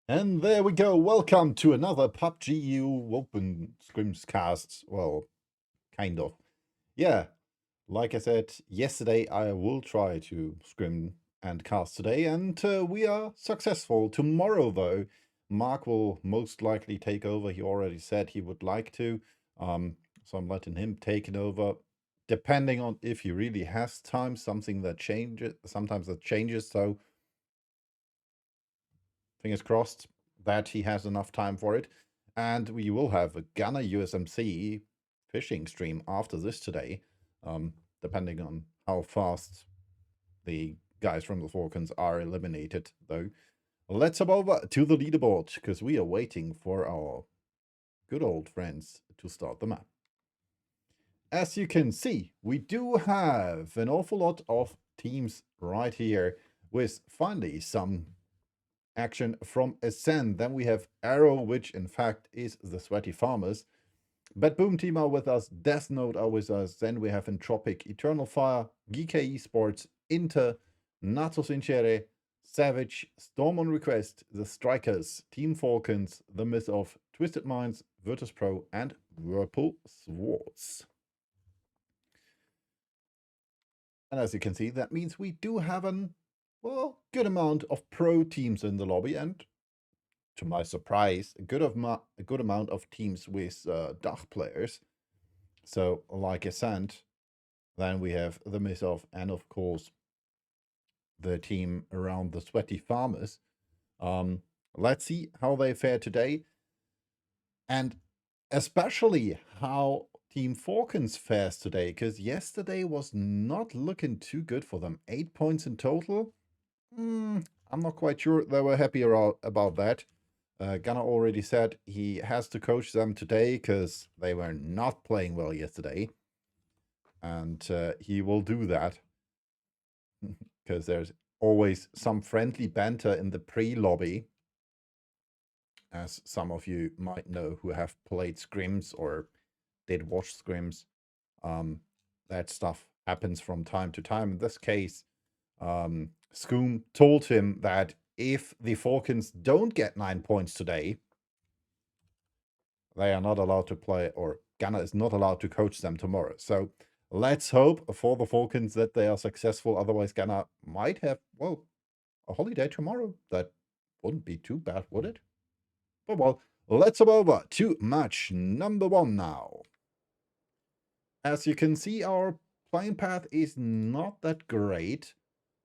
And there we go. Welcome to another PUBG EU Open Scrims cast. Well, kind of. Yeah, like I said yesterday, I will try to scrim and cast today, and we are successful. Tomorrow, though, Mark will most likely take over. He already said he would like to. So I'm letting him take it over, depending on if he really has time. Something that changes, sometimes that changes. So fingers crossed that he has enough time for it. And we will have a Gunner USMC fishing stream after this today, depending on how fast the guys from the Falcons are eliminated, though. Let's hop over to the leaderboard, because we are waiting for our good old friends to start the map. As you can see, we do have an awful lot of teams right here, with finally some action from Ascend. Then we have Arrow, which in fact is the Sweaty Farmers. Bad Boom Team are with us, Death Note are with us. Then we have Entropic, Eternal Fire, GK Esports, Inter, Nato Sincere, Savage, Storm on Request, The Strikers, Team Falcons, The Myth of, Twisted Minds, Virtus Pro, and Whirlpool Swords. And as you can see, that means we do have an, well, good amount of pro teams in the lobby, and to my surprise, a good amount of teams with Dach players. So, like Ascent, then we have the Misov, and of course, the team around the Sweaty Farmers. Let's see how they fare today, and especially how Team Falcons fares today, because yesterday was not looking too good for them. 8 points in total. I'm not quite sure they were happy about that. Gunnar already said he has to coach them today because they were not playing well yesterday. And he will do that because there's always some friendly banter in the pre-lobby, as some of you might know who have played scrims or did watch scrims. That stuff happens from time to time. In this case, Scoom told him that if the Falcons don't get 9 points today, they are not allowed to play, or Gunnar is not allowed to coach them tomorrow. So let's hope for the Falcons that they are successful. Otherwise, Gunnar might have, well, a holiday tomorrow. That wouldn't be too bad, would it? But well, let's hop over to match number 1 now. As you can see, our playing path is not that great,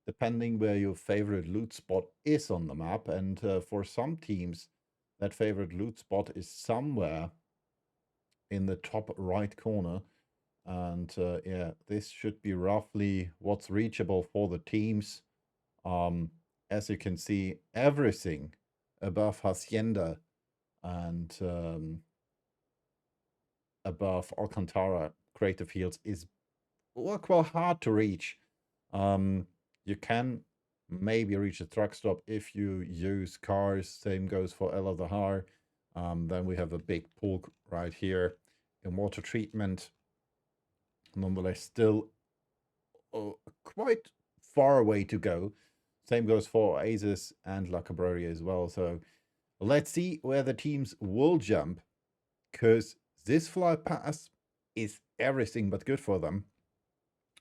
depending where your favorite loot spot is on the map. And for some teams, that favorite loot spot is somewhere in the top right corner. And yeah, this should be roughly what's reachable for the teams. As you can see, everything above Hacienda and above Alcantara creative fields is quite hard to reach. You can maybe reach a truck stop if you use cars. Same goes for El Adhar. Then we have a big pool right here in water treatment. Nonetheless, still quite far away to go. Same goes for Oasis and La Cabrera as well. So let's see where the teams will jump, because this flight pass is everything but good for them.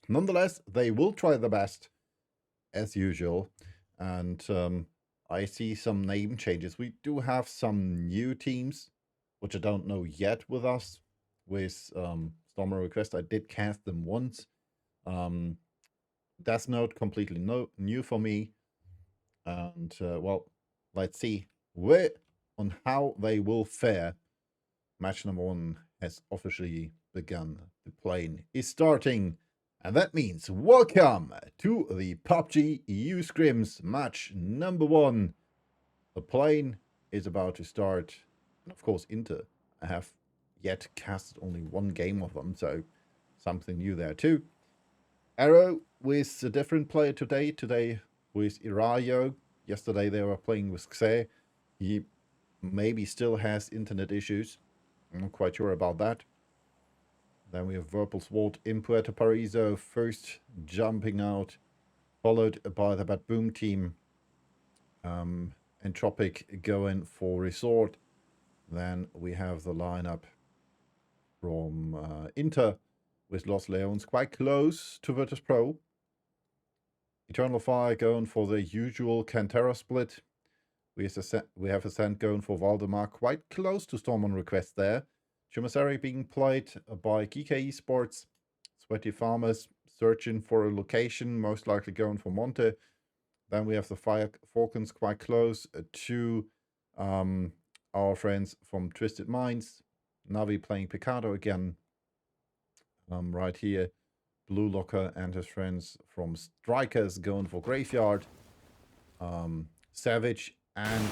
Nonetheless, they will try their best, as usual. And I see some name changes. We do have some new teams, which I don't know yet with us. With Stormer Request, I did cast them once. Death Note, completely new for me. And well, let's see where on how they will fare. Match number 1 has officially begun. The plane is starting. And that means welcome to the PUBG EU Scrims match number 1. The plane is about to start. And of course, Inter. I have yet casted only one game of them, so something new there too. Arrow with a different player today. Today with Irayo. Yesterday they were playing with Xe. He maybe still has internet issues. I'm not quite sure about that. Then we have Whirlpool Sword in Puerto Paraiso, first jumping out, followed by the Bad Boom team. Entropic going for Resort. Then we have the lineup from Inter with Los Leones quite close to Virtus Pro. Eternal Fire going for the usual Cantera split. We have Ascent going for Valdemar, quite close to Storm on Request there. Chumasari being played by GK Esports. Sweaty Farmers searching for a location, most likely going for Monte. Then we have the Fire Falcons quite close to our friends from Twisted Minds. Navi playing Picado again. Right here, Blue Locker and his friends from Strikers going for Graveyard. Savage and...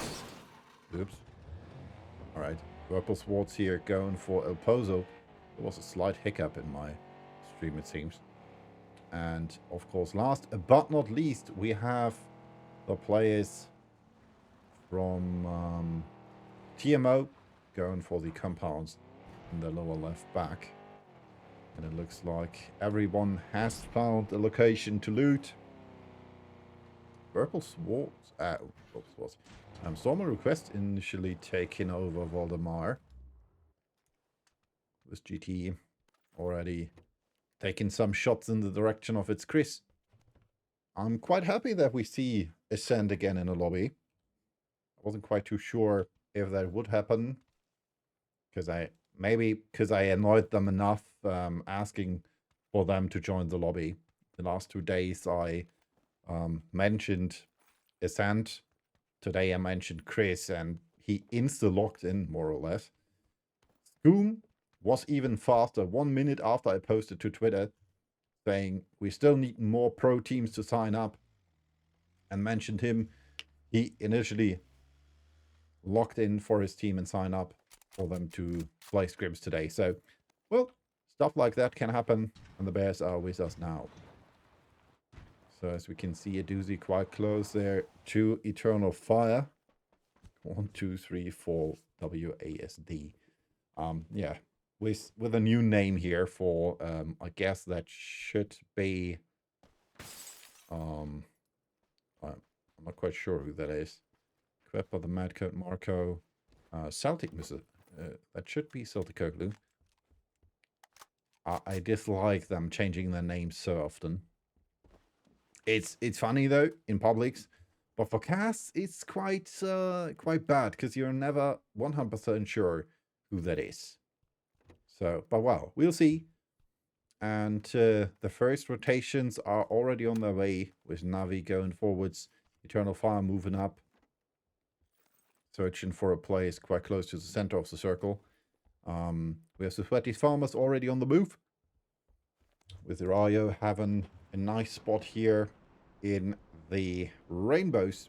Oops. Alright. Purple Swords here going for El Pozo. There was a slight hiccup in my stream, it seems. And, of course, last but not least, we have the players from TMO going for the compounds in the lower left back. And it looks like everyone has found a location to loot. Purple Swords. Purple Swords. Storm Request initially taking over Valdemar. With GT already taking some shots in the direction of its Chris. I'm quite happy that we see Ascend again in the lobby. I wasn't quite too sure if that would happen. Maybe because I annoyed them enough asking for them to join the lobby. The last 2 days I mentioned Ascent. Today I mentioned Chris and he insta-logged in, more or less. Scoom was even faster 1 minute after I posted to Twitter saying we still need more pro teams to sign up and mentioned him. He initially logged in for his team and signed up for them to play scrims today. So, well, stuff like that can happen and the Bears are with us now. So as we can see, a doozy quite close there to Eternal Fire. 1, 2, 3, 4 WASD. Yeah, with a new name here for I guess that should be I'm not quite sure who that is. Quepper, the Madcoat Marco, Celtic Missile. That should be Celtic Oglu. I dislike them changing their names so often. It's funny though in publics, but for casts it's quite bad because you're never 100% sure who that is. So, but well, we'll see. And the first rotations are already on their way with Navi going forwards, Eternal Fire moving up, searching for a place quite close to the center of the circle. We have the Sweaty Farmers already on the move, with Rayo having a nice spot here in the rainbows.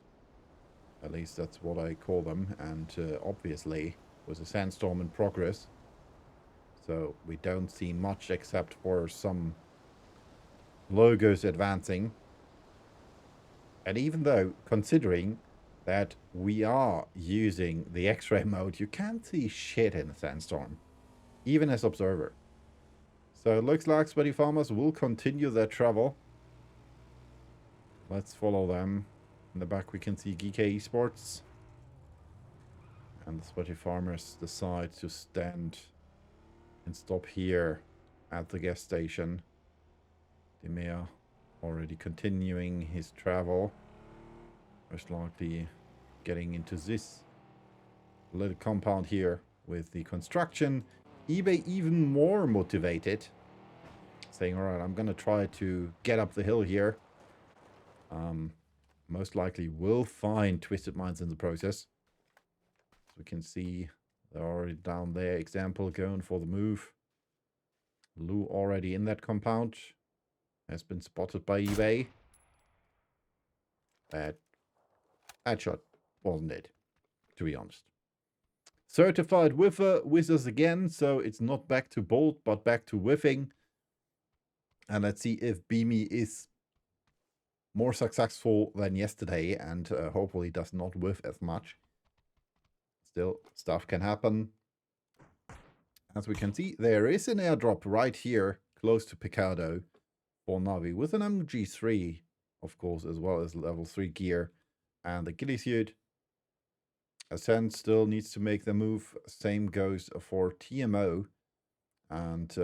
At least that's what I call them. And obviously, with a sandstorm in progress. So we don't see much except for some logos advancing. And even though, considering that we are using the X-ray mode, you can't see shit in a sandstorm, even as observer. So it looks like Sweaty Farmers will continue their travel. Let's follow them. In the back we can see GK Esports. And the Sweaty Farmers decide to stand and stop here at the gas station. Demea already continuing his travel. Most likely getting into this little compound here with the construction. eBay even more motivated, saying, alright, I'm gonna try to get up the hill here. Most likely will find Twisted Minds in the process. As we can see, they're already down there. Example going for the move. Lou already in that compound. Has been spotted by eBay. That shot wasn't it, to be honest. Certified whiffer with us again, so it's not back to bolt, but back to whiffing. And let's see if Beamy is more successful than yesterday and hopefully does not whiff as much. Still, stuff can happen. As we can see, there is an airdrop right here, close to Picado for Navi, with an MG3, of course, as well as level 3 gear and the ghillie suit. Ascent still needs to make the move. Same goes for TMO. And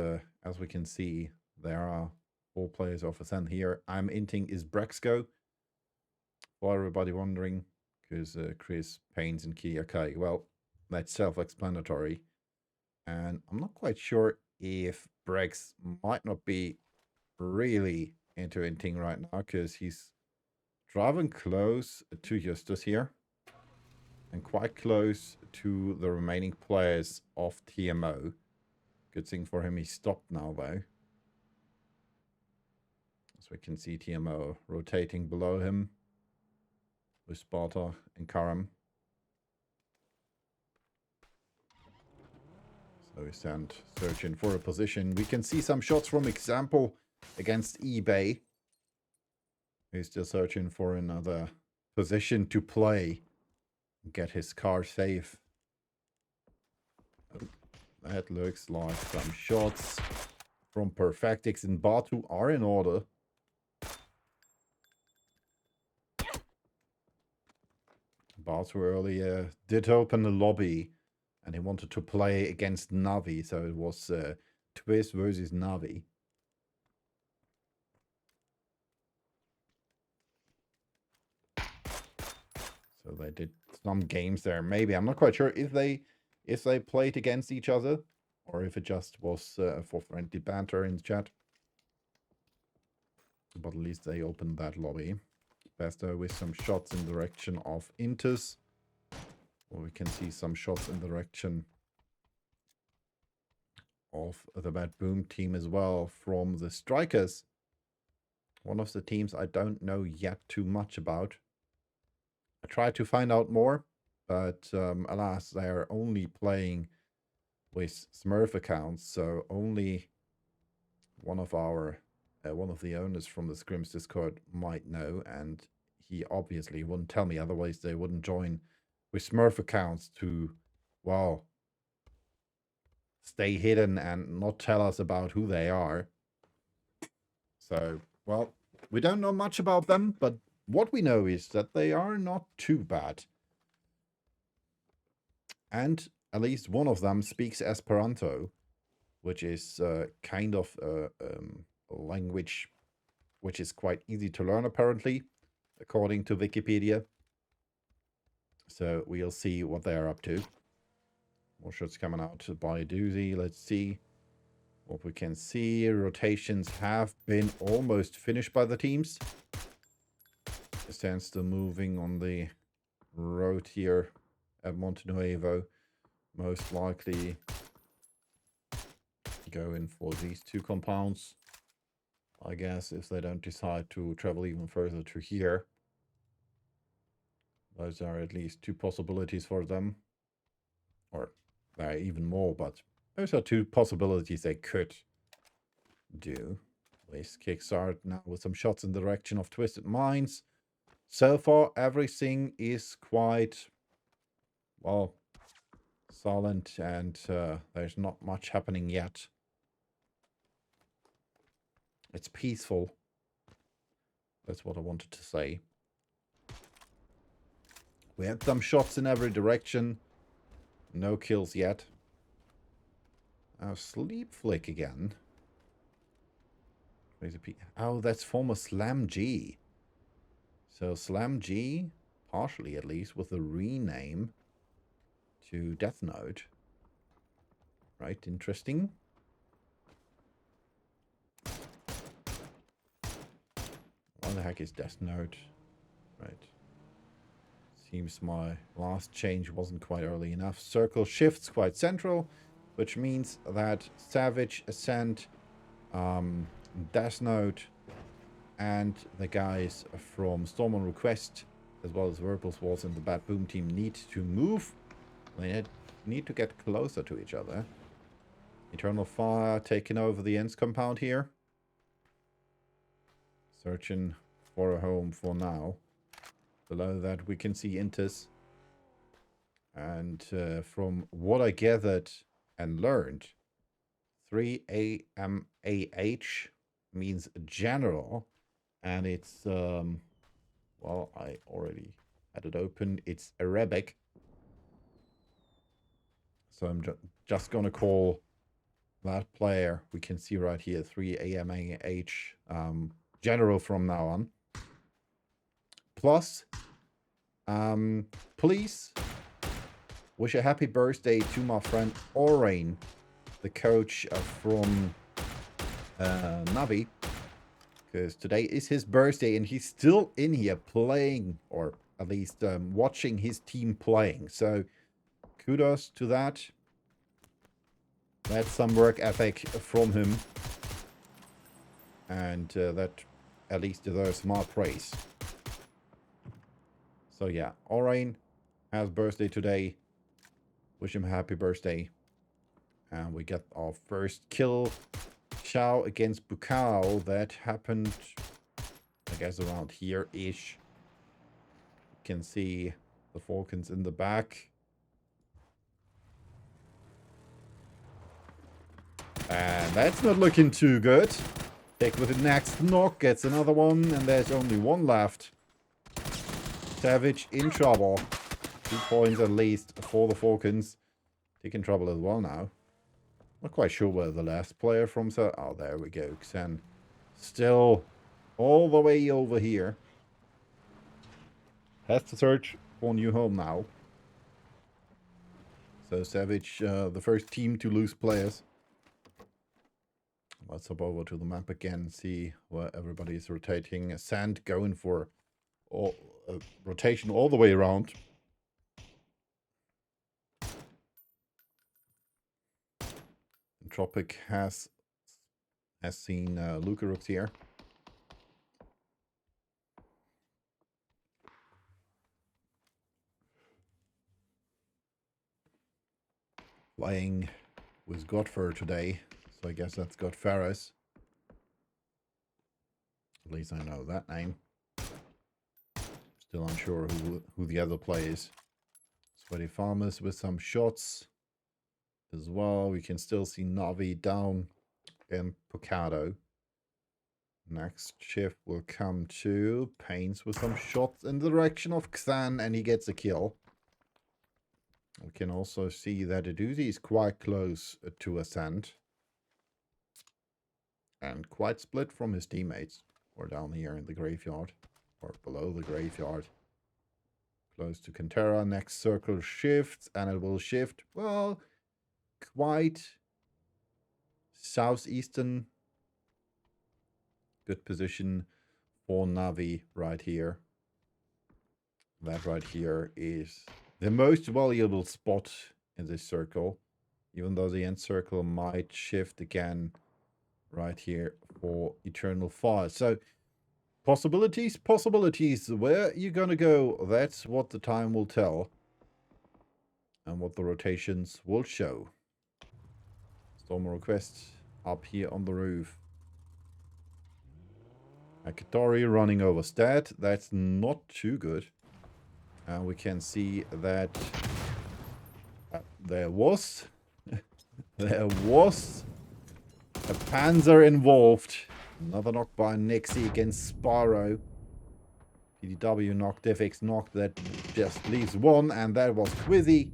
as we can see, there are 4 players of Ascent here. I'm inting is Brexco. For everybody wondering, because Chris, Pains, and Key. Okay, well, that's self-explanatory. And I'm not quite sure if Brex might not be really into inting right now, because he's driving close to Justus here. And quite close to the remaining players of TMO. Good thing for him, he stopped now, though. As we can see TMO rotating below him with Sparta and Karam. So we stand searching for a position. We can see some shots from Example against eBay. He's still searching for another position to play. Get his car safe. Oh, that looks like some shots from Perfectix and Batu are in order. Batu earlier did open the lobby and he wanted to play against Navi, so it was Twist versus Navi. So they did some games there. Maybe, I'm not quite sure if they played against each other or if it just was for friendly banter in the chat. But at least they opened that lobby. Bester with some shots in the direction of Intus. Or we can see some shots in the direction of the Bad Boom team as well from the Strikers. One of the teams I don't know yet too much about. I tried to find out more, but alas, they are only playing with Smurf accounts, so only one of the owners from the Scrims Discord might know, and he obviously wouldn't tell me, otherwise they wouldn't join with Smurf accounts to, well, stay hidden and not tell us about who they are. So, well, we don't know much about them, but what we know is that they are not too bad. And at least one of them speaks Esperanto, which is kind of a language which is quite easy to learn, apparently, according to Wikipedia. So we'll see what they are up to. More shots coming out by Doozy. Let's see what we can see. Rotations have been almost finished by the teams. Stand still moving on the road here at Montenuevo. Most likely go in for these 2 compounds, I guess, if they don't decide to travel even further to here. Those are at least 2 possibilities for them. Or there are even more, but those are 2 possibilities they could do. Let's kickstart now with some shots in the direction of Twisted Minds. So far, everything is quite, well, silent, and there's not much happening yet. It's peaceful. That's what I wanted to say. We had some shots in every direction. No kills yet. Sleep Flick again. Oh, that's former Slam G. So Slam G, partially at least, with a rename to Death Note. Right, interesting. What the heck is Death Note? Right. Seems my last change wasn't quite early enough. Circle shifts quite central, which means that Savage, Ascent, Death Note, and the guys from Storm on Request, as well as Whirlpool's Walls and the Bad Boom team, need to move. They need to get closer to each other. Eternal Fire taking over the Ends compound here. Searching for a home for now. Below that we can see Intus. And from what I gathered and learned, 3AMAH means general. And it's, well, I already had it open. It's Arabic. So I'm just gonna call that player. We can see right here 3 AMAH general from now on. Plus, please wish a happy birthday to my friend Orain, the coach from Navi, because today is his birthday and he's still in here playing, or at least watching his team playing. So kudos to that. That's some work ethic from him, and that at least deserves my praise. So yeah, Orain has birthday today. Wish him a happy birthday. And we get our first kill. Chow against Bukao. That happened, I guess, around here-ish. You can see the Falcons in the back. And that's not looking too good. Take with the next knock. Gets another one. And there's only one left. Savage in trouble. 2 points at least for the Falcons. Taking trouble as well now. Not quite sure where the last player from... Oh, there we go. Xen still all the way over here. Has to search for a new home now. So Savage, the first team to lose players. Let's hop over to the map again. See where everybody is rotating. Sand going for rotation all the way around. Tropic has seen Lucarux here. Playing with Godfer today, so I guess that's Godferris. At least I know that name. Still unsure who the other player is. Sweaty Farmers with some shots as well. We can still see Navi down in Pocado. Next shift will come to Pains with some shots in the direction of Xan, and he gets a kill. We can also see that Eduzi is quite close to Ascent. And quite split from his teammates. Or down here in the graveyard. Or below the graveyard. Close to Cantera. Next circle shifts, and it will shift, well, quite southeastern. Good position for Navi right here. That right here is the most valuable spot in this circle. Even though the end circle might shift again right here for Eternal Fire. So possibilities. Where you're gonna go, that's what the time will tell. And what the rotations will show. Storm request up here on the roof. Akatori running over stat. That's not too good. And we can see that there was a Panzer involved. Another knock by Nixie against Spyro. PDW knocked, FX knocked. That just leaves one, and that was Quizzy.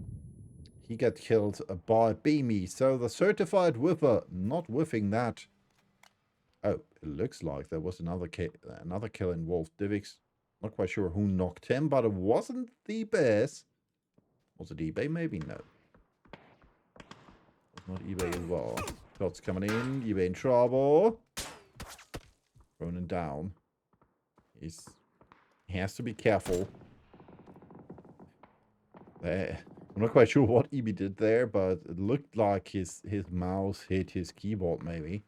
He got killed by Beamy. So the certified whiffer not whiffing that. Oh, it looks like there was another kill involved. Divix, not quite sure who knocked him, but it wasn't the best. Was it eBay? Maybe no. It's not eBay as well. Shots coming in. eBay in trouble. Ronan down. He has to be careful. I'm not quite sure what EB did there, but it looked like his mouse hit his keyboard maybe.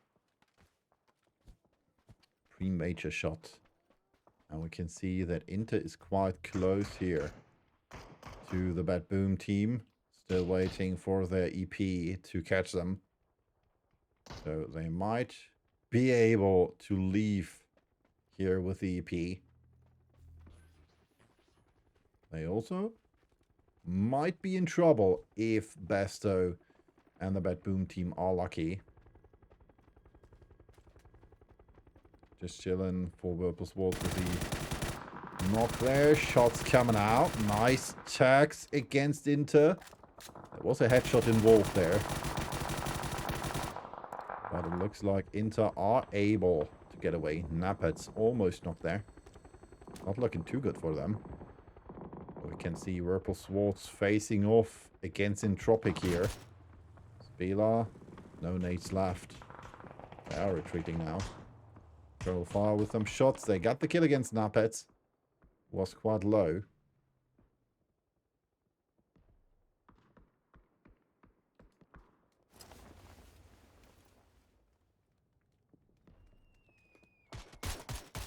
Pre-major shot. And we can see that Inter is quite close here to the Bad Boom team. Still waiting for their EP to catch them. So they might be able to leave here with the EP. They also might be in trouble if Basto and the Bad Boom team are lucky. Just chilling for Purple's Walls with the knock there. Shots coming out. Nice tags against Inter. There was a headshot involved there. But it looks like Inter are able to get away. Napets almost not there. Not looking too good for them. We can see Whirlpool Swords facing off against Entropic here. Spila, no nades left. They are retreating now. Control fire with some shots. They got the kill against Napets. Was quite low.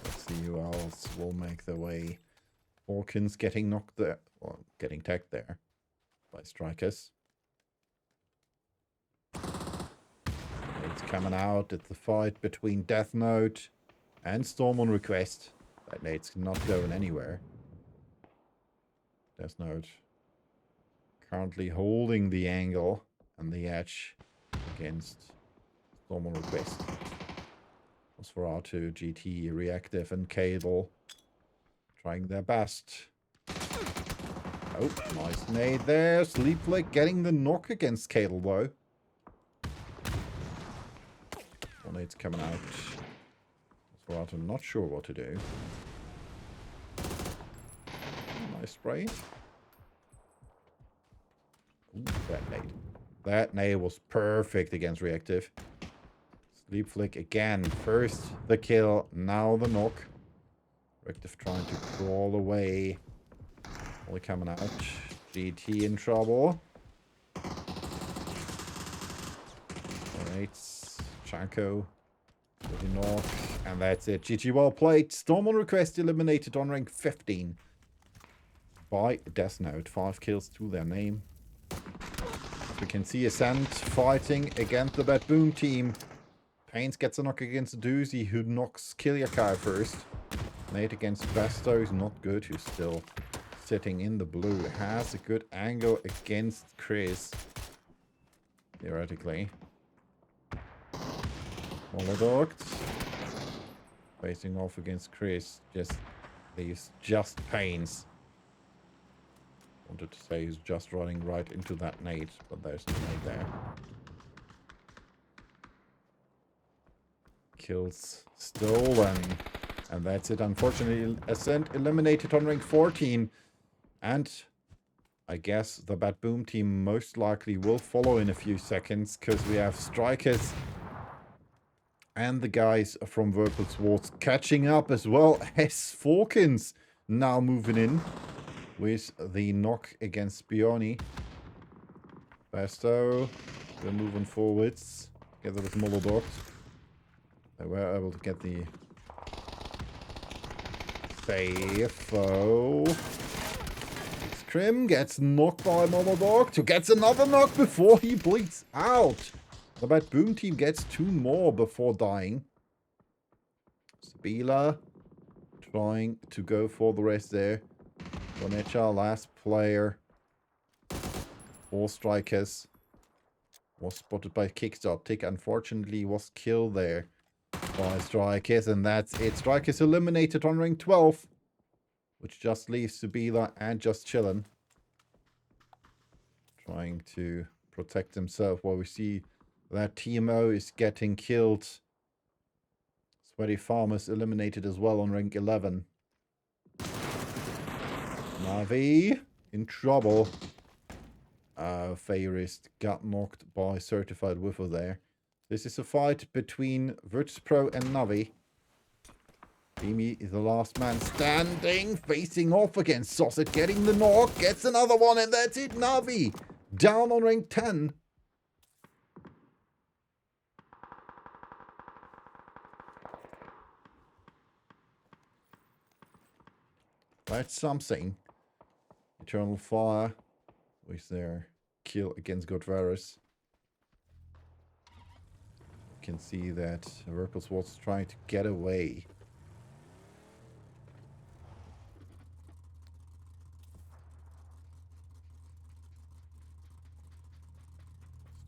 Let's see who else will make their way. Hawkins getting knocked there. Well, getting tagged there by strikers. It's coming out. It's the fight between Death Note and Storm on request. That nade's not going anywhere. Death Note currently holding the angle and the edge against Storm on request. Nosferatu, GT, Reactive, and Cable trying their best. Oh, nice nade there. Sleep Flick getting the knock against Cable though. One nade's coming out. Nosferatu not sure what to do. Nice spray. Ooh, that nade. That nade was perfect against Reactive. Sleep Flick again. First the kill, now the knock. Reactive trying to crawl away. Only coming out. GT in trouble. Alright. Chanko with the knock. And that's it. GG well played. Storm on request eliminated on rank 15 by Death Note. 5 kills to their name. We can see Ascent fighting against the Bad Boom team. Paints gets a knock against Doozy, who knocks Kilyakai first. Nate against Besto is not good, who's still sitting in the blue. Has a good angle against Chris. Theoretically. Molodoct. Facing off against Chris. Just leaves just Pains. Wanted to say he's just running right into that nade, but there's no nade there. Kills stolen. And that's it. Unfortunately, Ascent eliminated on rank 14. And I guess the Bad Boom team most likely will follow in a few seconds, because we have Strikers and the guys from Whirlpool Swords catching up, as well as Hawkins now moving in with the knock against Spioni. Besto, they're moving forwards together with Molodok. They were able to get the save. Oh. Scrim gets knocked by Molodok, who gets another knock before he bleeds out. The Bad Boom team gets 2 more before dying. Spila trying to go for the rest there. Bonecha, last player. 4 strikers. Was spotted by Kickstart. Tick unfortunately was killed there by Strikers, and that's it. Strikers eliminated on rank 12, which just leaves Subila and Just Chillin' trying to protect himself, while we see that TMO is getting killed. Sweaty Farmers eliminated as well on rank 11. Navi in trouble. Favorist got knocked by Certified Whiffer there. This is a fight between Virtus Pro and Navi. Beamy is the last man standing, facing off against Saucet, getting the knock, gets another one, and that's it. Navi down on rank 10. That's something. Eternal Fire with their kill against Godvarus. You can see that Whirlpool was trying to get away.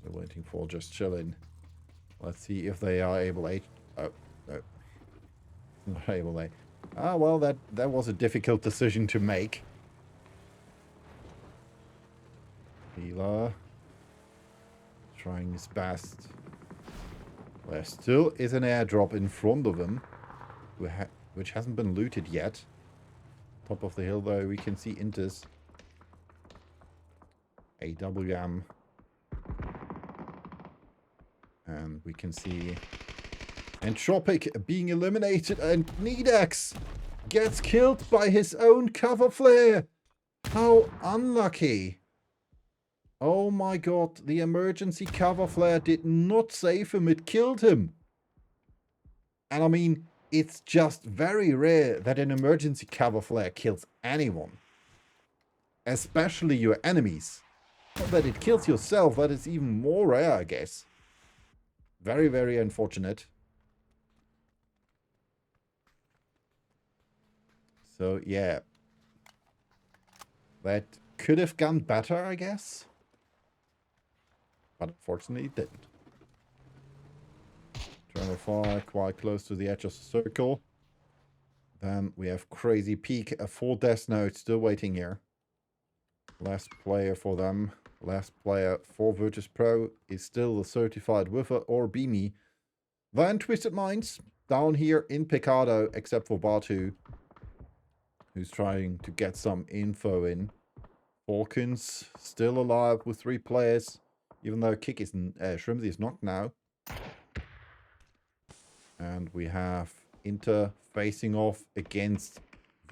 Still waiting for Just Chillin'. Let's see if they are able to... Oh, no. Not able to... Ah, well, that was a difficult decision to make. The Sabila trying his best. There still is an airdrop in front of him, which hasn't been looted yet. Top of the hill, though, we can see Intis. AWM. And we can see Entropic being eliminated, and Nidax gets killed by his own cover flare. How unlucky. Oh my god, the emergency cover flare did not save him, it killed him. And I mean, it's just very rare that an emergency cover flare kills anyone. Especially your enemies. Not that it kills yourself, that is even more rare, I guess. Very, very unfortunate. So, yeah. That could have gone better, I guess. But unfortunately, it didn't. Eternal Fire quite close to the edge of the circle. Then we have Crazy Peak, a full death note still waiting here. Last player for them. Last player for Virtus Pro is still the certified Wither or Beamy. Then Twisted Minds down here in Picado, except for Batu, who's trying to get some info in. Falcons still alive with 3 players, even though Kick is Shrimsy is knocked now. And we have Inter facing off against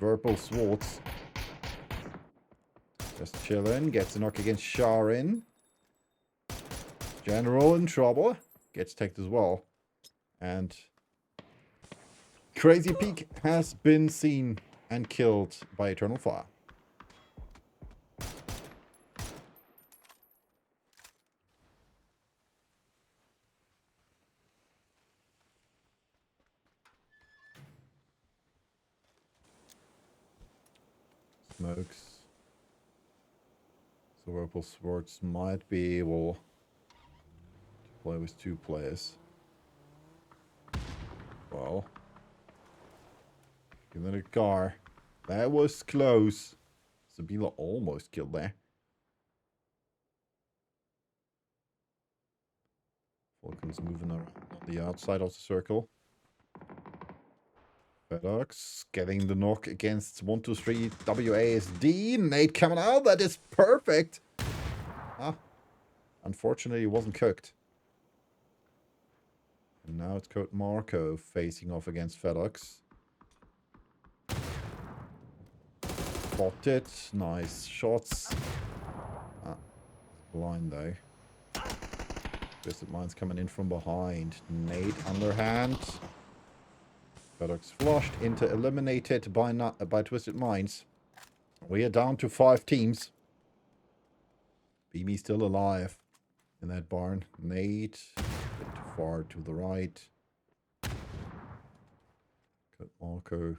Verbal Swords. Just chilling. Gets a knock against Sharin. General in trouble. Gets tagged as well. And Crazy Peak has been seen and killed by Eternal Fire. Smokes. So Verbal Swords might be able to play with 2 players. Well. Give it a car. That was close. Sabila almost killed there. Falcon's moving around on the outside of the circle. Fedox getting the knock against 123 WASD. Nate coming out. That is perfect. Ah, unfortunately, it wasn't cooked. And now it's Code Marco facing off against Fedox. Spotted. Nice shots. Ah, blind though. Twisted Minds coming in from behind. Nate underhand. Fedox flushed into eliminated by Twisted Minds. We are down to 5 teams. Beamy still alive in that barn. Nate a bit too far to the right. Cut Marco.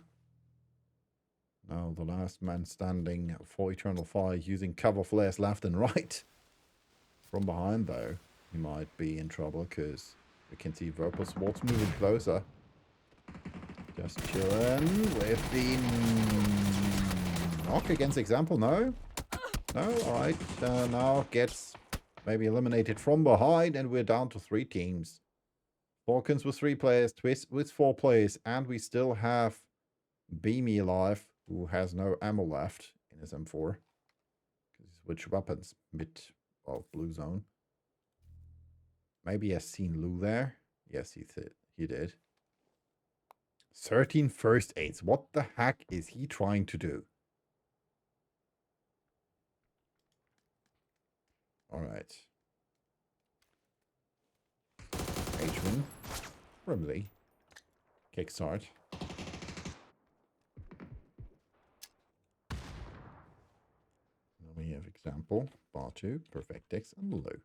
Now the last man standing for Eternal Fire, using cover flares left and right. From behind though, he might be in trouble because we can see Verbal Swords moving closer. Just chilling with the knock against Example. No? No? Alright. Now gets maybe eliminated from behind, and we're down to 3 teams. Falcons with 3 players, Twist with 4 players, and we still have Beamy alive, who has no ammo left in his M4. Because he switched weapons mid of blue zone. Maybe he has seen Lou there. Yes, he did. 13 first aids. What the heck is he trying to do? Alright. Adrian. Brimley. Kickstart. Then we have Example, Batu, Perfectix, and Lou.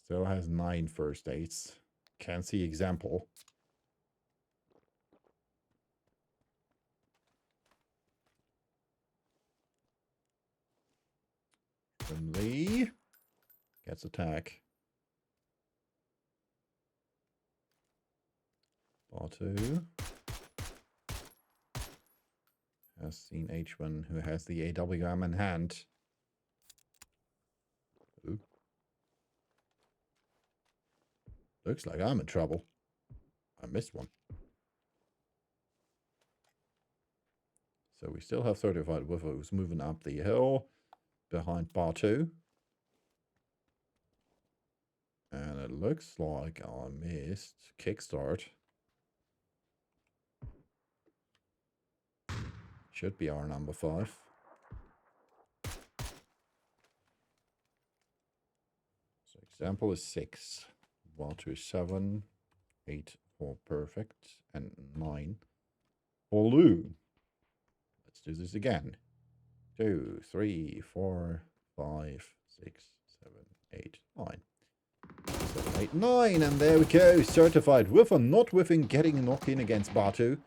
Still has 9 first aids. Can't see Example. Lee gets attack. Batu. Has seen H1 who has the AWM in hand. Ooh. Looks like I'm in trouble. I missed one. So we still have 35 with who's moving up the hill behind bar 2. And it looks like I missed kickstart. Should be our number 5. So example is 6. Bar 2 is 7. 8 for perfect. And 9 for Lou. Let's do this again. 2, 3, 4, 5, 6, 7, 8, 9. 7, 8, 9, and there we go. Certified with or not within getting a knock in against Batu.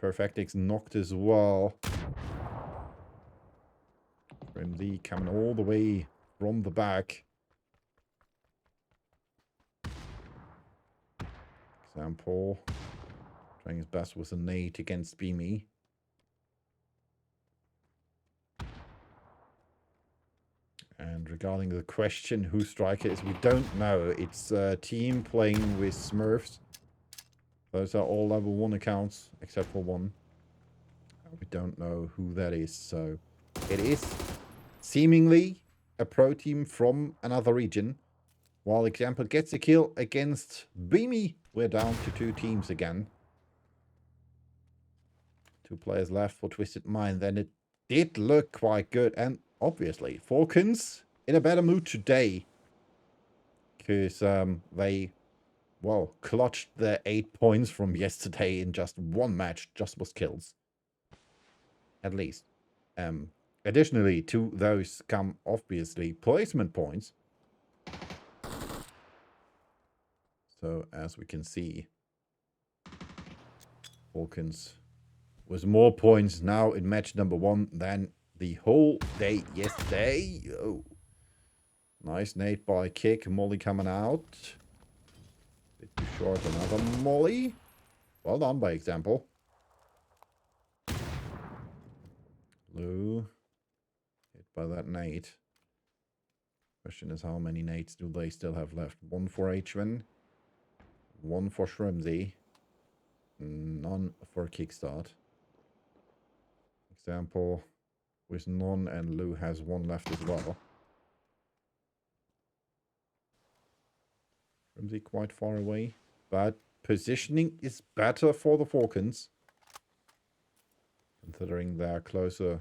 Perfectix knocked as well. Rimsey coming all the way from the back. Example. Trying his best with a nade against Beamy. And regarding the question who striker is, we don't know. It's a team playing with Smurfs. Those are all level 1 accounts, except for one. We don't know who that is, so it is seemingly a pro team from another region. While Example gets a kill against Beamy, we're down to 2 teams again. 2 players left for Twisted Mind. Then it did look quite good, and obviously Falcons in a better mood today, because they, well, clutched their 8 points from yesterday in just one match, just with kills. At least. Additionally, to those come, obviously, placement points. So, as we can see, Falcons with more points now in match number 1 than the whole day yesterday. Oh. Nice nade by Kick. Molly coming out. Bit too short. Another Molly. Well done by Example. Lou. Hit by that nade. Question is, how many nades do they still have left? 1 for H1. 1 for Shrimsy. None for Kickstart. Example with none, and Lou has 1 left as well. Shrimsy quite far away, but positioning is better for the Falcons, considering they're closer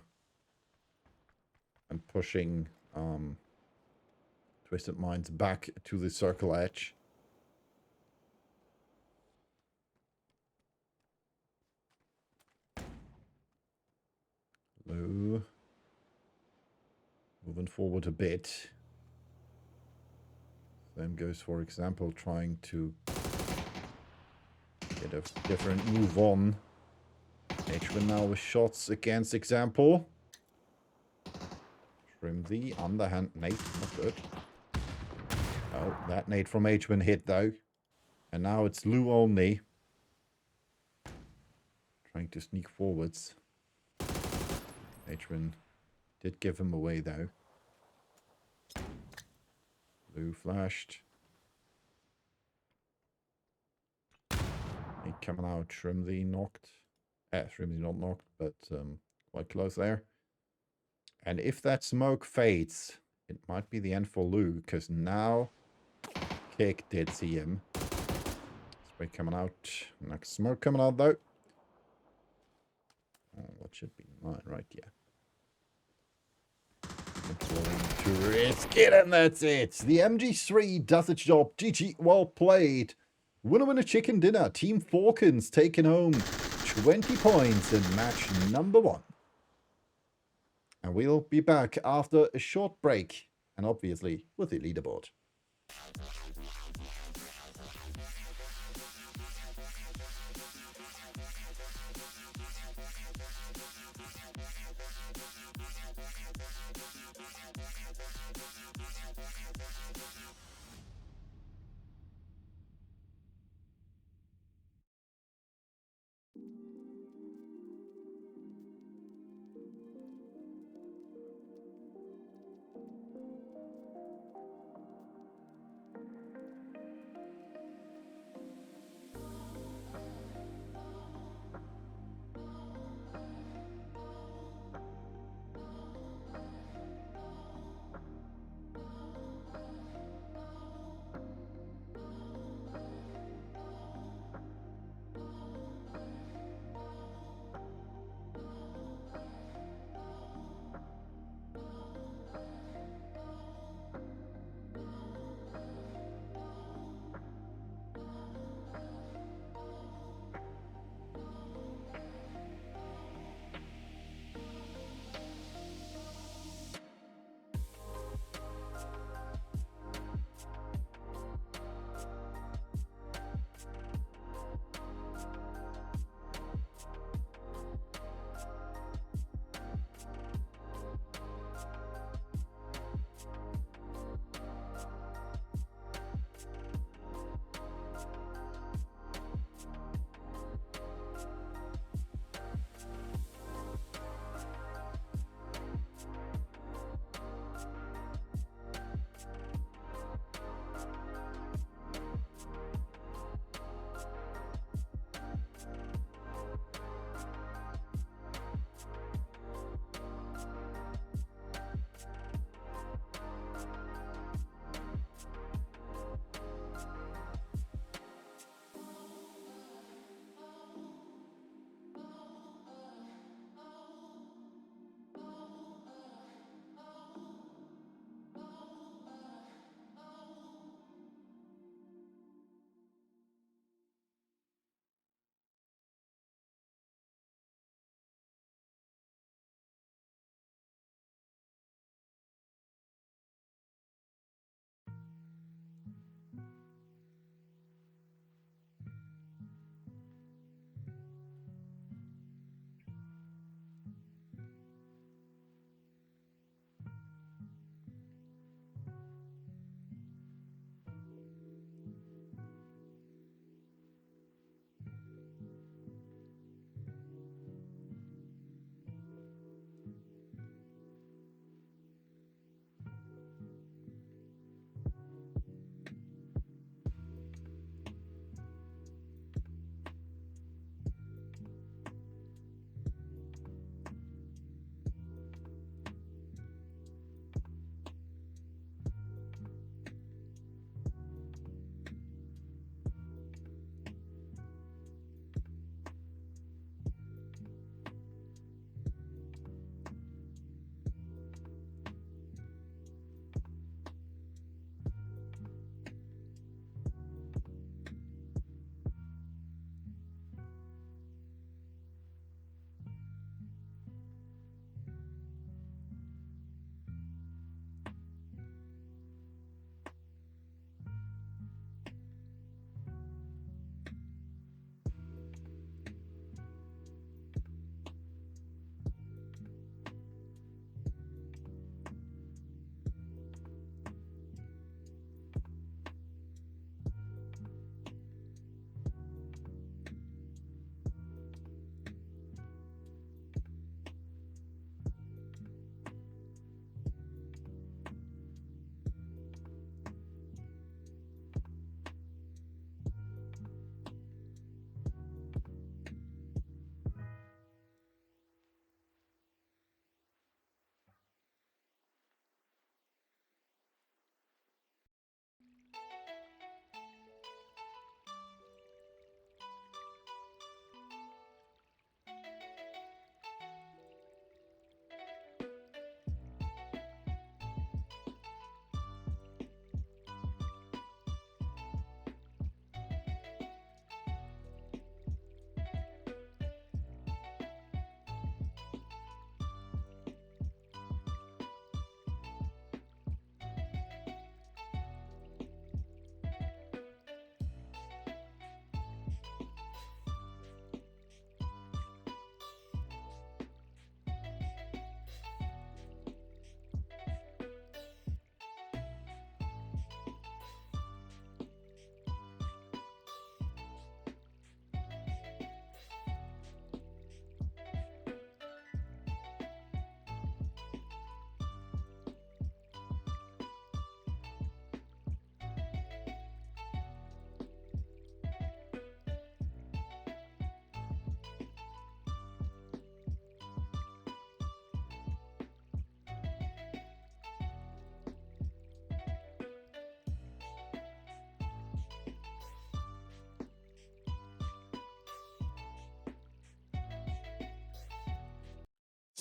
and pushing Twisted Minds back to the circle edge. Lou moving forward a bit. Same goes for Example, trying to get a different move on. H1 now with shots against Example. Shrimsy, underhand nade, not good. Oh, that nade from H1 hit though. And now it's Lou only. Trying to sneak forwards. H1 did give him away though. Lou flashed. He coming out. Shrimsy knocked. Shrimsy not knocked, but quite close there. And if that smoke fades, it might be the end for Lou, because now Kick did see him. Spray coming out. Next smoke coming out though. Oh, what should be 9, right? Yeah. To risk it, and that's it. The MG3 does its job. GG, well played. Winner chicken dinner. Team Falcons taking home 20 points in match number 1. And we'll be back after a short break, and obviously with the leaderboard.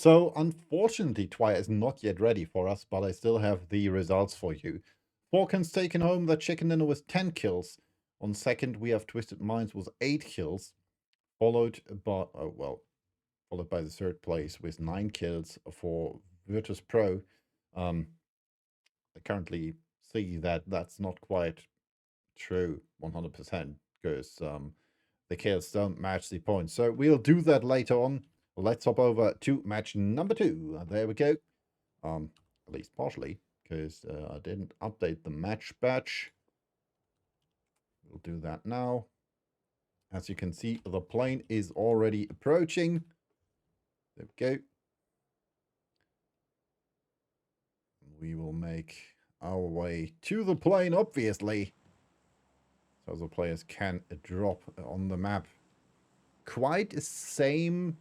So, unfortunately, Twire is not yet ready for us, but I still have the results for you. Falcon's taken home the chicken dinner with 10 kills. On second, we have Twisted Minds with 8 kills, followed by, followed by the third place with 9 kills for Virtus Pro. I currently see that that's not quite true 100% because the kills don't match the points. So we'll do that later on. Let's hop over to match number 2. There we go. At least partially, because I didn't update the match batch. We'll do that now. As you can see, the plane is already approaching. There we go. We will make our way to the plane, obviously, so the players can drop on the map. Quite the same,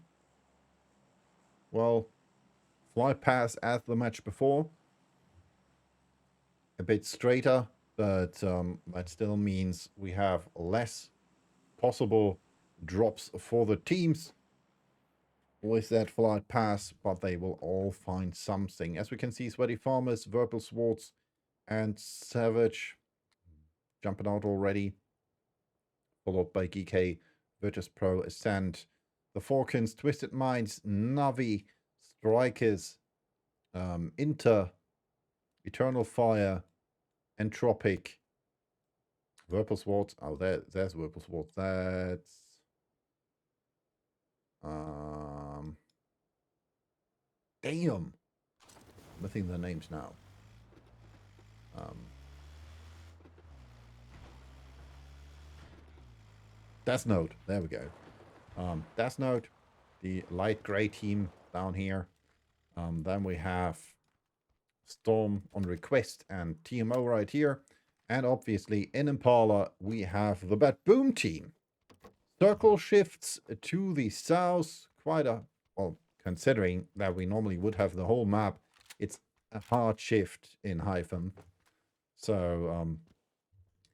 well, flight path as the match before. A bit straighter, but that still means we have less possible drops for the teams with that flight path, but they will all find something. As we can see, Sweaty Farmers, Verbal Swords, and Savage jumping out already, followed by GK, Virtus Pro, Ascent, the Falcons, Twisted Minds, Navi, Strikers, Inter, Eternal Fire, Entropic, Verbal Swords. Oh, there's Verbal Swords. That's damn. I'm missing their names now. Death Note. There we go. Death Note, the light gray team down here. Then we have Storm on request and TMO right here. And obviously in Impala, we have the Bad Boom team. Circle shifts to the south. Quite a, well, considering that we normally would have the whole map, it's a hard shift in Hyphen. So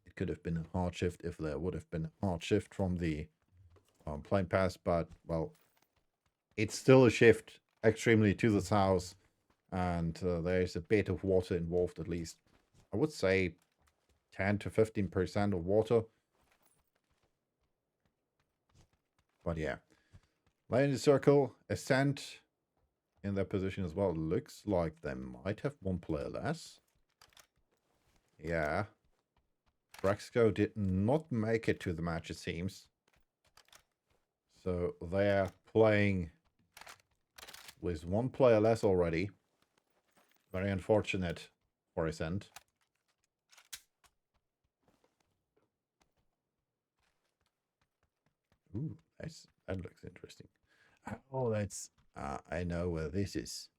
it could have been a hard shift if there would have been a hard shift from the plane pass, but, well, it's still a shift extremely to the south, and there's a bit of water involved, at least. I would say 10 to 15% of water. But yeah. Lane in the circle, Ascent in their position as well. Looks like they might have one player less. Yeah. Braxco did not make it to the match, it seems. So they're playing with one player less already. Very unfortunate for Ascent. Ooh, that looks interesting. Oh, that's... I know where this is.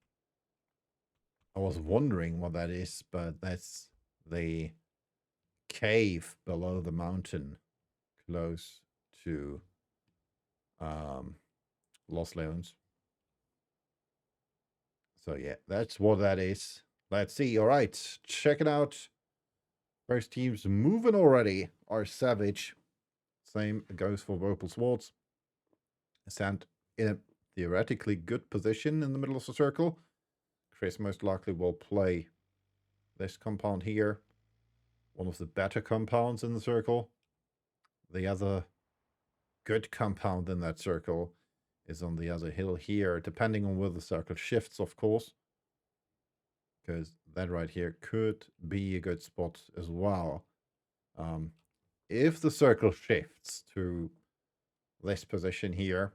I was wondering what that is, but that's the cave below the mountain, close to Los Leones. So yeah, that's what that is. Let's see. All right, check it out. First team's moving already are Savage. Same goes for Verbal Swords. Ascent in a theoretically good position in the middle of the circle. Chris most likely will play this compound here. One of the better compounds in the circle. The other good compound in that circle is on the other hill here, depending on where the circle shifts, of course. Because that right here could be a good spot as well. If the circle shifts to this position here,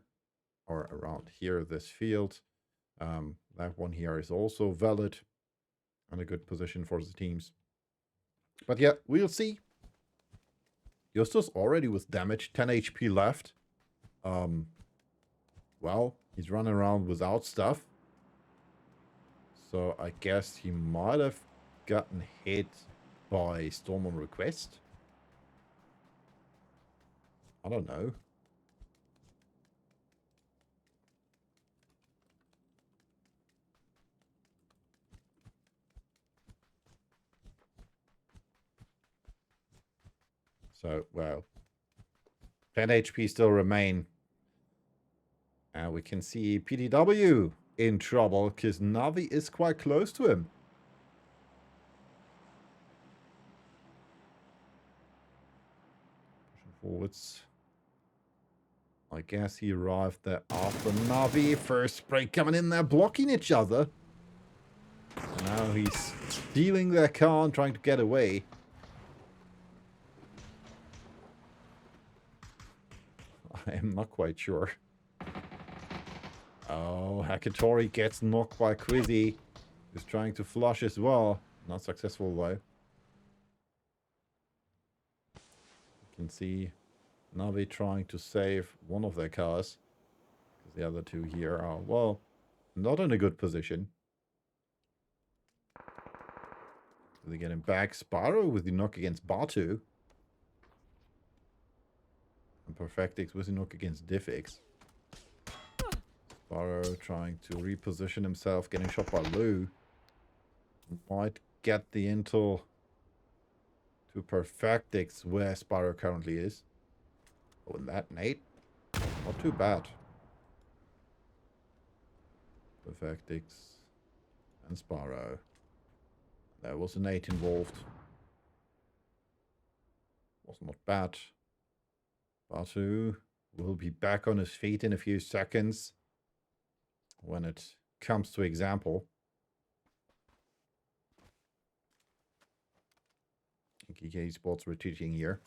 or around here, this field, that one here is also valid and a good position for the teams. But yeah, we'll see. Justus already with damage, 10 HP left. Well, he's running around without stuff. So I guess he might have gotten hit by Storm on request. I don't know. So, well, 10 HP still remain. And we can see PDW in trouble because Navi is quite close to him. Pushing forwards. I guess he arrived there after Navi. First spray coming in there, blocking each other. And now he's stealing their car and trying to get away. I am not quite sure. Oh, Hakatori gets knocked by Quizzy. He's trying to flush as well. Not successful though. You can see Navi trying to save one of their cars. Because the other two here are, well, not in a good position. So they get him back. Sparrow with the knock against Batu. And Perfectix with the knock against Diffix. Sparrow trying to reposition himself, getting shot by Lou. Might get the intel to Perfectix where Sparrow currently is. Oh, and that nade? Not too bad. Perfectix and Sparrow. There was a nade involved. Was not bad. Batu will be back on his feet in a few seconds. When it comes to example. GK Sports retreating here.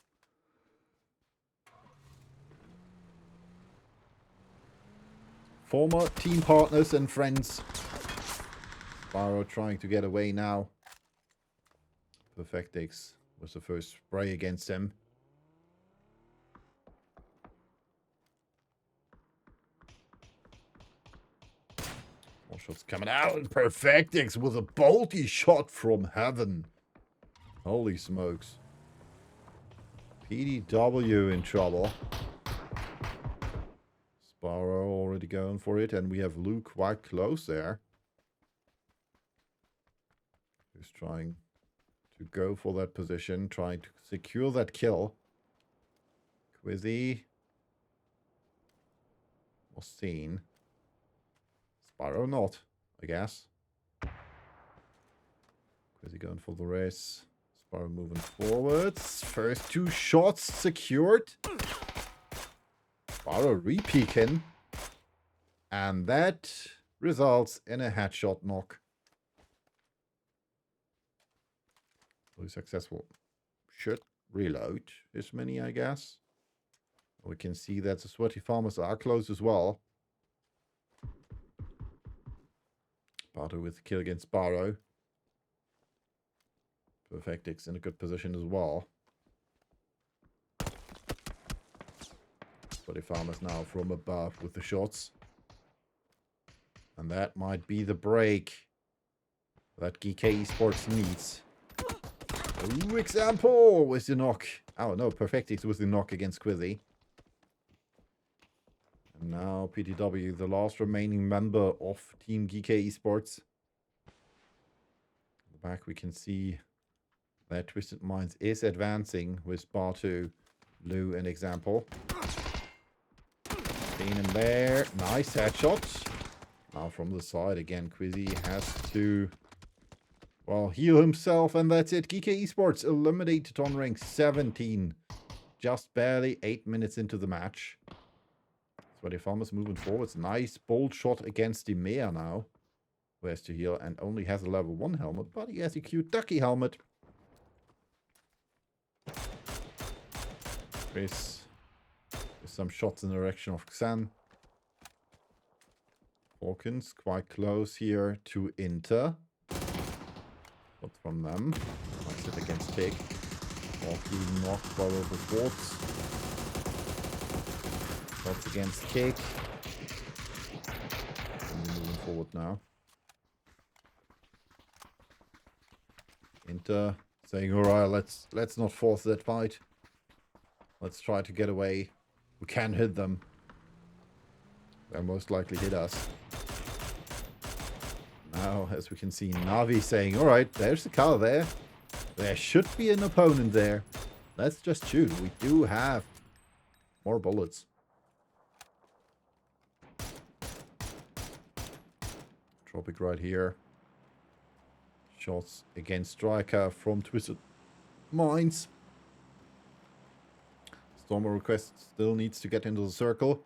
Former team partners and friends. Sparrow trying to get away now. Perfectix was the first spray against him. More shots coming out. And Perfectix with a bolty shot from heaven. Holy smokes. PDW in trouble. Sparrow already going for it. And we have Luke quite close there. He's trying to go for that position. Trying to secure that kill. Quizzy was seen. Sparrow not, I guess. Quizzy going for the race. Sparrow moving forwards. First two shots secured. Sparrow re-peeking. And that results in a headshot knock. Fully successful. Should reload this mini, I guess. We can see that the sweaty farmers are close as well. Batu with the kill against Sparrow. Perfectix in a good position as well. Sweaty farmers now from above with the shots. And that might be the break that GK Esports needs. Ooh, example with the knock. Oh no, Perfectix with the knock against Quizzy. And now PTW, the last remaining member of Team GK Esports. In the back we can see that Twisted Minds is advancing with Batu, Lou, and example. Seen him there. Nice headshot. Now from the side again, Quizzy has to, well, heal himself, and that's it. GK Esports eliminated on rank 17. Just barely 8 minutes into the match. Sweaty Farmers moving forwards. Nice bold shot against the Mea now. Who has to heal and only has a level 1 helmet, but he has a cute ducky helmet. Chris with some shots in the direction of Xan. Hawkins quite close here to Inter. But from them. Nice hit against Tick. Hawkins knocked by over Swords. Shots against Kick. And we're moving forward now. Inter saying, alright, let's not force that fight. Let's try to get away. We can hit them. They'll most likely hit us. Now, as we can see, Navi saying, alright, there's the car there. There should be an opponent there. Let's just shoot. We do have more bullets. Tropic right here. Shots against Striker from Twisted Minds. Stormer Request still needs to get into the circle.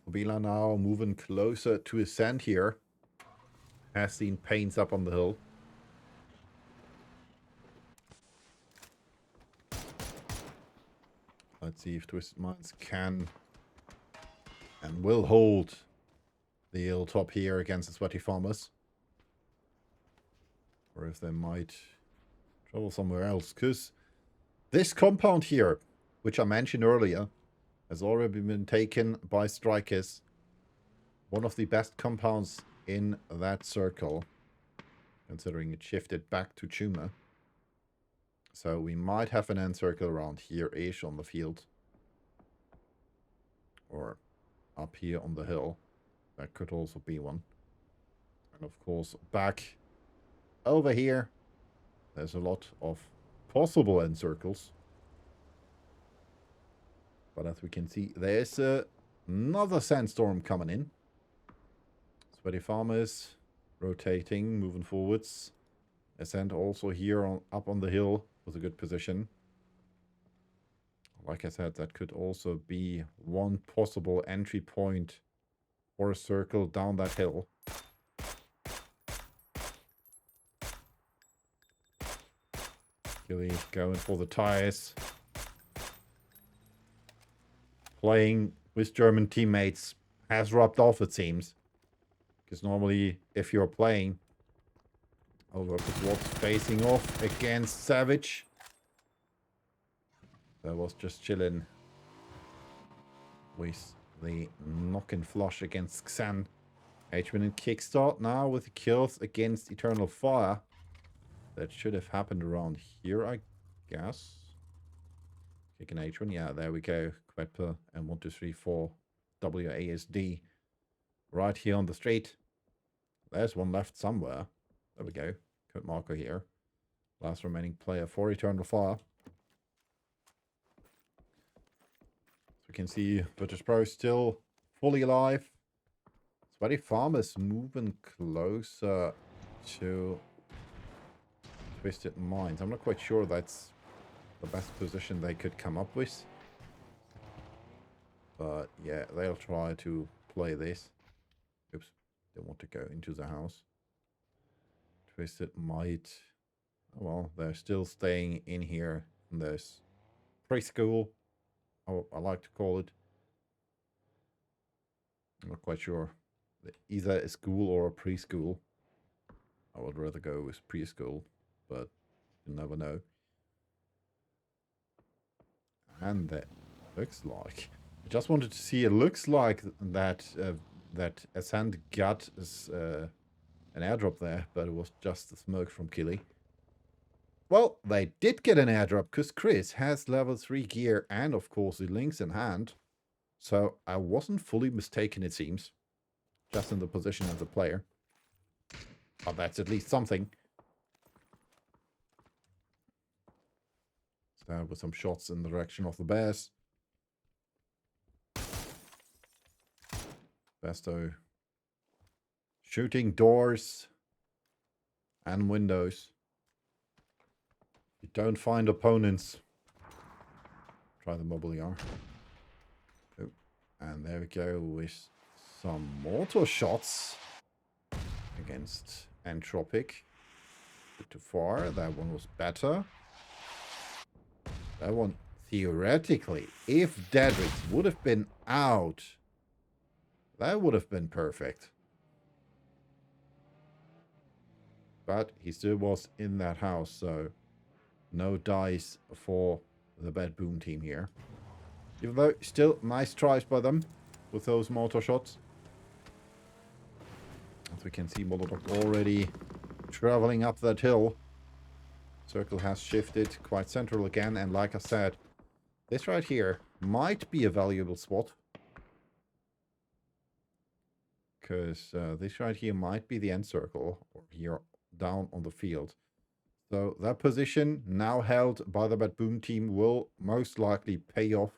Mobila now moving closer to his sand here. Has seen Pains up on the hill. Let's see if Twisted Minds can and will hold the hilltop here against the Sweaty Farmers. Or if they might travel somewhere else. Because this compound here, which I mentioned earlier, has already been taken by strikers. One of the best compounds in that circle, considering it shifted back to Chuma. So we might have an end circle around here-ish on the field. Or up here on the hill. That could also be one. And of course, back over here, there's a lot of possible end circles. But as we can see, there's another sandstorm coming in. Sweaty Farmers rotating, moving forwards. Ascent also here up on the hill with a good position. Like I said, that could also be one possible entry point or a circle down that hill. Gilly going for the tires. Playing with German teammates has rubbed off, it seems. Because normally, if you're playing over what's facing off against Savage, that was just chilling with the knock-in flush against Xan. H-Win and Kickstart now with the kills against Eternal Fire. That should have happened around here, I guess. Kick an H1. Yeah, there we go. Quetper and 1, 2, 3, 4 WASD. Right here on the street. There's one left somewhere. There we go. Code marker here. Last remaining player for Eternal Fire. So we can see British Pro still fully alive. Sweaty Farmers moving closer to Twisted Minds. I'm not quite sure that's the best position they could come up with. But yeah, they'll try to play this. Oops, they want to go into the house. Twisted might... Well, they're still staying in here in this preschool, I like to call it. I'm not quite sure. Either a school or a preschool. I would rather go with preschool, but you never know. And that looks like... I just wanted to see, it looks like that that Ascent got an airdrop there, but it was just the smoke from Killy. Well, they did get an airdrop, because Chris has level 3 gear and, of course, the links in hand. So I wasn't fully mistaken, it seems. Just in the position of the player. But that's at least something. So with some shots in the direction of the bears. Besto shooting doors and windows. You don't find opponents. Try the mobile ER. Oh, and there we go with some mortar shots against Entropic. Bit too far. That one was better. That one, theoretically, if Dedrick would have been out, that would have been perfect. But he still was in that house, so no dice for the Bad Boom team here. Even though, still nice tries by them with those mortar shots. As we can see, Molotov already traveling up that hill. Circle has shifted quite central again, and like I said, this right here might be a valuable spot. Because this right here might be the end circle, or here down on the field. So that position, now held by the Bad Boom team, will most likely pay off,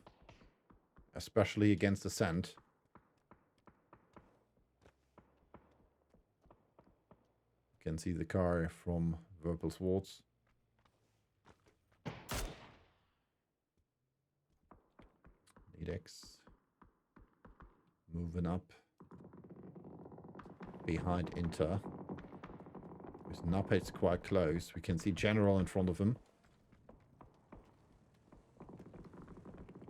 especially against Ascent. Can see the car from Purple Swords. Nedex moving up behind Inter. With Nuppets quite close. We can see General in front of him.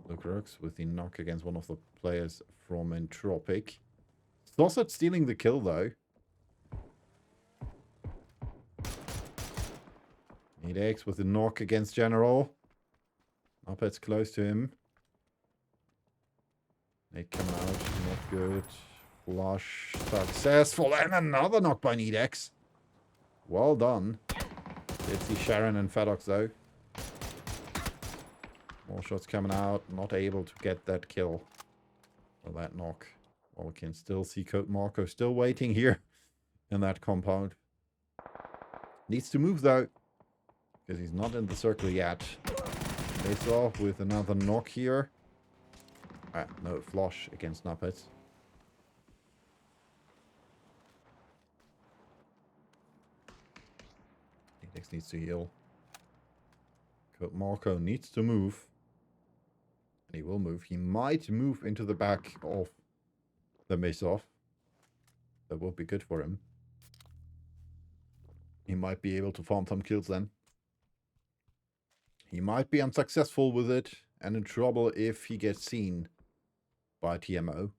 Lookrooks with the knock against one of the players from Entropic. Stossard stealing the kill though. Nedex with the knock against General. Nuppets close to him. Nade coming out, not good. Flush successful, and another knock by Nedex. Well done. Did see Sharon and Fedox though. More shots coming out, not able to get that kill. Or that knock. Well, we can still see Code Marco still waiting here in that compound. Needs to move though, because he's not in the circle yet. Face off with another knock here. No, flush against Nuppets. Nedex needs to heal. Code Marco needs to move. And he will move. He might move into the back of the miss-off. That will be good for him. He might be able to farm some kills then. He might be unsuccessful with it and in trouble if he gets seen by TMO.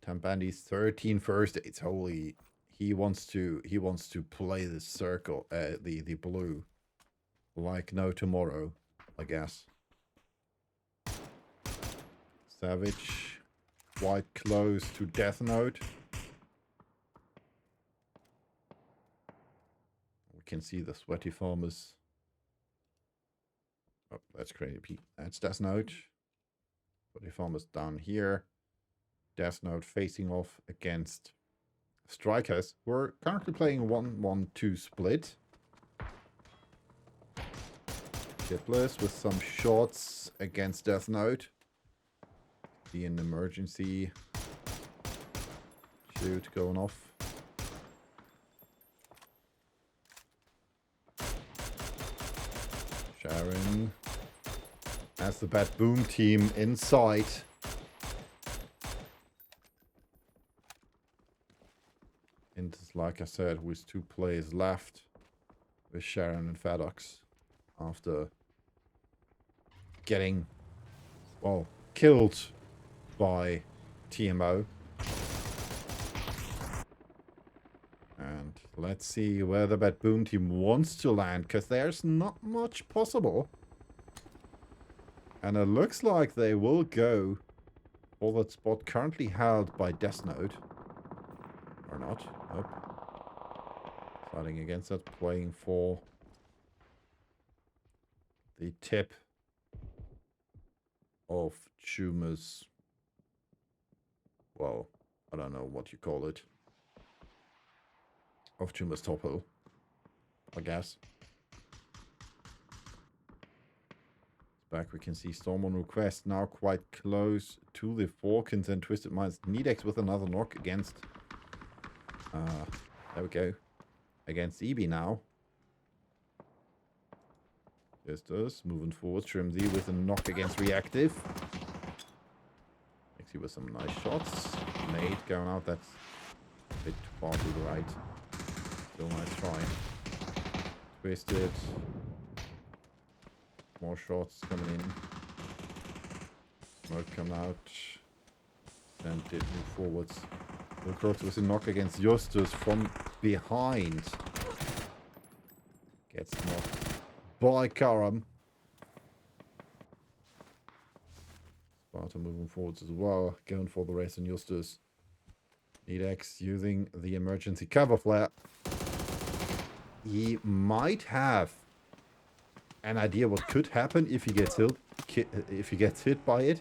Tambandi's 13 first aids. Holy, he wants to play the circle, the blue, like no tomorrow, I guess. Savage, quite close to Death Note. We can see the sweaty farmers. Oh, that's crazy. That's Death Note. Sweaty farmers down here. Death Note facing off against Strikers. We're currently playing 1-1-2 split. Shipless with some shots against Death Note. Be an emergency shoot going off. Sharon as the Bad Boom team inside. And like I said, with 2 players left with Sharon and Fedox after getting, well, killed by TMO. And let's see where the Bad Boom team wants to land, because there's not much possible. And it looks like they will go for that spot currently held by Death Note. Or not. Nope. Fighting against that, playing for the tip of Chuma's, well, I don't know what you call it. Of Chuma's top hill, I guess. Back we can see Storm on request, now quite close to the Falcons and Twisted Minds. Nedex with another knock against, there we go, against EB now. Justus moving forward, Trimzy with a knock against Reactive. Makes you with some nice shots. Nade going out, that's a bit too far to the right. Still nice try. Twisted. More shots coming in. Smoke coming out. And did move forwards. Wilcox with a knock against Justus from behind. Gets knocked by Karam. Sparta moving forwards as well. Going for the race on Justus. Nedex using the emergency cover flare. He might have an idea what could happen if he gets hit by it.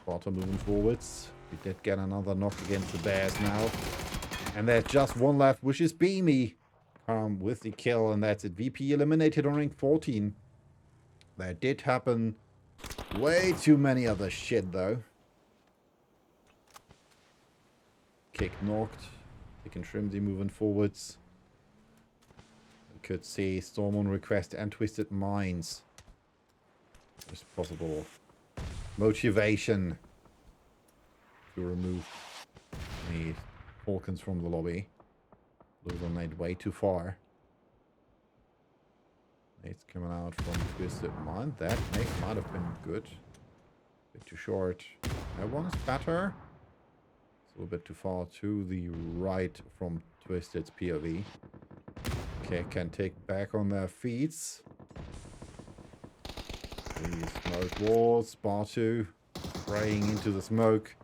Sparta moving forwards. We did get another knock against the Bears now. And there's just one left, which is Beamy. With the kill, and that's it. VP eliminated on rank 14. That did happen. Way too many other shit, though. Kick knocked. Taking Shrimsy moving forwards. We could see Storm on Request and Twisted Minds. There's possible motivation to remove the Falcons from the lobby. Blues on Nate way too far. Nate's coming out from Twisted Mind. That Nate might have been good. Bit too short. That one's better. It's a little bit too far to the right from Twisted's POV. Okay, can take back on their feet. The smoke walls. Bartu spraying into the smoke.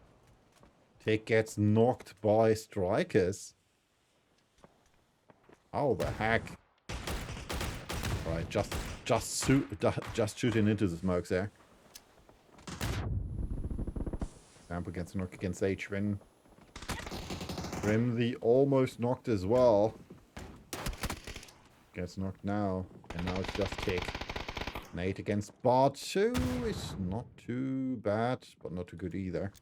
Tick gets knocked by strikers. How the heck? Right, just shooting into the smokes there. Sample gets knocked against H-Win. Grimsy almost knocked as well. Gets knocked now. And now it's just Tick. Nate against Bartu is not too bad, but not too good either.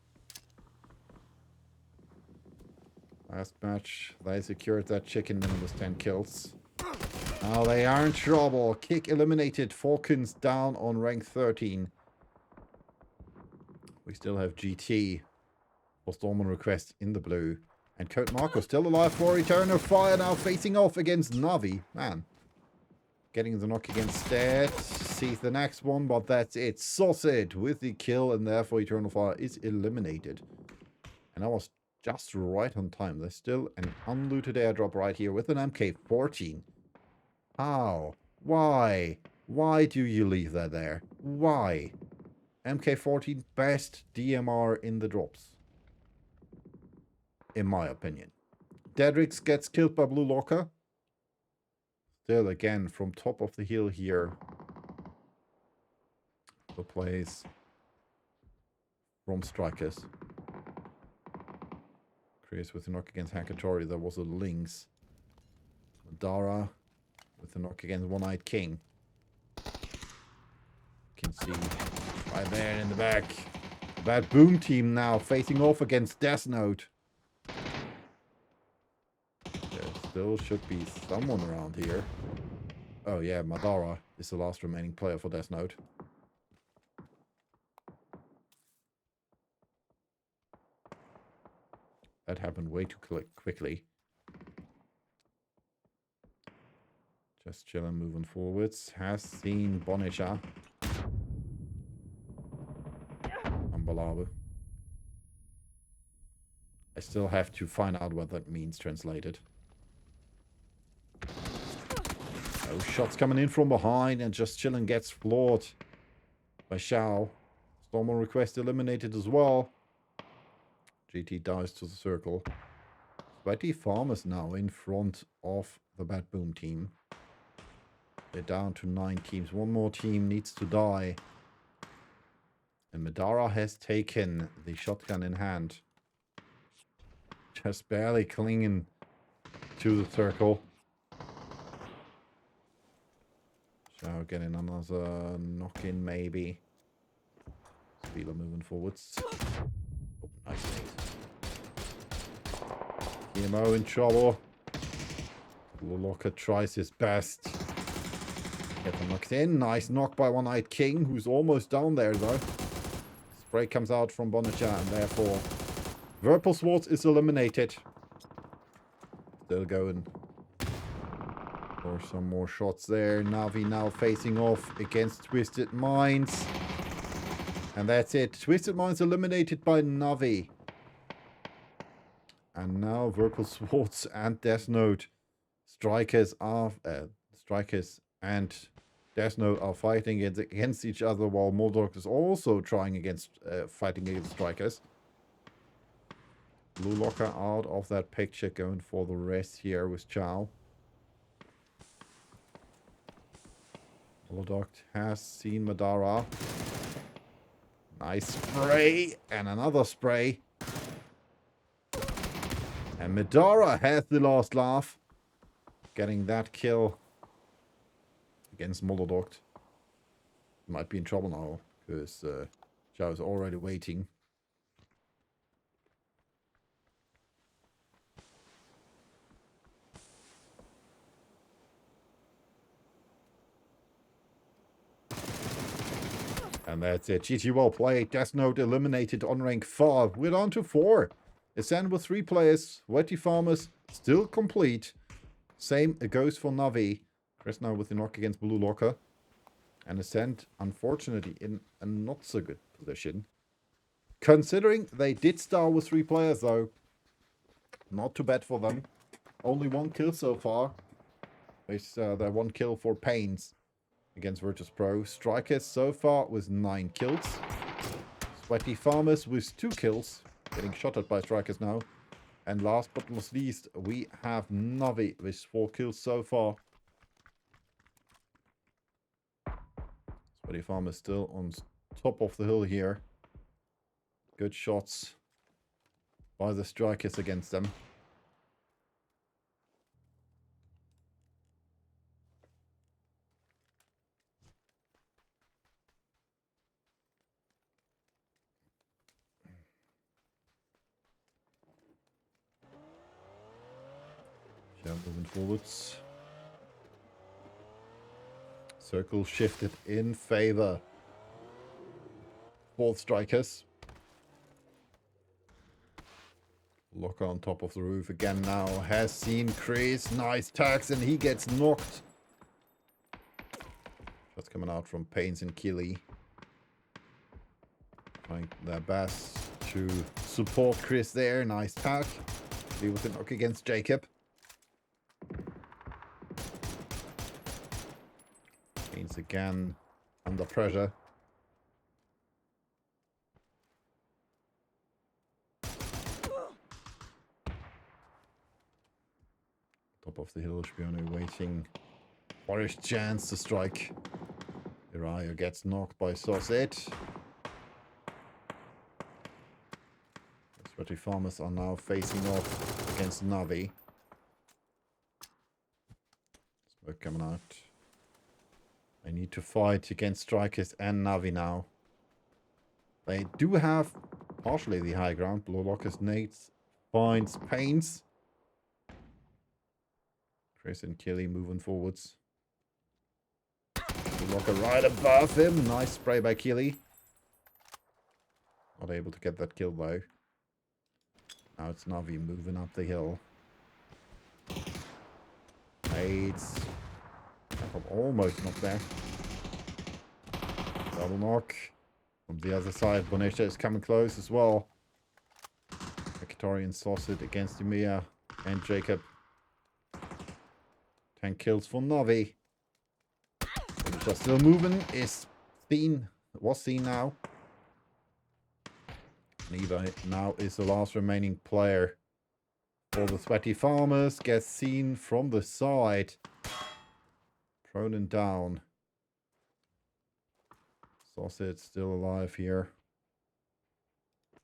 Last match, they secured that chicken dinner with 10 kills. Now they are in trouble. Kick eliminated. Falcons down on rank 13. We still have GT for Storm on Request in the blue. And Code Marco still alive for Eternal Fire, now facing off against Navi. Man. Getting the knock against Stead. Sees the next one, but that's it. Sausage with the kill, and therefore Eternal Fire is eliminated. And that was just right on time. There's still an unlooted airdrop right here with an MK14. How? Why? Why do you leave that there? Why? MK14, best DMR in the drops. In my opinion. Dedrix gets killed by Blue Locker. Still, again, from top of the hill here. The plays from Strikers. Chris with a knock against Hakatori. There was a Lynx. Madara with a knock against One-Eyed King. Can see right there in the back. That Boom team now facing off against Death Note. There still should be someone around here. Oh yeah, Madara is the last remaining player for Death Note. That happened way too quickly. Just chilling, moving forwards. Has seen Bonisha. Ambalabu. I still have to find out what that means translated. Oh, shots coming in from behind, and Just Chillin' gets floored by Shao. Storm on Request eliminated as well. GT dies to the circle. Sweaty Farmers now in front of the Bad Boom team. They're down to 9 teams. One more team needs to die. And Madara has taken the shotgun in hand. Just barely clinging to the circle. Shao getting another knock-in maybe. Spieler moving forwards. Oh, nice nade. EMO in trouble. Locker tries his best. Get the knocked in. Nice knock by One-Eyed King, who's almost down there though. Spray comes out from Bonacha, and therefore Virpal Swords is eliminated. Still going for some more shots there. Navi now facing off against Twisted Minds. And that's it. Twisted Minds eliminated by Navi. And now Virpal Swords and Death Note. Strikers and Death Note are fighting against each other, while Moldog is also trying against fighting against Strikers. Blue Locker out of that picture, going for the rest here with Chow. Moldog has seen Madara. Nice spray, and another spray. And Madara has the last laugh. Getting that kill against Molodok. Might be in trouble now, because Zhao is already waiting. And that's it. GG well played. Death Note eliminated on rank 5. We're on to 4. Ascend with 3 players. Wetty Farmers still complete. Same goes for Navi. Chris now with the knock against Blue Locker. And Ascend, unfortunately, in a not so good position. Considering they did start with 3 players, though. Not too bad for them. Only 1 kill so far. It's their 1 kill for Pains against Virtus Pro. Strikers so far with 9 kills. Sweaty Farmers with 2 kills. Getting shot at by Strikers now. And last but not least, we have Navi with 4 kills so far. Sweaty Farmers still on top of the hill here. Good shots by the Strikers against them. Moving forwards. Circle shifted in favor for Strikers. Locker on top of the roof again now. Has seen Chris. Nice tags and he gets knocked. Shots coming out from Pains and Keely. Trying their best to support Chris there. Nice tag. He with a knock against Jacob. Pains again under pressure. Top of the hill, Spione waiting for his chance to strike. Uriah gets knocked by Saucet. The Sweaty Farmers are now facing off against Navi. Smoke coming out. They need to fight against Strikers and Navi now. They do have partially the high ground. Blue Lockers, Nates, finds Pains. Chris and Killy moving forwards. Blue Locker right above him. Nice spray by Killy. Not able to get that kill though. Now it's Navi moving up the hill. Nates. Almost not there. Double knock. From the other side, Bonisha is coming close as well. Victorian Sausage against Emir and Jacob. 10 kills for Navi. Bonisha still moving. Is seen. Was seen now. Neva now is the last remaining player. For the Sweaty Farmers. Gets seen from the side. Prone and down. Sausage still alive here.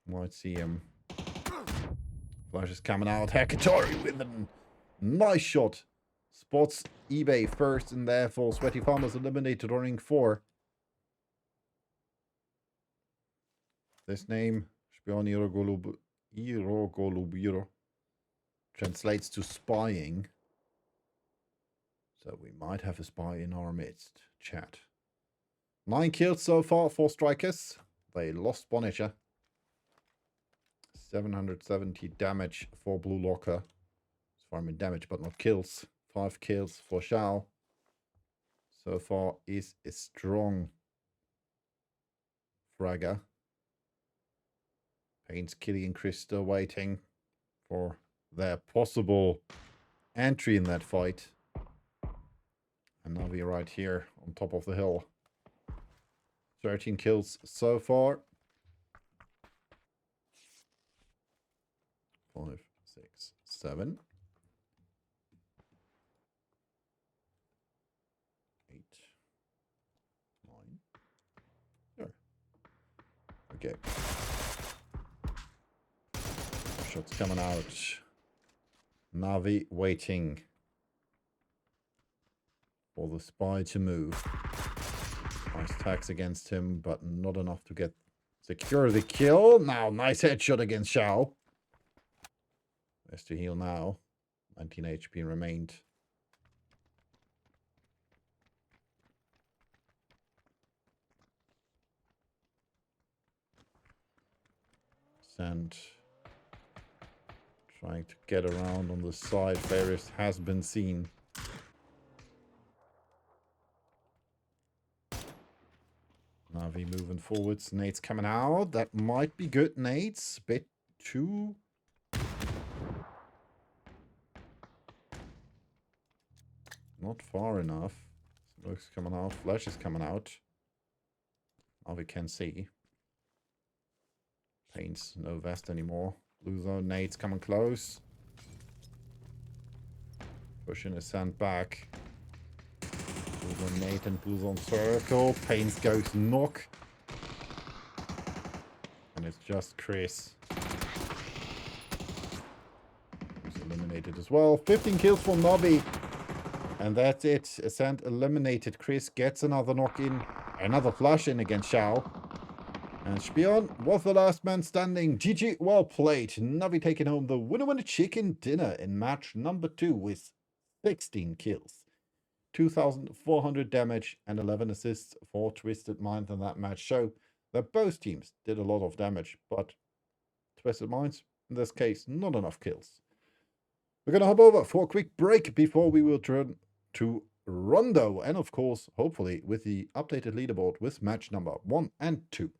Might see him. Flash is coming out. Hekatori with a nice shot. Spots eBay first and therefore Sweaty Farmers eliminated on ring 4. This name, Spioni Irogolubiro, translates to spying. So we might have a spy in our midst. Chat. 9 kills so far for Strikers. They lost Bonisher. 770 damage for Blue Locker. As far as damage, but not kills. 5 kills for Shao. So far is a strong fragger. Pains, Killy and Chris still waiting for their possible entry in that fight. And Navi right here on top of the hill. 13 kills so far. 5, 6, 7. 8, 9. There. Okay. Shots coming out. Navi waiting for the spy to move. Nice tags against him, but not enough to get secure the kill. Now, nice headshot against Shao. Has to heal now. 19 HP remained. Sand trying to get around on the side. Various has been seen. Navi moving forwards. Nate's coming out. That might be good. Nate's bit too... not far enough. Smoke's coming out. Flash is coming out. Now we can see. Paints no vest anymore. Blue zone. Nate's coming close. Pushing his sand back. Blue zone Nate and blue zone circle. Paints goes knock. And it's just Chris. He's eliminated as well. 15 kills for Nobby. And that's it. Ascent eliminated. Chris gets another knock in. Another flush in against Shao. And Spion was the last man standing. GG, well played. Navi taking home the winner chicken dinner in match number 2 with 16 kills. 2,400 damage and 11 assists for Twisted Minds in that match. Show that both teams did a lot of damage, but Twisted Minds, in this case, not enough kills. We're going to hop over for a quick break before we will turn to Rondo. And of course, hopefully with the updated leaderboard with match number 1 and 2.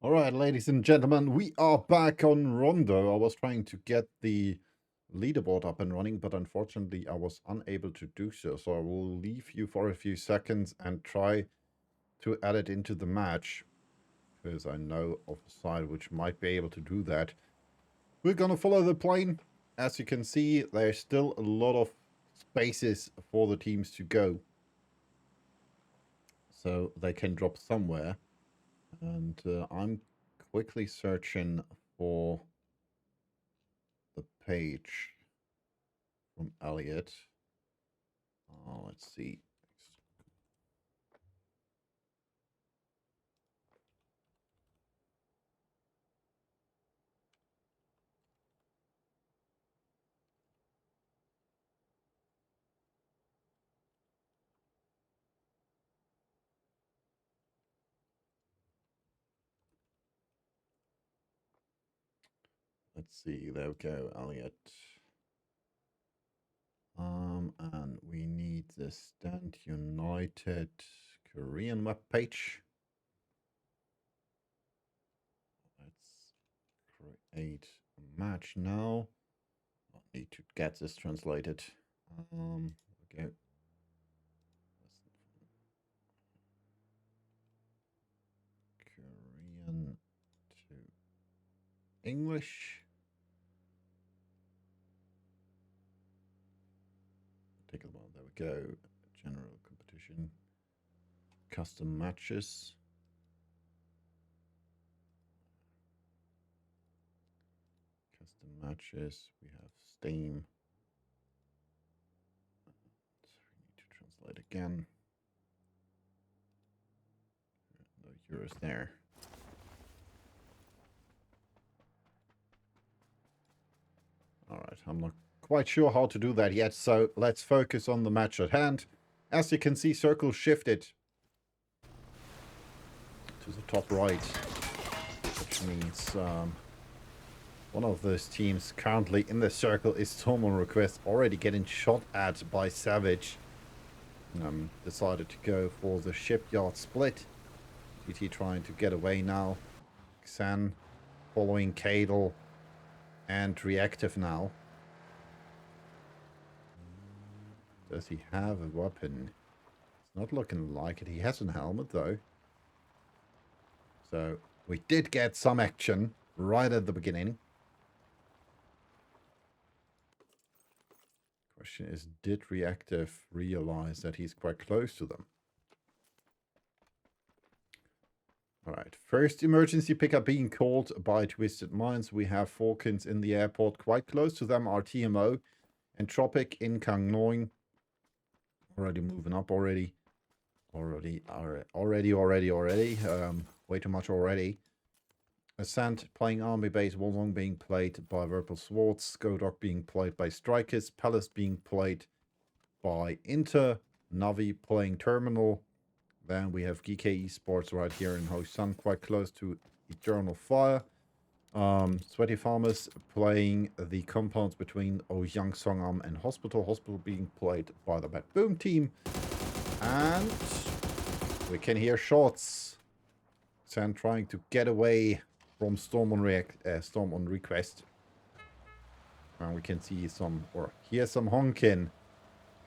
All right, ladies and gentlemen, we are back on Rondo. I was trying to get the leaderboard up and running, but unfortunately I was unable to do so. So I will leave you for a few seconds and try to add it into the match, because I know of a side which might be able to do that. We're gonna follow the plane. As you can see, there's still a lot of spaces for the teams to go. So they can drop somewhere. And I'm quickly searching for the page from Elliot. Let's see. Let's see. There we go, Elliot. And we need the Stand United Korean web page. Let's create a match now. I need to get this translated. Okay. Korean to English. Take a while. There we go. General competition. Custom matches. Custom matches. We have Steam. We need to translate again. No euros there. All right, I'm not quite sure how to do that yet, so let's focus on the match at hand. As you can see, circle shifted to the top right, which means one of those teams currently in the circle is Storm on request, already getting shot at by Savage. Decided to go for the shipyard split. GT trying to get away now. Xan following Cadle and reactive now. Does he have a weapon? It's not looking like it. He has a helmet though. So we did get some action right at the beginning. Question is, did reactive realize that he's quite close to them? All right, first emergency pickup being called by Twisted Minds. We have Falcons in the airport. Quite close to them are TMO and Tropic in Kangnoing. Already moving up already. Already. Way too much already. Ascent playing Army Base, Wolong being played by Verbal Swords, Skodok being played by Strikers, Palace being played by Inter, Navi playing Terminal. Then we have GK Esports right here in Hosan, quite close to Eternal Fire. Sweaty Farmers playing the compounds between Ouyang Songam and Hospital. Hospital being played by the Bad Boom team. And we can hear shots. San trying to get away from Storm on request. And we can see some, or hear some honking,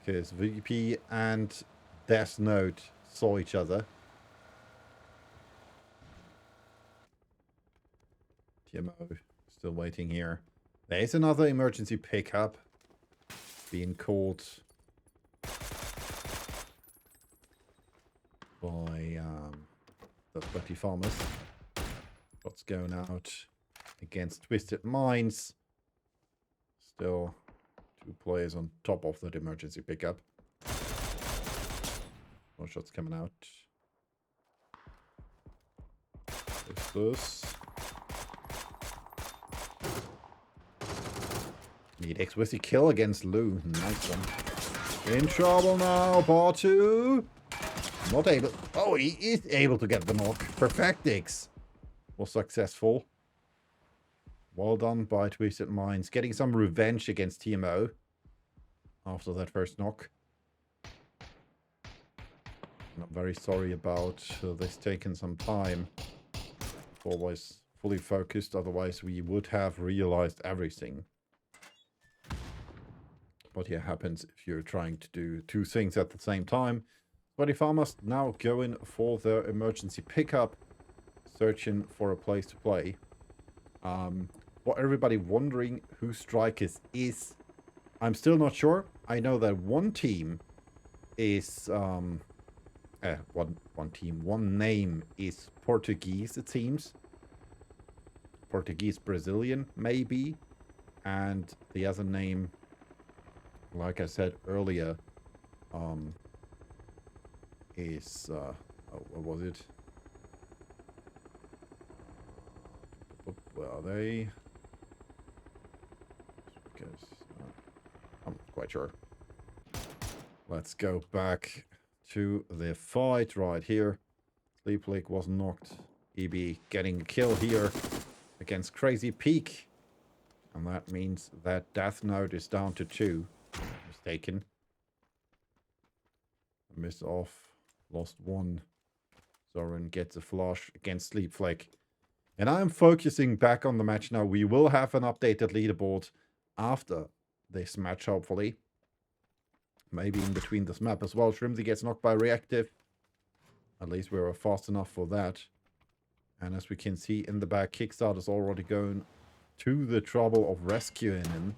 because VP and Death Note saw each other. TMO still waiting here. There is another emergency pickup being called by the Sweaty Farmers. What's going out against Twisted Minds. Still two players on top of that emergency pickup. More shots coming out. This. Need exquisite kill against Lou. Nice one. In trouble now, part 2. Not able. Oh, he is able to get the knock. Perfectix was successful. Well done by Twisted Minds. Getting some revenge against TMO after that first knock. I'm very sorry about this taking some time. always fully focused, otherwise we would have realized everything. What here happens if you're trying to do two things at the same time. Sweaty Farmers now going for their emergency pickup, searching for a place to play. For everybody wondering who Strikers is, I'm still not sure. I know that one team is one name is Portuguese, it seems. Portuguese Brazilian, maybe. And the other name, like I said earlier, is what was it? Where are they? Because I'm not quite sure. Let's go back to the fight right here. Sleep Lake was knocked. EB getting a kill here against Crazy Peak. And that means that Death Note is down to 2. Mistaken. Miss off. Lost 1. Zoran gets a flush against Sleep Flake. And I'm focusing back on the match now. We will have an updated leaderboard after this match, hopefully. Maybe in between this map as well. Shrimsy gets knocked by Reactive. At least we were fast enough for that. And as we can see in the back, Kickstart is already going to the trouble of rescuing him.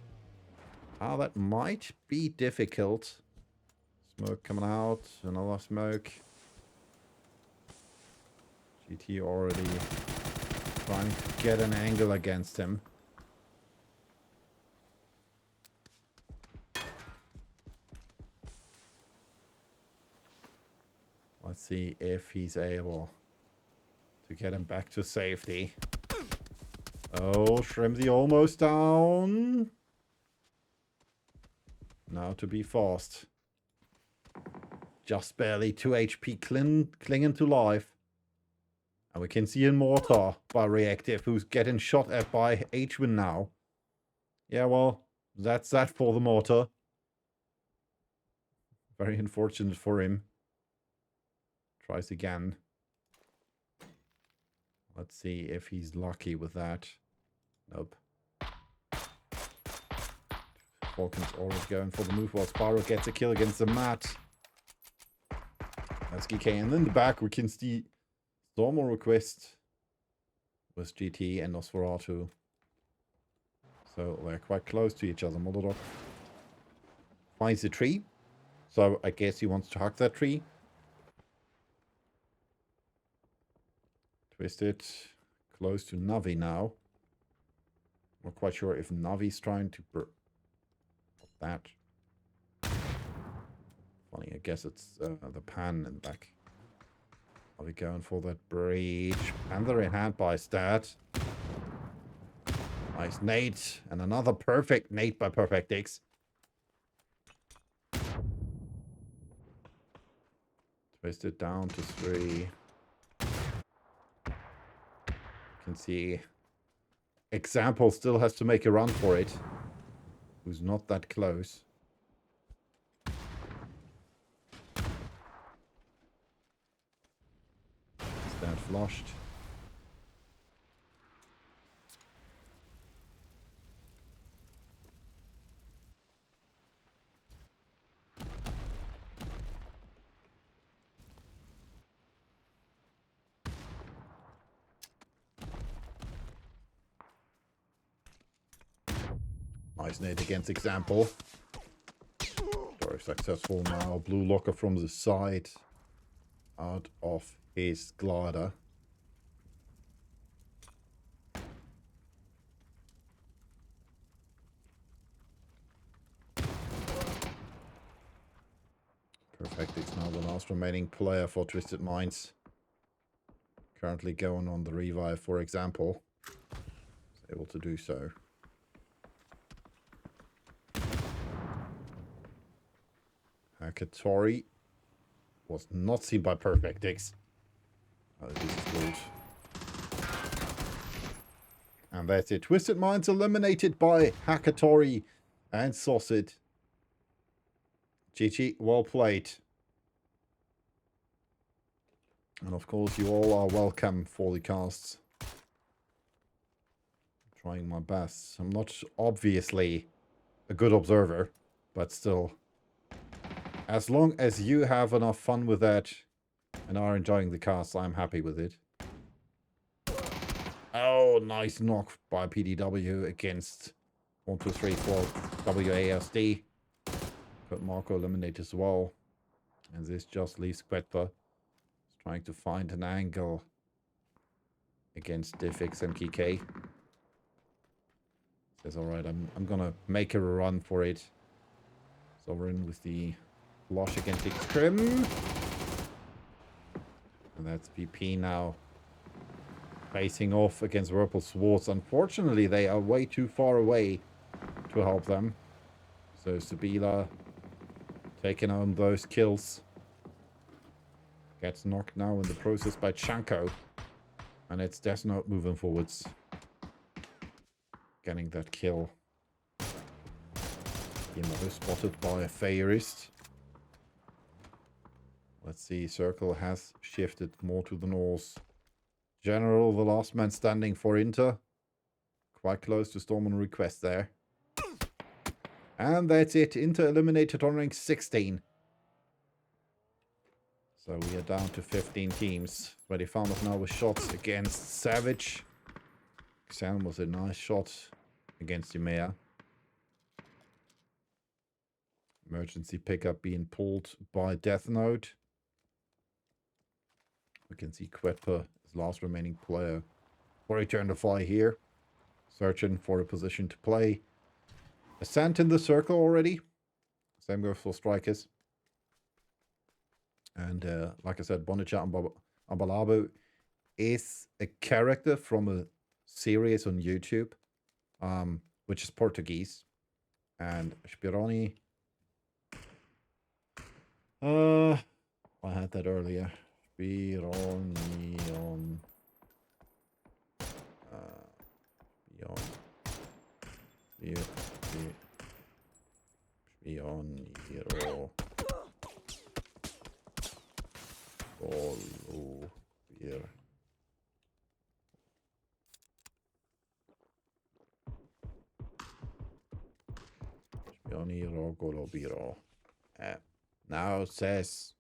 That might be difficult. Smoke coming out. Another smoke. GT already trying to get an angle against him. Let's see if he's able to get him back to safety. Oh, Shrimsy almost down. Now to be fast. Just barely 2 HP clinging to life. And we can see a mortar by Reactive, who's getting shot at by H-Win now. Yeah, well, that's that for the mortar. Very unfortunate for him. Tries again. Let's see if he's lucky with that. Nope. Falcon's already going for the move while Spyro gets a kill against the mat. That's GK. And in the back we can see Stormo Request with GT and Nosferatu. So they're quite close to each other. Molotov finds a tree. So I guess he wants to hug that tree. Twisted close to Navi now. Not quite sure if Navi's trying to that. Funny, I guess it's the pan in the back. Are we going for that breach? Panther in hand by Stat. Nice nade. And another perfect nade by Perfect X. Twisted down to 3. Can see Example still has to make a run for it. Who's not that close. Is that flushed? Nice nade against Example. Very successful now. Blue locker from the side. Out of his glider. Perfect. It's now the last remaining player for Twisted Minds. Currently going on the revive, for example. Is able to do so. Hakatori was not seen by Perfect X. This is good. And that's it. Twisted Minds eliminated by Hakatori and Sausage. GG, well played. And of course, you all are welcome for the casts. trying my best. I'm not obviously a good observer, but still. As long as you have enough fun with that and are enjoying the cast, I'm happy with it. Oh, nice knock by PDW against 1, 2, 3, 4 WASD. Got Marco eliminated as well. And this just leaves Quetpa trying to find an angle against Diffix and KK. Says, alright, I'm gonna make a run for it. Sovereign with the flush against the Scrim. And that's VP now facing off against Whirlpool Swords. Unfortunately, they are way too far away to help them. So Sabila taking on those kills. Gets knocked now in the process by Chanko. And it's Death Note moving forwards. Getting that kill. Another spotted by a Fairist. Let's see, Circle has shifted more to the north. General, the last man standing for Inter. Quite close to Storm on request there. And that's it. Inter eliminated on rank 16. So we are down to 15 teams. Ready Farmers now with shots against Savage. Xan was a nice shot against Yumea. Emergency pickup being pulled by Death Note. We can see Quetpa is last remaining player for Return to Fly here. Searching for a position to play. Ascent in the circle already. Same goes for Strikers. And like I said, Bonicha Ambalabo is a character from a series on YouTube, which is Portuguese. And Spironi... I had that earlier. Spironion. Spioniro. Golubir. Spioniro Golubiro. Now it says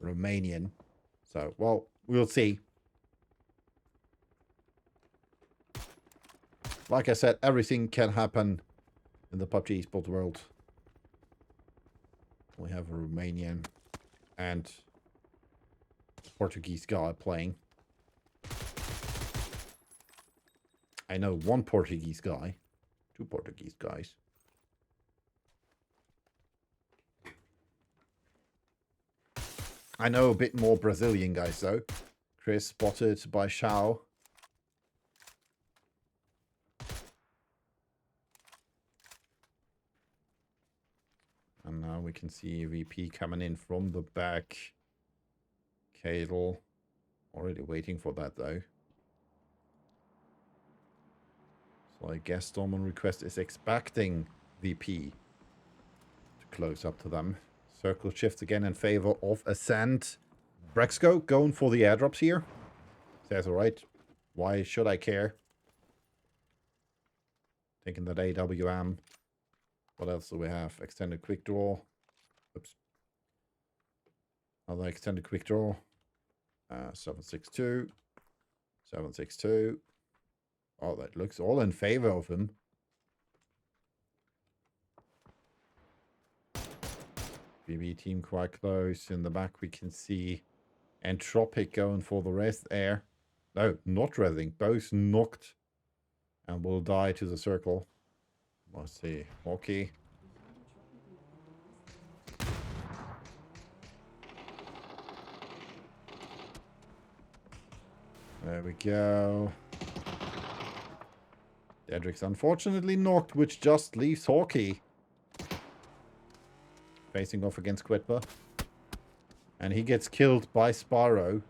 Romanian. So, well, we'll see. Like I said, everything can happen in the PUBG esports world. We have a Romanian and Portuguese guy playing. I know one Portuguese guy. Two Portuguese guys. I know a bit more Brazilian guys though. Chris spotted by Shao. And now we can see VP coming in from the back. Cadle. Already waiting for that though. So I guess Storm on request is expecting VP to close up to them. Circle shifts again in favor of Ascent. Brexco going for the airdrops here. Says, alright, why should I care? Taking that AWM. What else do we have? Extended quick draw. Oops. Another extended quick draw. 762. 762. Oh, that looks all in favor of him. BB team quite close. In the back we can see Entropic going for the rest there. No, not rezzing. Both knocked and will die to the circle. Let's see. Hockey. There we go. Dedrick's unfortunately knocked, which just leaves Hockey facing off against Quetpa. And he gets killed by Sparrow.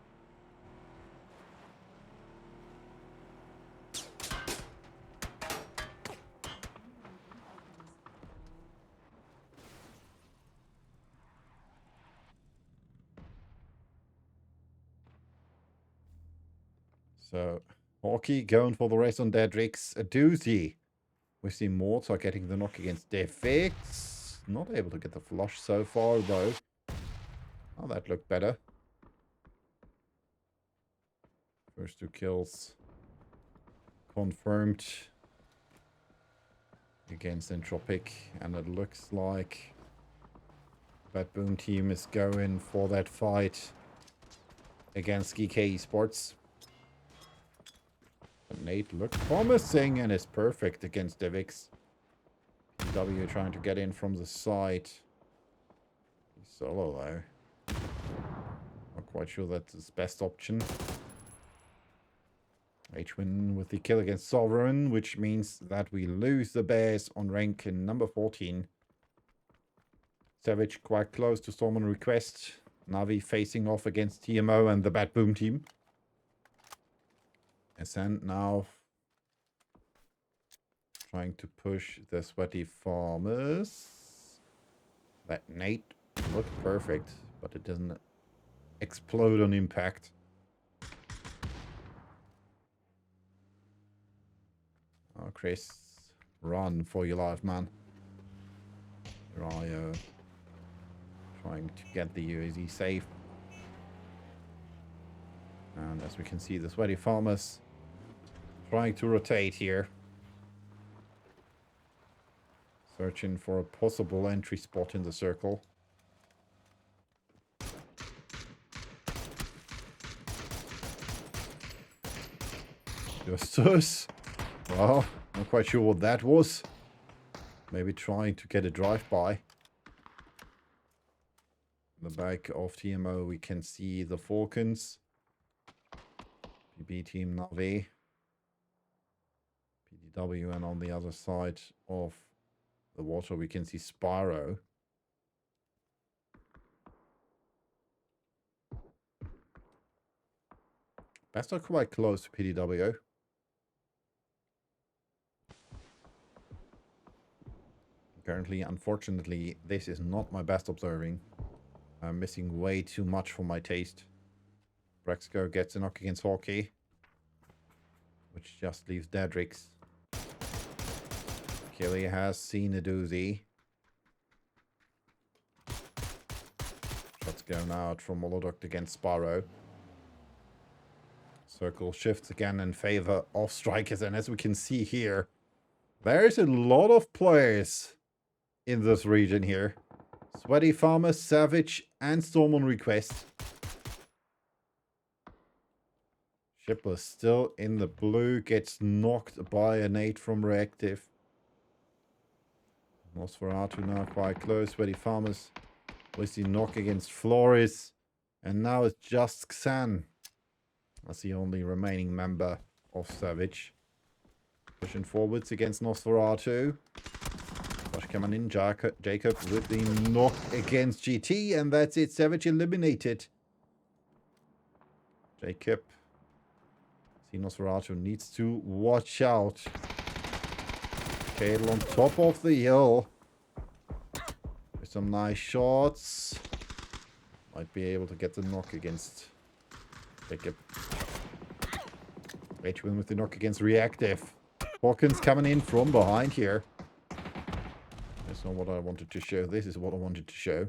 So Hawkey going for the race on Dedrix. A doozy. We see Mortar getting the knock against Defix. Not able to get the flush so far, though. Oh, that looked better. First 2 kills confirmed against Entropic. And it looks like that Boom team is going for that fight against GK Esports. But Nate looked promising and is perfect against Devix. PW trying to get in from the side. He's solo though. Not quite sure that's his best option. H-Win with the kill against Sovereign, which means that we lose the Bears on rank in number 14. Savage quite close to Storm on request. Navi facing off against TMO and the Bad Boom team. Ascent now trying to push the Sweaty Farmers. That Nate looked perfect, but it doesn't explode on impact. Oh, Chris, run for your life, man. Ryo trying to get the UAZ safe. And as we can see, the Sweaty Farmers trying to rotate here. Searching for a possible entry spot in the circle. Justus. Well, not quite sure what that was. Maybe trying to get a drive-by. In the back of TMO, we can see the Falcons. PB team Navi. PDW, and on the other side of the water, we can see Spyro. Best are quite close to PDW. Currently, unfortunately, this is not my best observing. I'm missing way too much for my taste. Brexco gets a knock against Hawkey, which just leaves Dedrix. Killy has seen a doozy. Shots going out from Moloduct against Sparrow. Circle shifts again in favor of strikers, and as we can see here, there's a lot of players in this region here. Sweaty Farmer, Savage, and Storm on request. Shipper still in the blue, gets knocked by a nade from reactive. Nosferatu now quite close. Sweaty Farmers with the knock against Flores. And now it's just Xan as the only remaining member of Savage. Pushing forwards against Nosferatu. Rush coming in, Jacob with the knock against GT, and that's it. Savage eliminated. Jacob. See, Nosferatu needs to watch out. Cadel on top of the hill. With some nice shots. Might be able to get the knock against Jacob. H-Win with the knock against Reactive. Hawkins coming in from behind here. That's not what I wanted to show. This is what I wanted to show.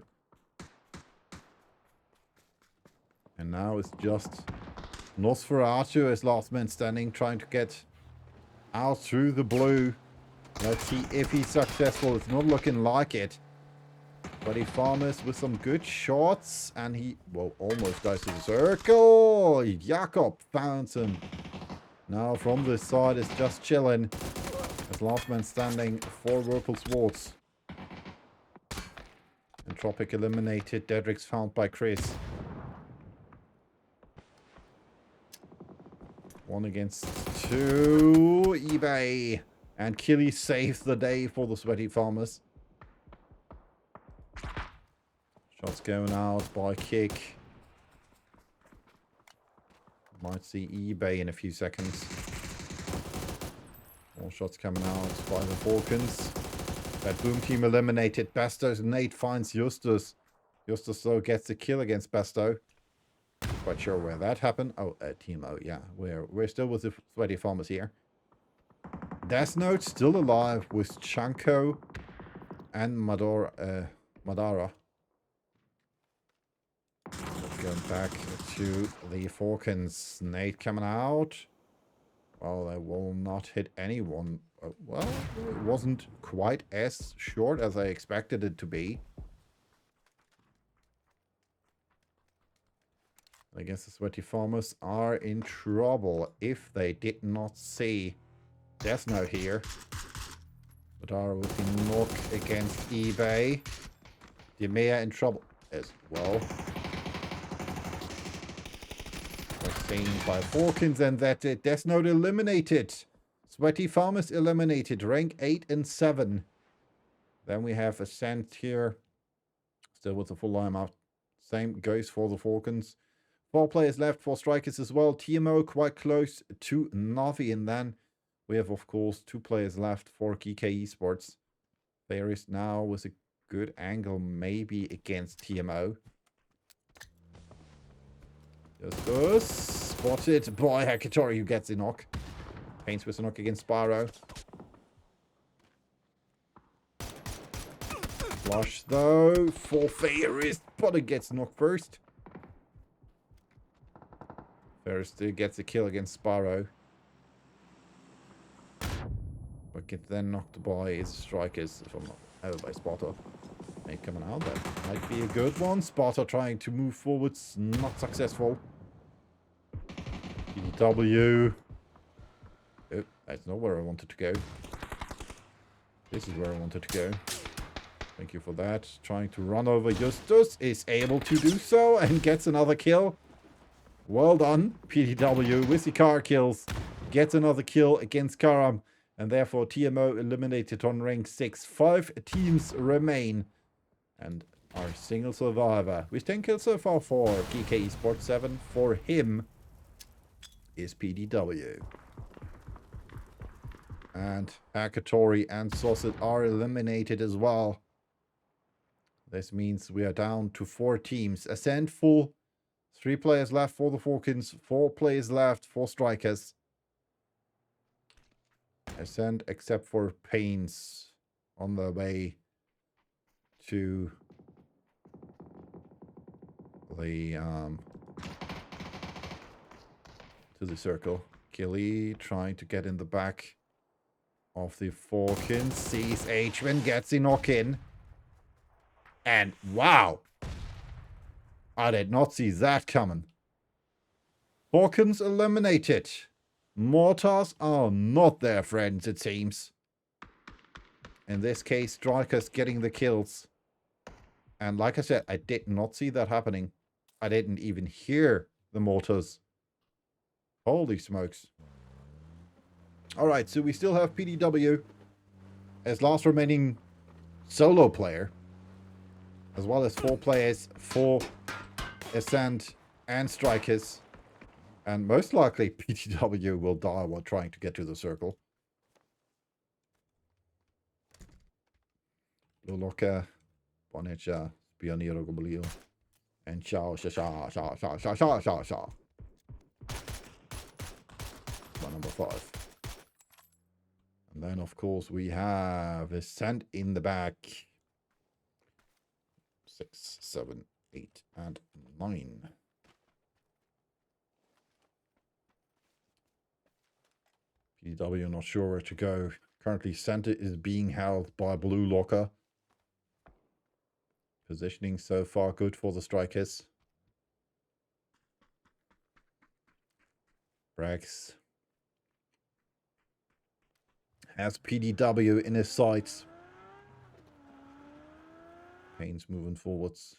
And now it's just Nosferatu as last man standing, trying to get out through the blue. Let's see if he's successful. It's not looking like it. But he Farmers with some good shots. And he, well, almost goes to the circle. Jakob found him. Now from this side is just chilling. As last man standing for Whirlpool Swords. Entropic eliminated. Dedrix found by Chris. 1 against 2. eBay. And Killy saves the day for the Sweaty Farmers. Shots going out by Kick. Might see eBay in a few seconds. More shots coming out by the Falcons. That Boom team eliminated. Bastos. Nate finds Justus. Justus, though, gets the kill against Basto. quite sure where that happened. Oh, TMO, yeah. We're still with the Sweaty Farmers here. Death Note still alive with Chanko and Madara. Going back to the Falcons. Nate coming out. Well, I will not hit anyone. Well, it wasn't quite as short as I expected it to be. I guess the Sweaty Farmers are in trouble if they did not see Death Note here. Madara with the knock against eBay. The mayor in trouble as well. Seen by Falcons, and that's it. Death Note eliminated. Sweaty Farmers eliminated. Rank 8 and 7. Then we have Ascent here. Still with the full lineup. Same goes for the Falcons. 4 players left, 4 strikers as well. TMO quite close to Navi. And then we have, of course, 2 players left for GK Esports. There is now with a good angle maybe against TMO. Just spotted by Hakatori, who gets a knock. Paints with a knock against Spyro. Flush though for Ferris, but it gets knocked first. Ferris still gets a kill against Spyro. But gets then knocked by his strikers, if I'm not out by Sparta. Nate coming out, that might be a good one. Sparta trying to move forwards, not successful. PDW. Oh, that's not where I wanted to go. This is where I wanted to go. Thank you for that. Trying to run over Justus. Is able to do so and gets another kill. Well done, PDW with the car kills. Gets another kill against Karam. And therefore TMO eliminated on rank 6. 5 teams remain. And our single survivor. With 10 kills so far for GK Esports, 7 for him is PDW. And Hakatori and Saucet are eliminated as well. This means we are down to 4 teams. Ascent full. 3 players left for the Falcons. 4 players left for strikers. Ascent except for Pains on the way to the circle. Gilly trying to get in the back of the Falcons. Sees H-Man, gets the knock in. And wow! I did not see that coming. Falcons eliminated. Mortars are not their friends, it seems. In this case, strikers getting the kills. And like I said, I did not see that happening. I didn't even hear the mortars. Holy smokes. Alright, so we still have PDW as last remaining solo player. As well as 4 players for Ascent and strikers. And most likely PDW will die while trying to get to the circle. Loloka, Bonecha, Spioniro Goblio, and Shao Sha. Number 5. And then of course we have Ascent in the back. 6, 7, 8, and 9. PDW not sure where to go. Currently center is being held by Blue Locker. Positioning so far good for the strikers. Brax has PDW in his sights. Payne's moving forwards.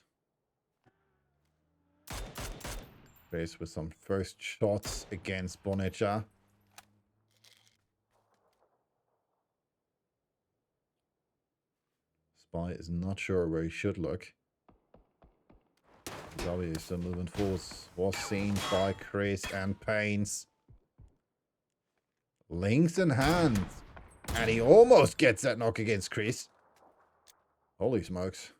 Faced with some first shots against Bonecha. Spy is not sure where he should look. W is still moving forwards. Was seen by Chris and Pains. Links in hand. And he almost gets that knock against Chris. Holy smokes.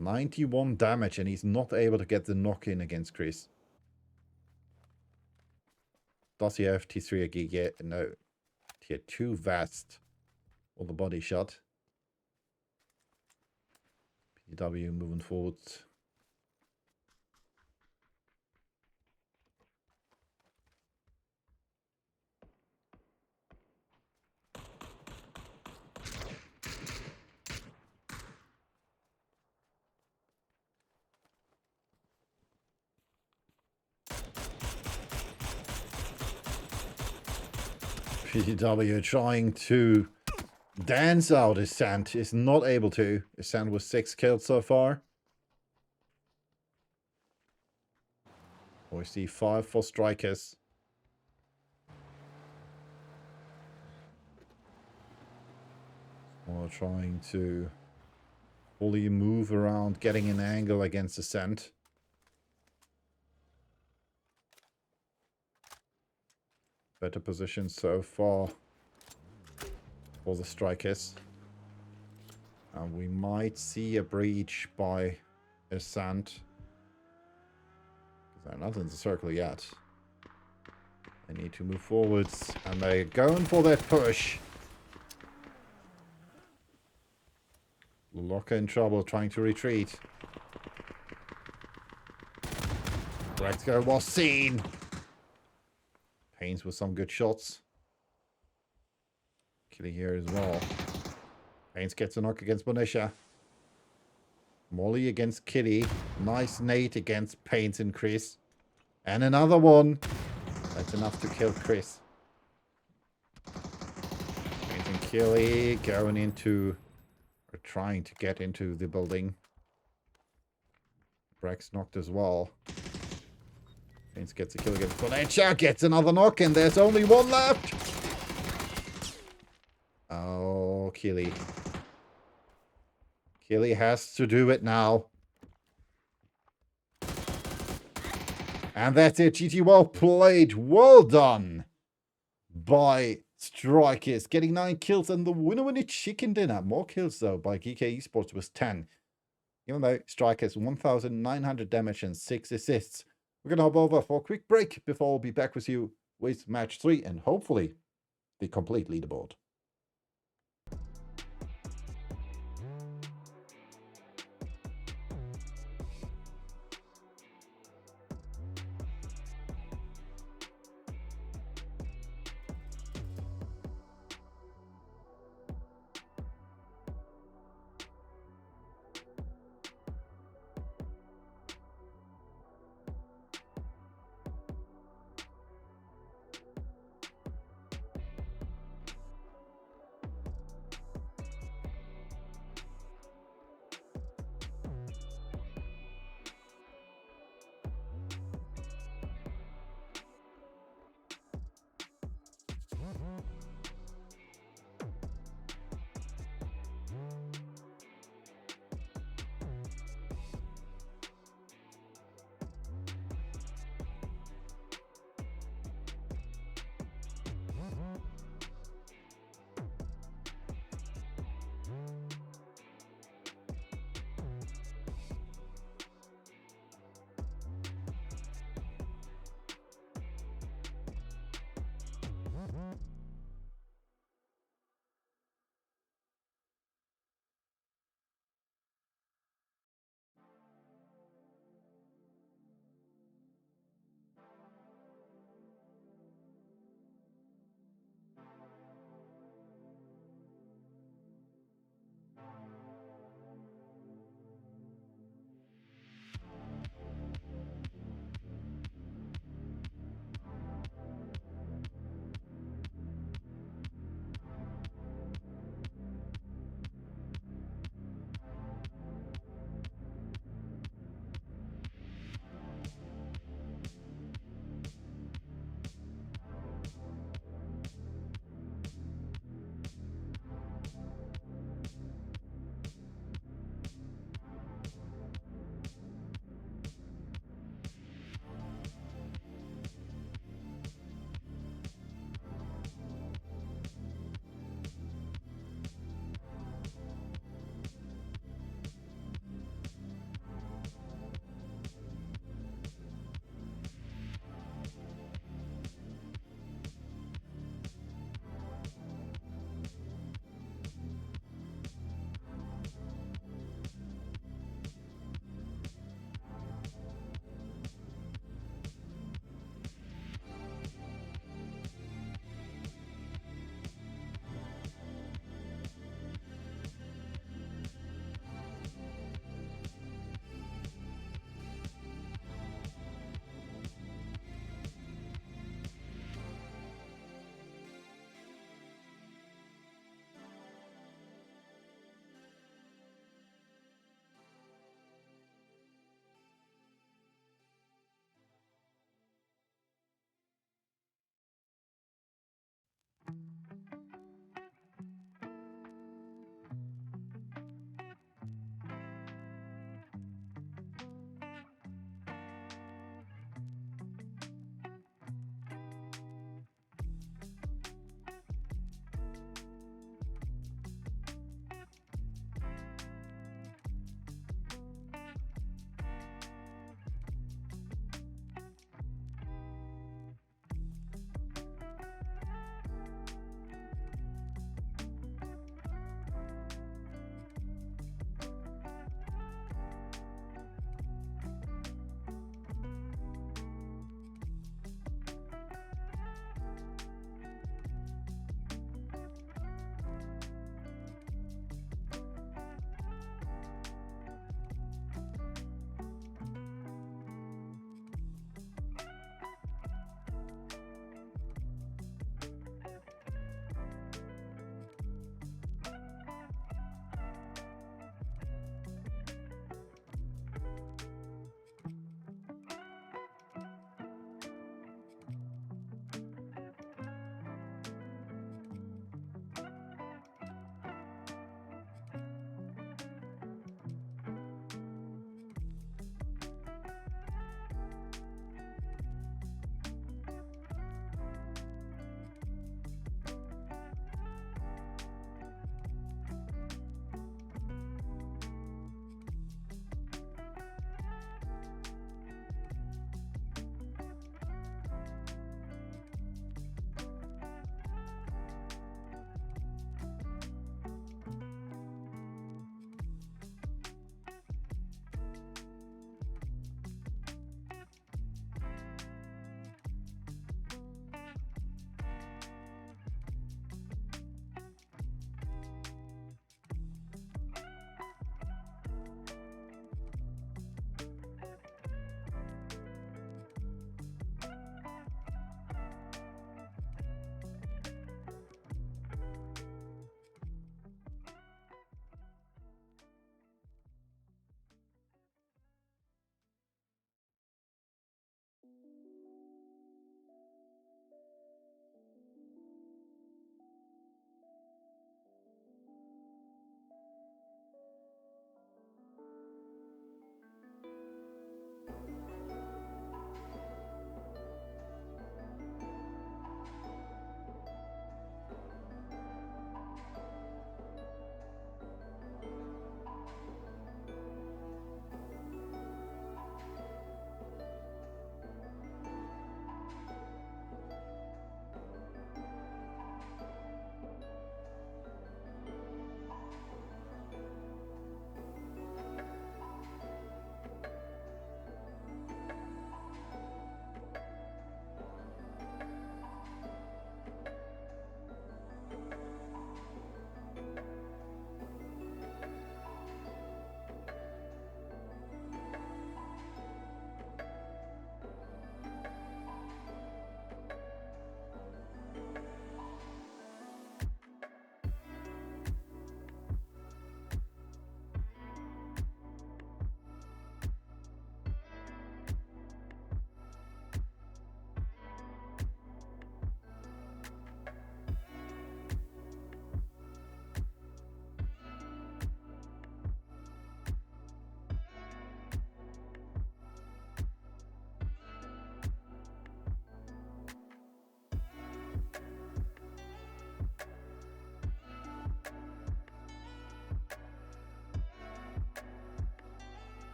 91 damage, and he's not able to get the knock in against Chris. Does he have T3 again? Yeah, no. Tier 2 vest. Or the body shot. PW moving forward. PW trying to dance out his sand, is not able to. His sand was 6 kills so far. We see 5 for strikers. We're trying to fully move around, getting an angle against the sand. Better position so far for the strikers. And we might see a breach by a sand. Because they're not in the circle yet. They need to move forwards. And they're going for that push. Locker in trouble, trying to retreat. Rexco was seen. Pains with some good shots. Kitty here as well. Pains gets a knock against Bonisha. Molly against Kitty. Nice nade against Pains and Chris. And another one. That's enough to kill Chris. Pains and Kitty going into, or trying to get into the building. Brex knocked as well. Pains gets a kill against Bonisha. Gets another knock, and there's only one left. Oh, Killy. Killy has to do it now. And that's it. GG, well played. Well done by Strikers. Getting 9 kills, and the winner win a chicken dinner. More kills, though, by GK Esports was 10. Even though Strikers 1,900 damage and 6 assists. We're going to hop over for a quick break before we'll be back with you with match 3 and hopefully the complete leaderboard.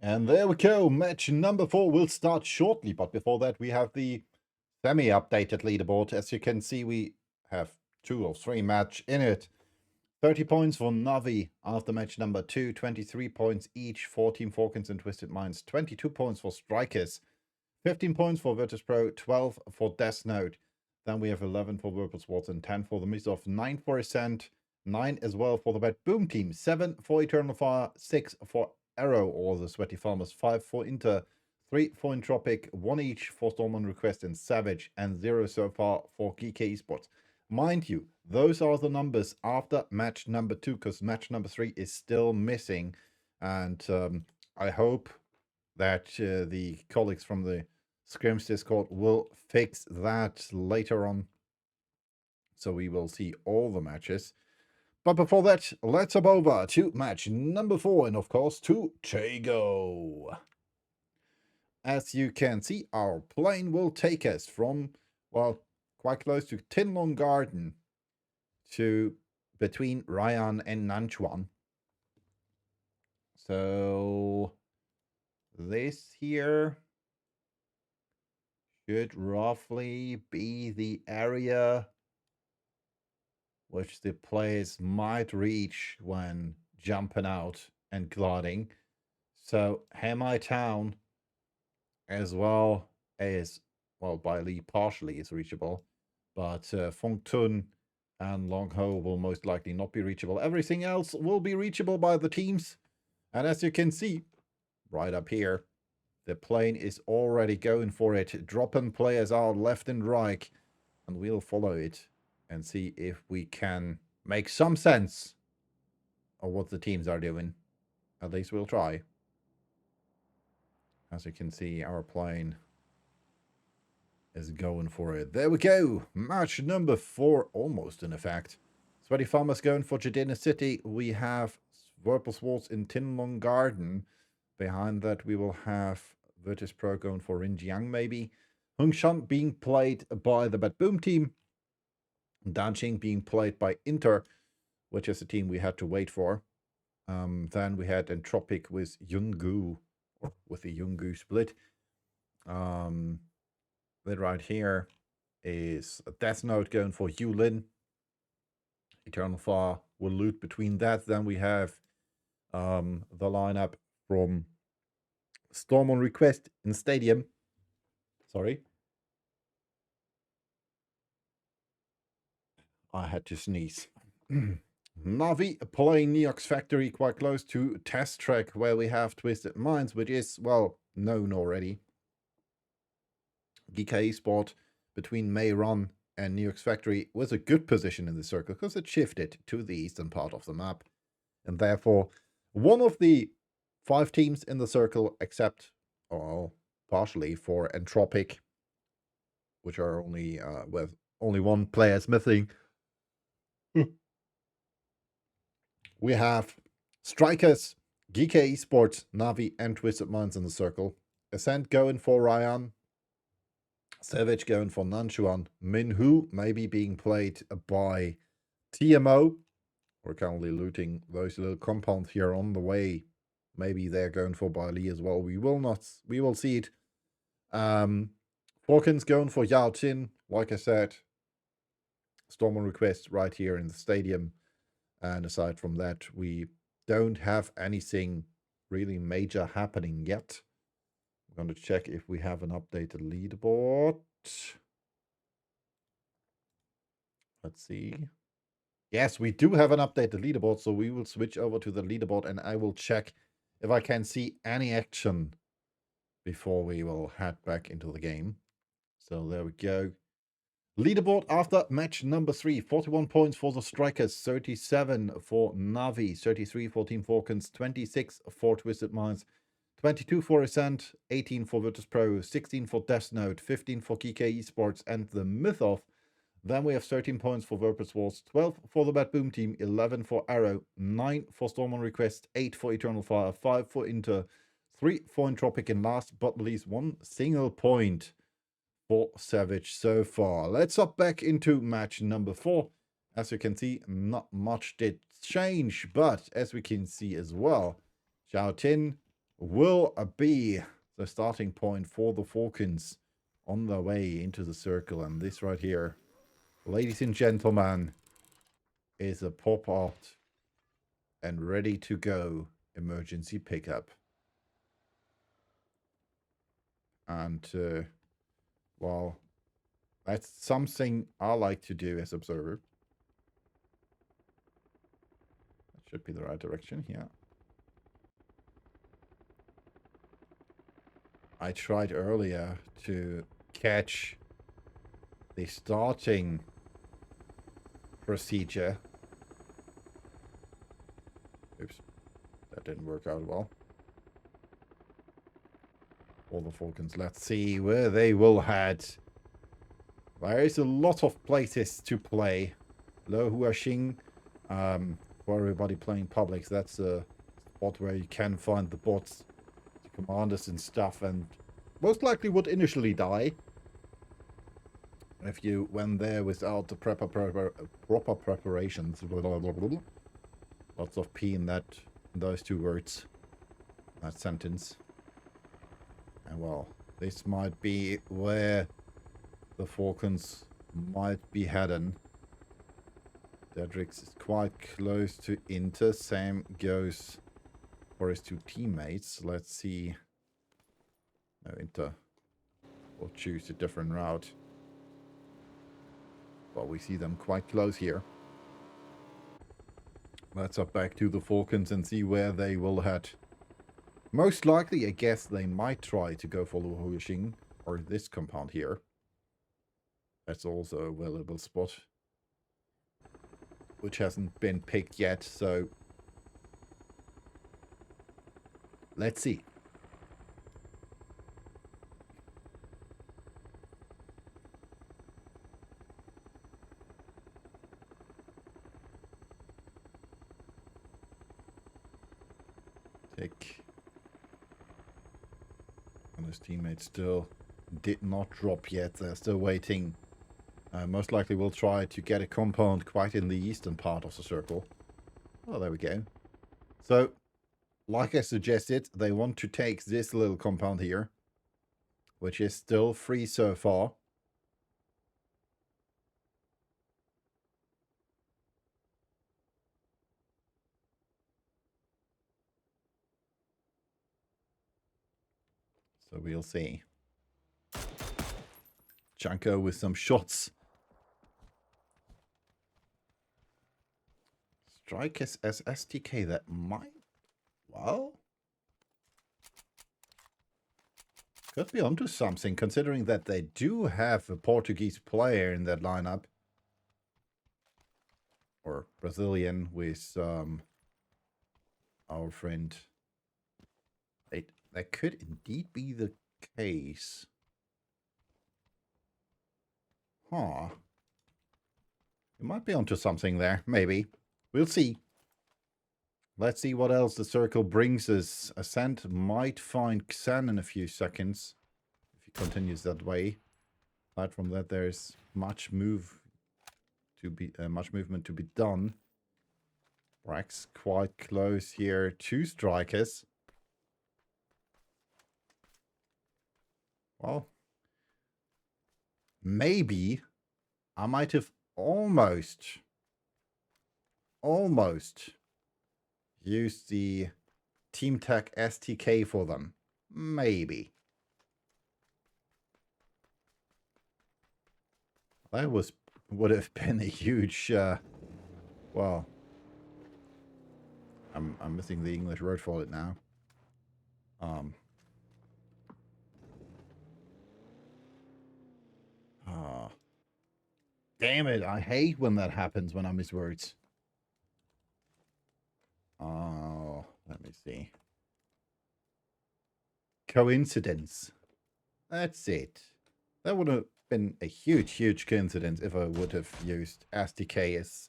And there we go. Match number 4 will start shortly. But before that, we have the semi-updated leaderboard. As you can see, we have 2 or 3 match in it. 30 points for Navi after match number 2. 23 points each for Team Falcons and Twisted Minds. 22 points for Strikers. 15 points for Virtus Pro. 12 for Death Note. Then we have 11 for Purple Swords and 10 for the Misoff. 9 for Ascent. 9 as well for the Bad Boom team. 7 for Eternal Fire. 6 for Arrow or the Sweaty Farmers, 5 for Inter, 3 for Entropic, 1 each for Storm on Request and Savage, and 0 so far for GK Esports. Mind you, those are the numbers after match number 2, because match number 3 is still missing. And I hope that the colleagues from the Scrims Discord will fix that later on. So we will see all the matches. But before that, let's hop over to match number 4, and of course to Tago. As you can see, our plane will take us from, well, quite close to Tinlong Garden to between Ryan and Nanchuan. So this here should roughly be the area which the players might reach when jumping out and gliding. So Hamai Town, as well as, well, Bailey partially is reachable, but Phong Tun and Long Ho will most likely not be reachable. Everything else will be reachable by the teams. And as you can see, right up here, the plane is already going for it, dropping players out left and right, and we'll follow it and see if we can make some sense of what the teams are doing. At least we'll try. As you can see, our plane is going for it. There we go. Match number 4, almost in effect. Sweaty Farmers going for Jadina City. We have Purple Swords in Tinlong Garden. Behind that, we will have Virtus Pro going for Rinjiang, maybe. Hung Shan being played by the Bad Boom team. Danqing being played by Inter, which is a team we had to wait for. Then we had Entropic with Yungu, or with the Yungu split. Then right here is a Death Note going for Yulin. Eternal Fire will loot between that. Then we have the lineup from Storm on Request in Stadium. Sorry. I had to sneeze. Navi playing Neox Factory quite close to Test Track, where we have Twisted Minds, which is, well, known already. GK Sport between May Run and Neox Factory was a good position in the circle because it shifted to the eastern part of the map. And therefore, one of the 5 teams in the circle, except, well, partially for Entropic, which are only, with only 1 player is missing. We have Strikers, GK Esports, Navi, and Twisted Minds in the circle. Ascent going for Ryan. Savage going for Nanchuan. Minhu maybe being played by TMO. We're currently looting those little compounds here on the way. Maybe they're going for Bali as well. We will see it. Falcons going for Yao Tin. Like I said, Storm on Request right here in the stadium. And aside from that, we don't have anything really major happening yet. I'm going to check if we have an updated leaderboard. Let's see. Yes, we do have an updated leaderboard, so we will switch over to the leaderboard and I will check if I can see any action before we will head back into the game. So there we go. Leaderboard after match number 3. 41 points for the Strikers, 37 for Navi, 33 for Team Falcons, 26 for Twisted Minds, 22 for Ascent, 18 for Virtus Pro, 16 for Death Note, 15 for GK Esports and the Mythoff. Then we have 13 points for Purple Swords, 12 for the Bad Boom team, 11 for Arrow, 9 for Storm on Request, 8 for Eternal Fire, 5 for Inter, 3 for Entropic, and last but not least 1 single point for Savage so far. Let's hop back into match number 4. As you can see, not much did change, but as we can see as well, Xiao Tin will be the starting point for the Falcons on their way into the circle. And this right here, ladies and gentlemen, is a pop-out and ready to go emergency pickup. And, well, that's something I like to do as observer. That should be the right direction, yeah. I tried earlier to catch the starting procedure. Oops, that didn't work out well. All the Falcons, let's see where they will head. There is a lot of places to play. Lo Huaxing, for everybody playing publics, that's a spot where you can find the bots, the commanders and stuff, and most likely would initially die if you went there without the proper preparations. Lots of P in those two words, that sentence. And well, this might be where the Falcons might be heading. Dedrix is quite close to Inter. Same goes for his two teammates. Let's see. No, Inter will choose a different route. But we see them quite close here. Let's up back to the Falcons and see where they will head. Most likely, I guess they might try to go for Luohuixing or this compound here. That's also a available spot, which hasn't been picked yet, so let's see. Tick. And his teammate still did not drop yet. They're still waiting. Most likely we'll try to get a compound quite in the eastern part of the circle. Oh, there we go. So, like I suggested, they want to take this little compound here, which is still free so far. So we'll see. Janko with some shots. Strike as STK, that might... Well... could be onto something, considering that they do have a Portuguese player in that lineup. Or Brazilian with our friend. That could indeed be the case. Huh. You might be onto something there, maybe. We'll see. Let's see what else the circle brings us. Ascent might find Xan in a few seconds, if he continues that way. Aside from that, there's much movement to be done. Brax quite close here. 2 strikers. Well, maybe I might have almost used the Team Tech STK for them. Maybe. That would have been a huge, well, I'm missing the English word for it now. Damn it, I hate when that happens when I miss words. Oh, let me see. Coincidence. That's it. That would have been a huge coincidence if I would have used STK as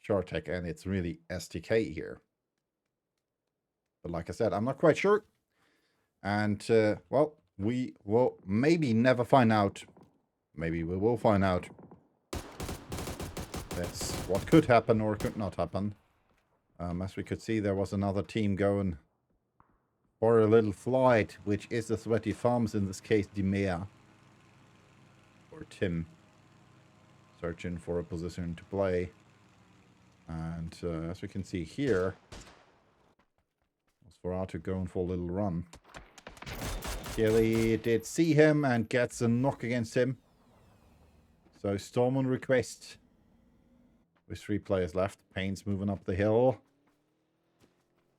Shortec, and it's really STK here. But like I said, I'm not quite sure. And, well, we will maybe never find out. Maybe we will find out. That's what could happen or could not happen. As we could see, there was another team going for a little flight, which is the Sweaty Farms, in this case, Dimea. Or Tim. Searching for a position to play. And as we can see here, Nosferatu going for a little run. Killy did see him and gets a knock against him. So Storm on request. With 3 players left. Payne's moving up the hill.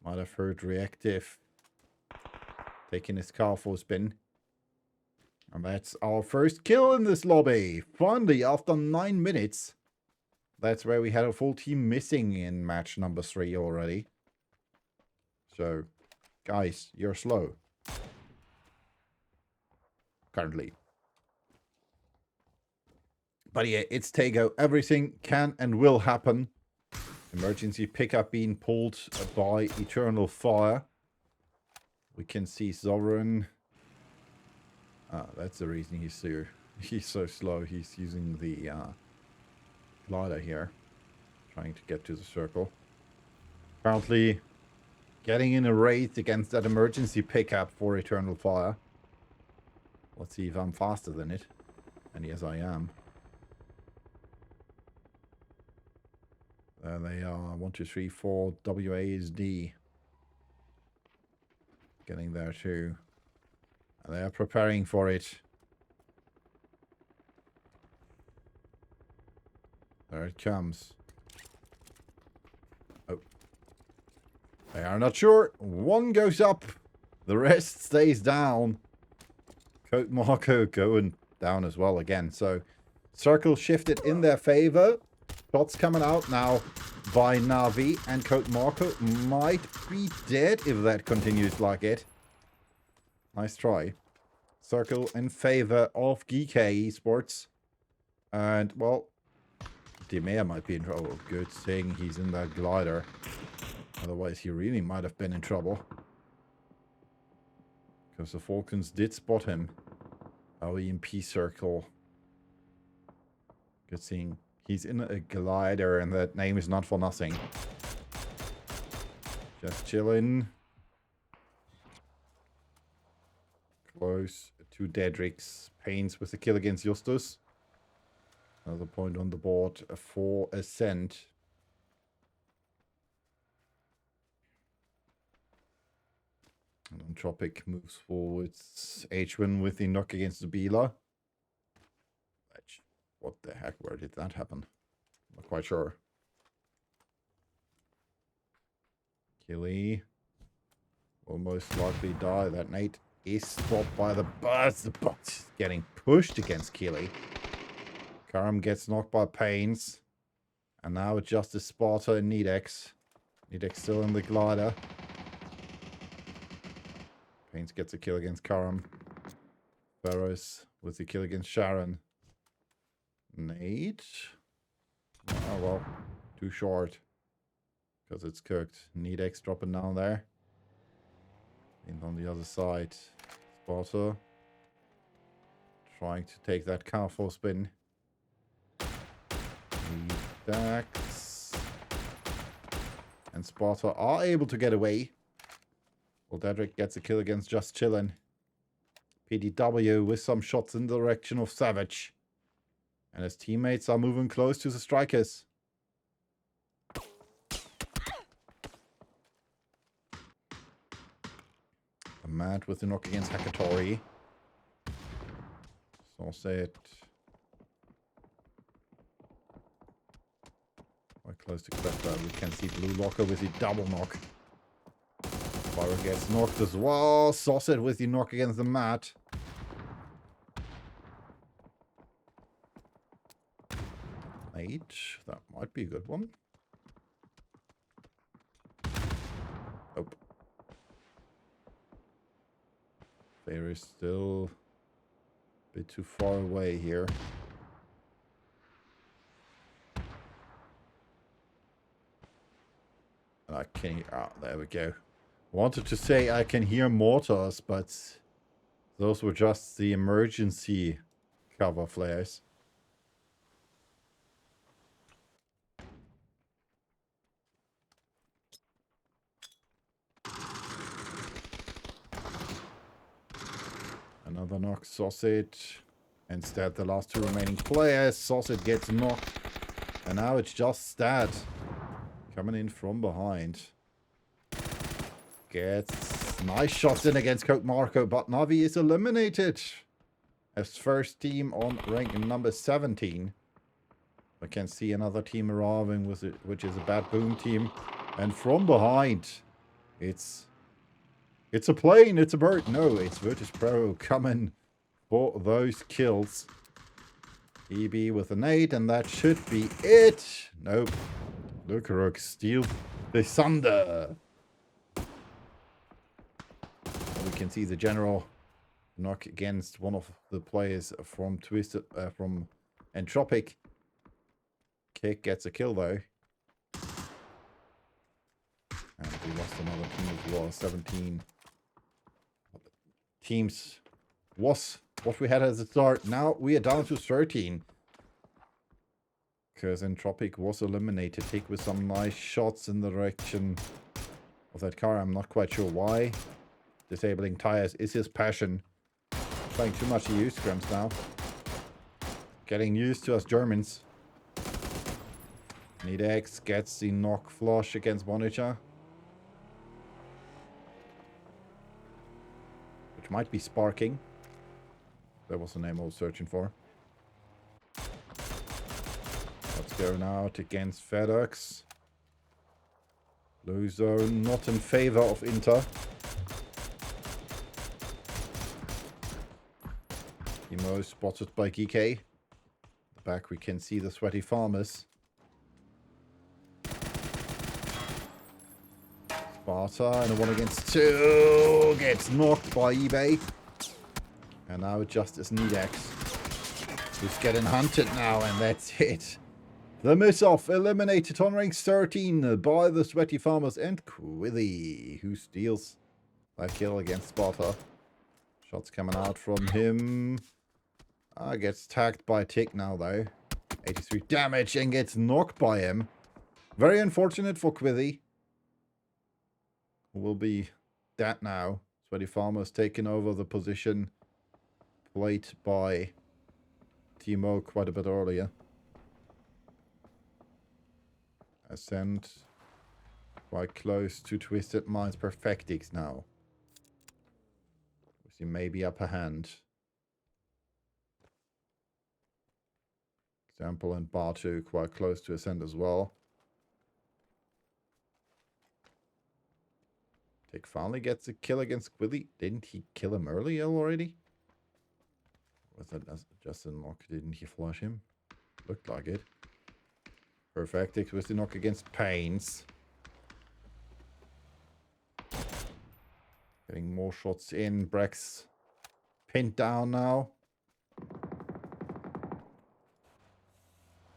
Might have heard reactive. Taking his car for a spin. And that's our first kill in this lobby. Finally, after 9 minutes. That's where we had a full team missing in match number 3 already. So, guys, you're slow. Currently. But yeah, it's Tego. Everything can and will happen. Emergency pickup being pulled by Eternal Fire. We can see Zoran. Ah, that's the reason he's so slow. He's using the glider here. Trying to get to the circle. Apparently getting in a race against that emergency pickup for Eternal Fire. Let's see if I'm faster than it. And yes, I am. There they are. 1, 2, 3, 4. WASD. Getting there too. And they are preparing for it. There it comes. Oh. They are not sure. One goes up. The rest stays down. Code Marco going down as well again. So, circle shifted in their favor. Shots coming out now by Navi, and Code Marco might be dead if that continues like it. Nice try. Circle in favor of GK Esports. And, well, Dimea might be in trouble. Good thing he's in that glider. Otherwise, he really might have been in trouble. Because the Falcons did spot him. Our EMP circle. Good seeing. He's in a glider, and that name is not for nothing. Just chilling. Close to Dedrix. Pains with the kill against Justus. Another point on the board for Ascent. And Entropic moves forwards. H1 with the knock against the Bila. What the heck? Where did that happen? Not quite sure. Killy will most likely die. That nade is stopped by the buzz. The bot is getting pushed against Killy. Karam gets knocked by Pains. And now it's just a Sparta and Nedex. Nedex still in the glider. Pains gets a kill against Karam. Ferris with the kill against Sharon. Nade. Oh well, too short. Because it's cooked. Nedex dropping down there. And on the other side, Sparta. Trying to take that car for spin. Nedex. And Sparta are able to get away. Well, Dedrick gets a kill against Just Chillin'. PDW with some shots in the direction of Savage. And his teammates are moving close to the strikers. The Mad with the knock against Hakatori. Saucet. Quite close to Clefta. We can see Blue Locker with the double knock. Fire gets knocked as well. Saucet with the knock against the Mad. That might be a good one. Nope. Fair is still a bit too far away here. And I can hear... Ah, there we go. Wanted to say I can hear mortars, but those were just the emergency cover flares. Another knock, Sausage. Instead, the last two remaining players. Sausage gets knocked. And now it's just Stat coming in from behind. Gets nice shots in against Code Marco, but Navi is eliminated as first team on rank number 17. I can see another team arriving with it, which is a Bad Boom team. And from behind, it's a plane, it's a bird. No, it's Virtus Pro coming for those kills. EB with an 8, and that should be it. Nope. Lukaruk steal the thunder. We can see the general knock against one of the players from Twisted, from Entropic. Kick gets a kill though. And we lost another team as well. 17 teams was what we had at the start. Now we are down to 13. Because Entropic was eliminated. Take with some nice shots in the direction of that car. I'm not quite sure why. Disabling tires is his passion. Playing too much EU Scrims now. Getting used to us Germans. Needex gets the knock flush against Monitor. Which might be Sparking. That was the name I was searching for. Let's go now against FedEx. Blue zone not in favor of Inter. Emo spotted by Geeky. The back we can see the sweaty farmers. Sparta and a 1 against 2 gets knocked by eBay. And now it just is Needex who's getting hunted now, and that's it. The miss-off eliminated on rank 13 by the sweaty farmers and Quilly, who steals that kill against Sparta. Shots coming out from him. Gets tagged by Tick now though. 83 damage and gets knocked by him. Very unfortunate for Quilly. Who will be dead now. Sweaty Farmer's taken over the position played by Timo quite a bit earlier. Ascent quite close to Twisted Minds Perfectix now. We see maybe upper hand. Example and Bartu quite close to Ascent as well. Tick finally gets a kill against Quilly. Didn't he kill him earlier already? Was that just a knock? Didn't he flush him? Looked like it. Perfectix with the knock against Pains. Getting more shots in. Brex pinned down now.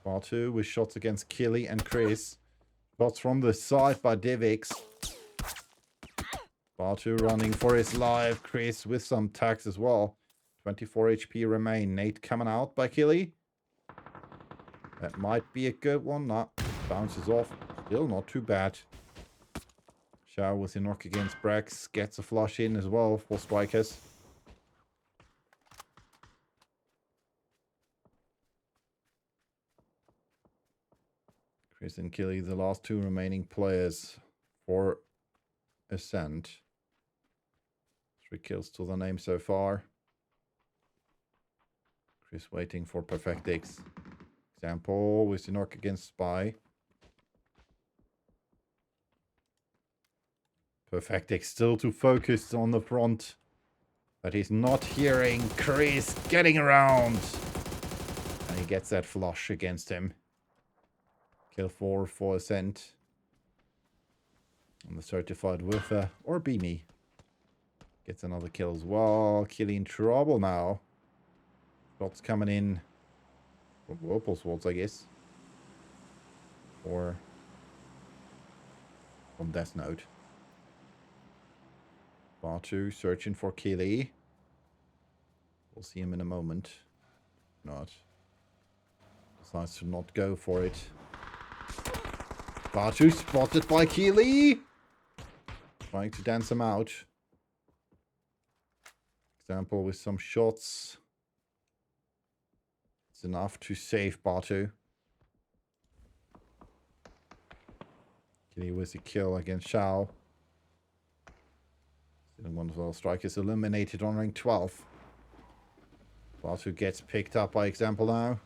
Bartu with shots against Killy and Chris. Shots from the side by Divix. Bartu running for his life. Chris with some tags as well. 24 HP remain. Nate coming out by Killy. That might be a good one. Nah, bounces off. Still not too bad. Shao with a knock against Brex. Gets a flush in as well for Strikers. Chris and Killy, the last two remaining players for Ascent. 3 kills to the name so far. Chris waiting for Perfectix. Example with the knock against Spy. Perfectix still too focused on the front. But he's not hearing Chris getting around. And he gets that flush against him. Kill 4 for Ascent. And the certified Woofer or Beanie gets another kill as well. Killy in trouble now. Shots coming in from Whirlpool Swords, I guess. Or from Death Note. Bartu searching for Killy. We'll see him in a moment. Not. Decides to not go for it. Bartu spotted by Killy. Trying to dance him out. Example with some shots. It's enough to save Batu. Kitty with a kill against Shao. Still one of our strikers eliminated on rank 12. Batu gets picked up by Example now.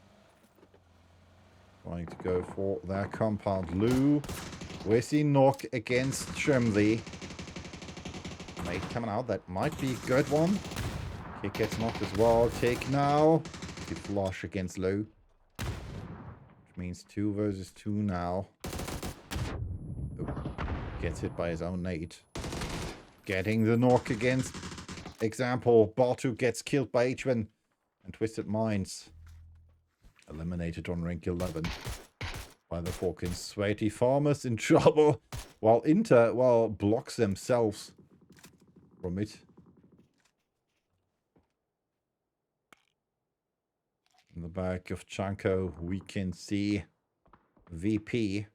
Trying to go for their compound. Lu with the knock against Shrimsy. Mate coming out. That might be a good one. Kick gets knocked as well. Take now. The flush against Lu. Which means 2 versus 2 now. Gets hit by his own nade. Getting the knock against Example. Batu gets killed by H1 and Twisted Minds. Eliminated on rank 11 by the Falcons. Sweaty Farmers in trouble. While Inter, blocks themselves from it. In the back of Chanko, we can see VP.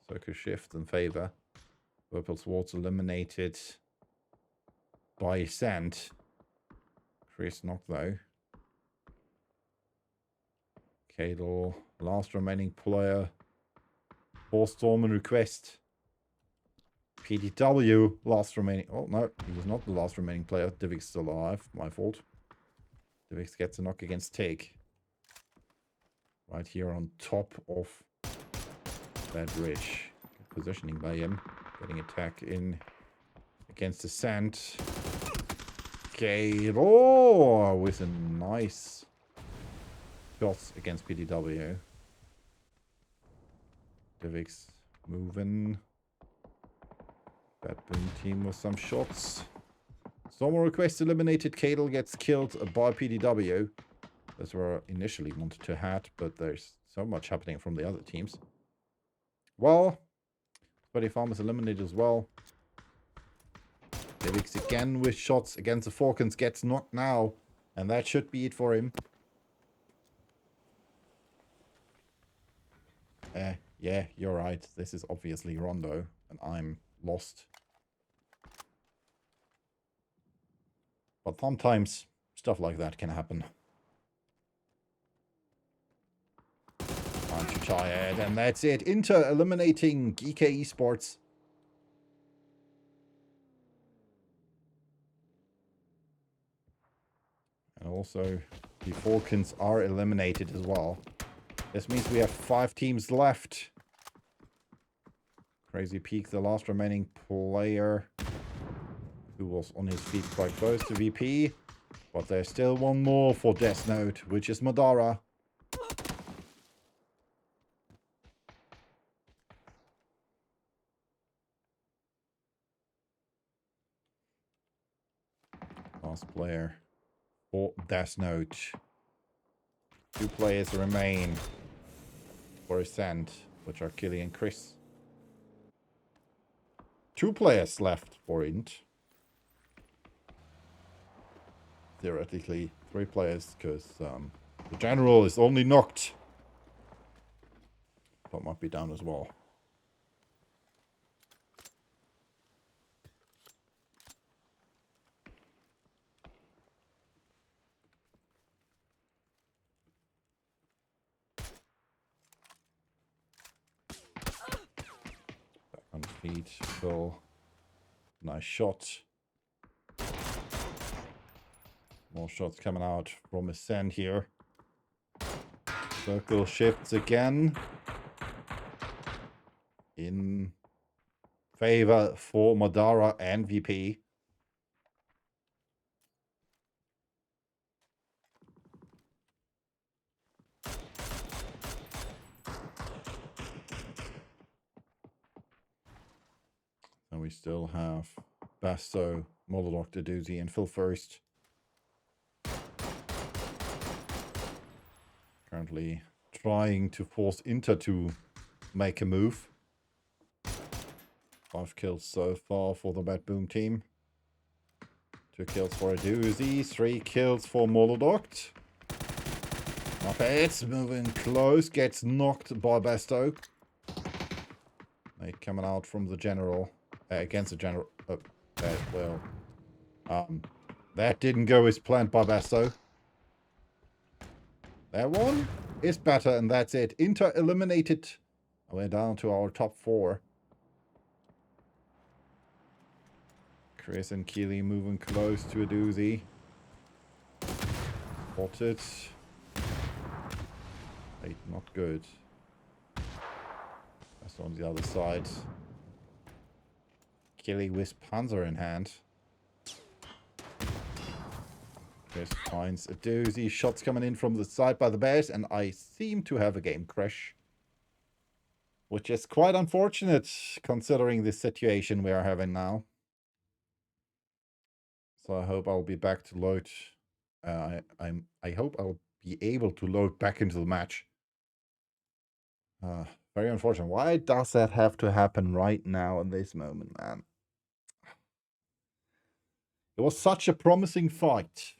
Circle shift in favor. Purple Swords eliminated by Sand. Chris knock though. Cadle, last remaining player for Storm and Request. PDW, last remaining. Oh no, he was not the last remaining player. Divix still alive. My fault. Divix gets a knock against Take. Right here on top of that ridge. Good positioning by him. Getting attack in against the Sand. Cadle with a nice shots against PDW. Divix moving. Bad Boom team with some shots. Storm Request eliminated. Cadle gets killed by PDW. That's where I initially wanted to hat, but there's so much happening from the other teams. Well, Sweaty Farmers eliminated as well. Divix again with shots against the Falcons. Gets knocked now. And that should be it for him. Yeah, you're right. This is obviously Rondo, and I'm lost. But sometimes stuff like that can happen. Time to try it, and that's it. Inter eliminating GK Esports. And also, the Falcons are eliminated as well. This means we have 5 teams left. Crazy Peak, the last remaining player, who was on his feet quite close to VP. But there's still one more for Death Note, which is Madara. Last player for Death Note. 2 players remain for Ascent, which are Killy and Chris. 2 players left for Int. Theoretically, 3 players, because the general is only knocked. But might be down as well. Back on feet, Phil. Nice shot. More shots coming out from Ascend here. Circle shifts again. In favor for Madara and VP. And we still have Basto, Molodok, Doozy, and Phil first. Currently trying to force Inter to make a move. 5 kills so far for the Bad Boom team. 2 kills for Doozy, 3 kills for Molodok. Muppets moving close, gets knocked by Basto. Mate coming out from the general. Against the general. That didn't go as planned by Basto. That one is better, and that's it. Inter eliminated. We're down to our top 4. Chris and Keely moving close to a doozy. Spotted. Wait, not good. That's on the other side. Keely with Panzer in hand. Chris finds a doozy. Shots coming in from the side by the Bears, and I seem to have a game crash. Which is quite unfortunate, considering the situation we are having now. So I hope I'll be back to load. I hope I'll be able to load back into the match. Very unfortunate. Why does that have to happen right now in this moment, man? It was such a promising fight.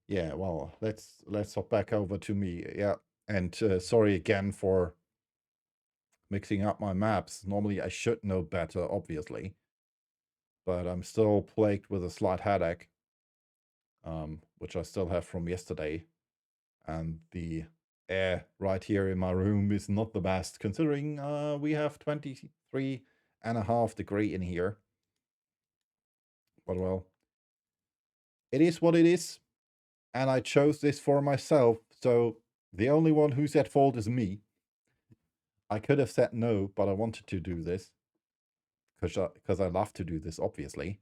Yeah, well, let's hop back over to me. Yeah, and sorry again for mixing up my maps. Normally I should know better, obviously. But I'm still plagued with a slight headache, which I still have from yesterday. And the air right here in my room is not the best, considering we have 23.5 degrees in here. But well, it is what it is. And I chose this for myself, so the only one who's at fault is me. I could have said no, but I wanted to do this. Because I love to do this, obviously.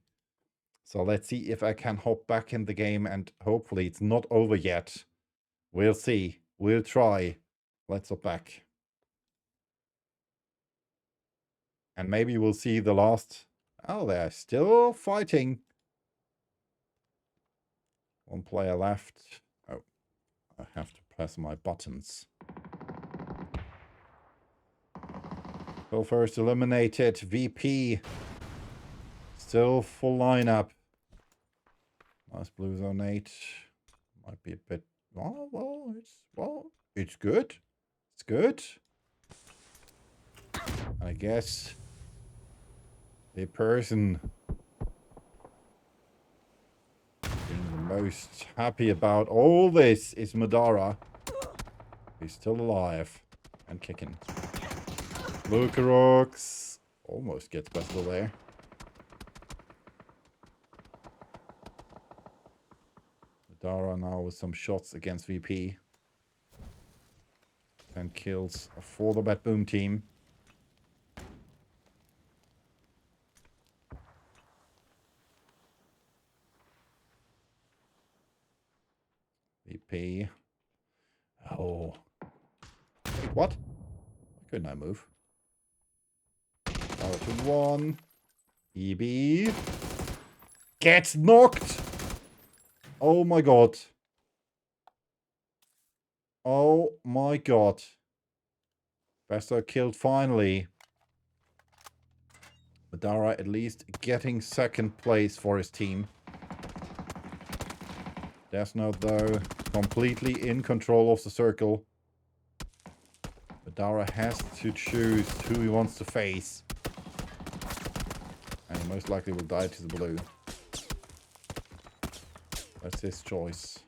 So let's see if I can hop back in the game, and hopefully it's not over yet. We'll see. We'll try. Let's hop back. And maybe we'll see the last... Oh, they're still fighting. One player left. Oh, I have to press my buttons. So first eliminated. VP. Still full lineup. Nice blue zone 8. Might be a bit... Oh, well, it's good. It's good. I guess the person being the most happy about all this is Madara. He's still alive and kicking. Lucarox almost gets Bestel there. Madara now with some shots against VP. 10 kills for the Bat Boom team. VP. Oh. Wait, what? Why couldn't I move? Power to 1. EB. Gets knocked! Oh my god. Oh my god. Bester killed finally. Madara at least getting second place for his team. Death Note though, completely in control of the circle. Madara has to choose who he wants to face. And he most likely will die to the blue. That's his choice.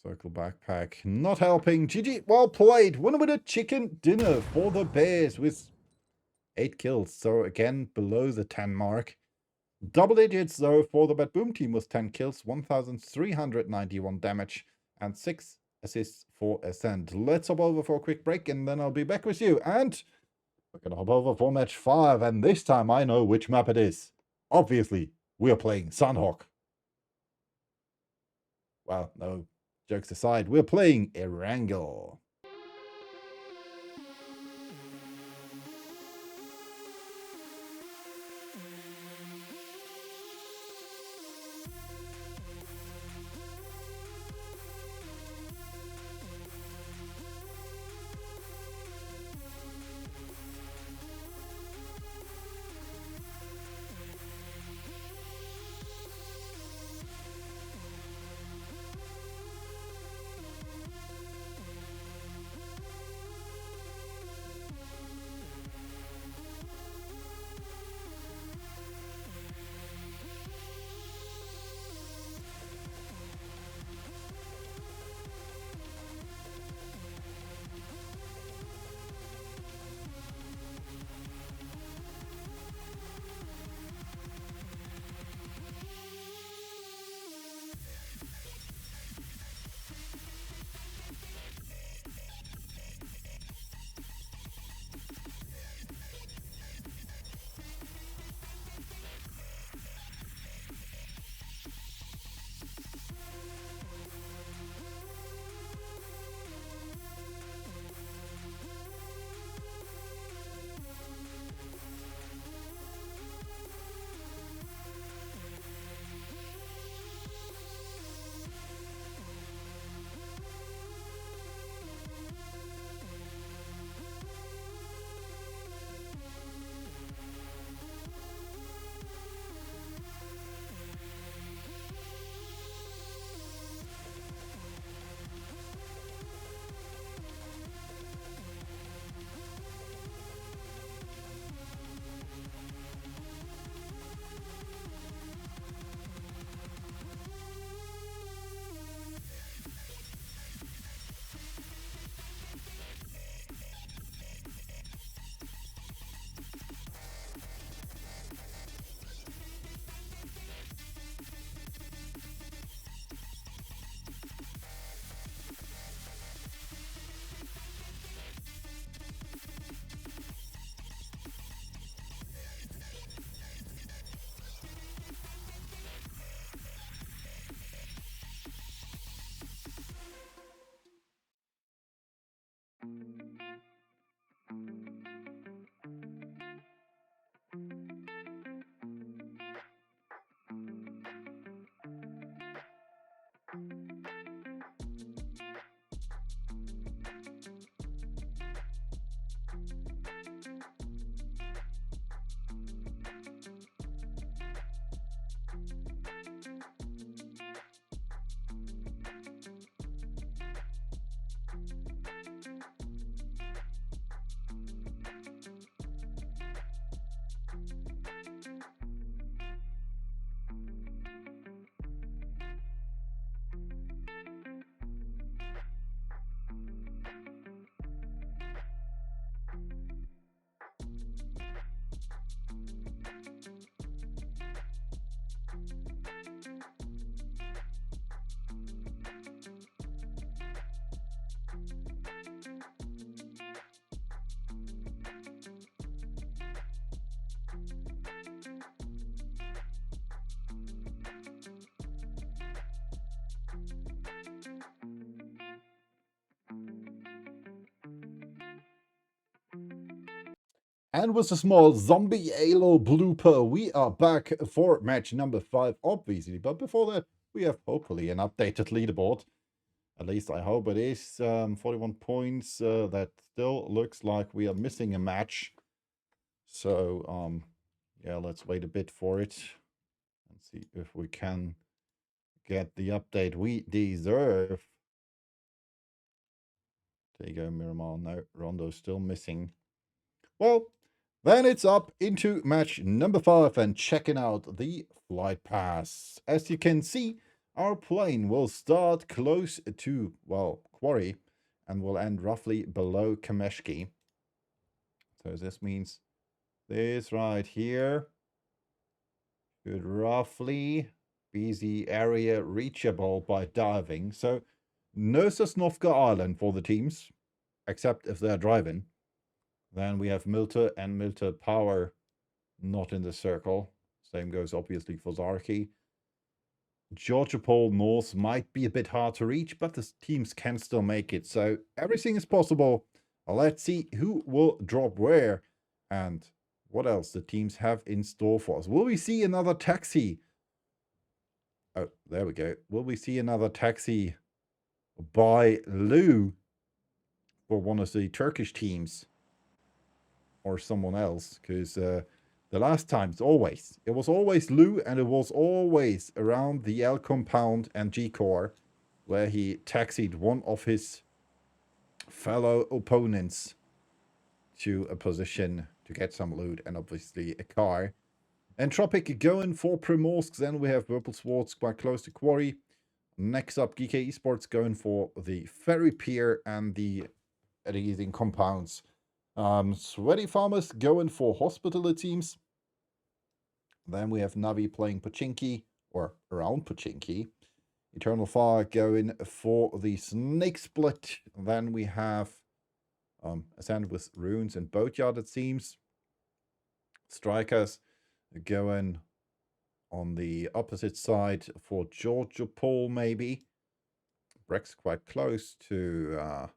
Circle backpack. Not helping. GG. Well played. Winner with a chicken dinner for the Bears with 8 kills. So again, below the 10 mark. Double digits though for the Bat Boom team with 10 kills, 1,391 damage, and 6 assists for Ascent. Let's hop over for a quick break and then I'll be back with you. And we're going to hop over for match 5. And this time I know which map it is. Obviously, we are playing Sunhawk. Well, no, jokes aside, we're playing Erangel. And with a small zombie Halo blooper, we are back for match number 5, obviously. But before that, we have hopefully an updated leaderboard. At least I hope it is. 41 points. That still looks like we are missing a match. So, yeah, let's wait a bit for it and see if we can get the update we deserve. There you go, Miramar. No, Rondo's still missing. Well, then it's up into match number 5 and checking out the flight pass. As you can see, our plane will start close to, well, Quarry and will end roughly below Kameshki. So this means this right here should roughly be the area reachable by diving. So no Sosnovka Island for the teams, except if they're driving. Then we have Milta and Milta Power not in the circle. Same goes obviously for Zarki. Georgia Pole North might be a bit hard to reach, but the teams can still make it. So everything is possible. Let's see who will drop where and what else the teams have in store for us. Will we see another taxi? Oh, there we go. Will we see another taxi by Lou for one of the Turkish teams? Or someone else, because the last time it was always Lou, and it was always around the L compound and G core, where he taxied one of his fellow opponents to a position to get some loot and obviously a car. Entropic going for Primorsk. Then we have Purple Swords quite close to Quarry. Next up, GK Esports going for the Ferry Pier and the Easing compounds. Sweaty Farmers going for Hospital, it seems. Then we have Navi playing Pachinki, or around Pachinki. Eternal Fire going for the Snake Split. Then we have Ascend with Runes and Boatyard, it seems. Strikers going on the opposite side for Georgia Pole, maybe. Breck's quite close to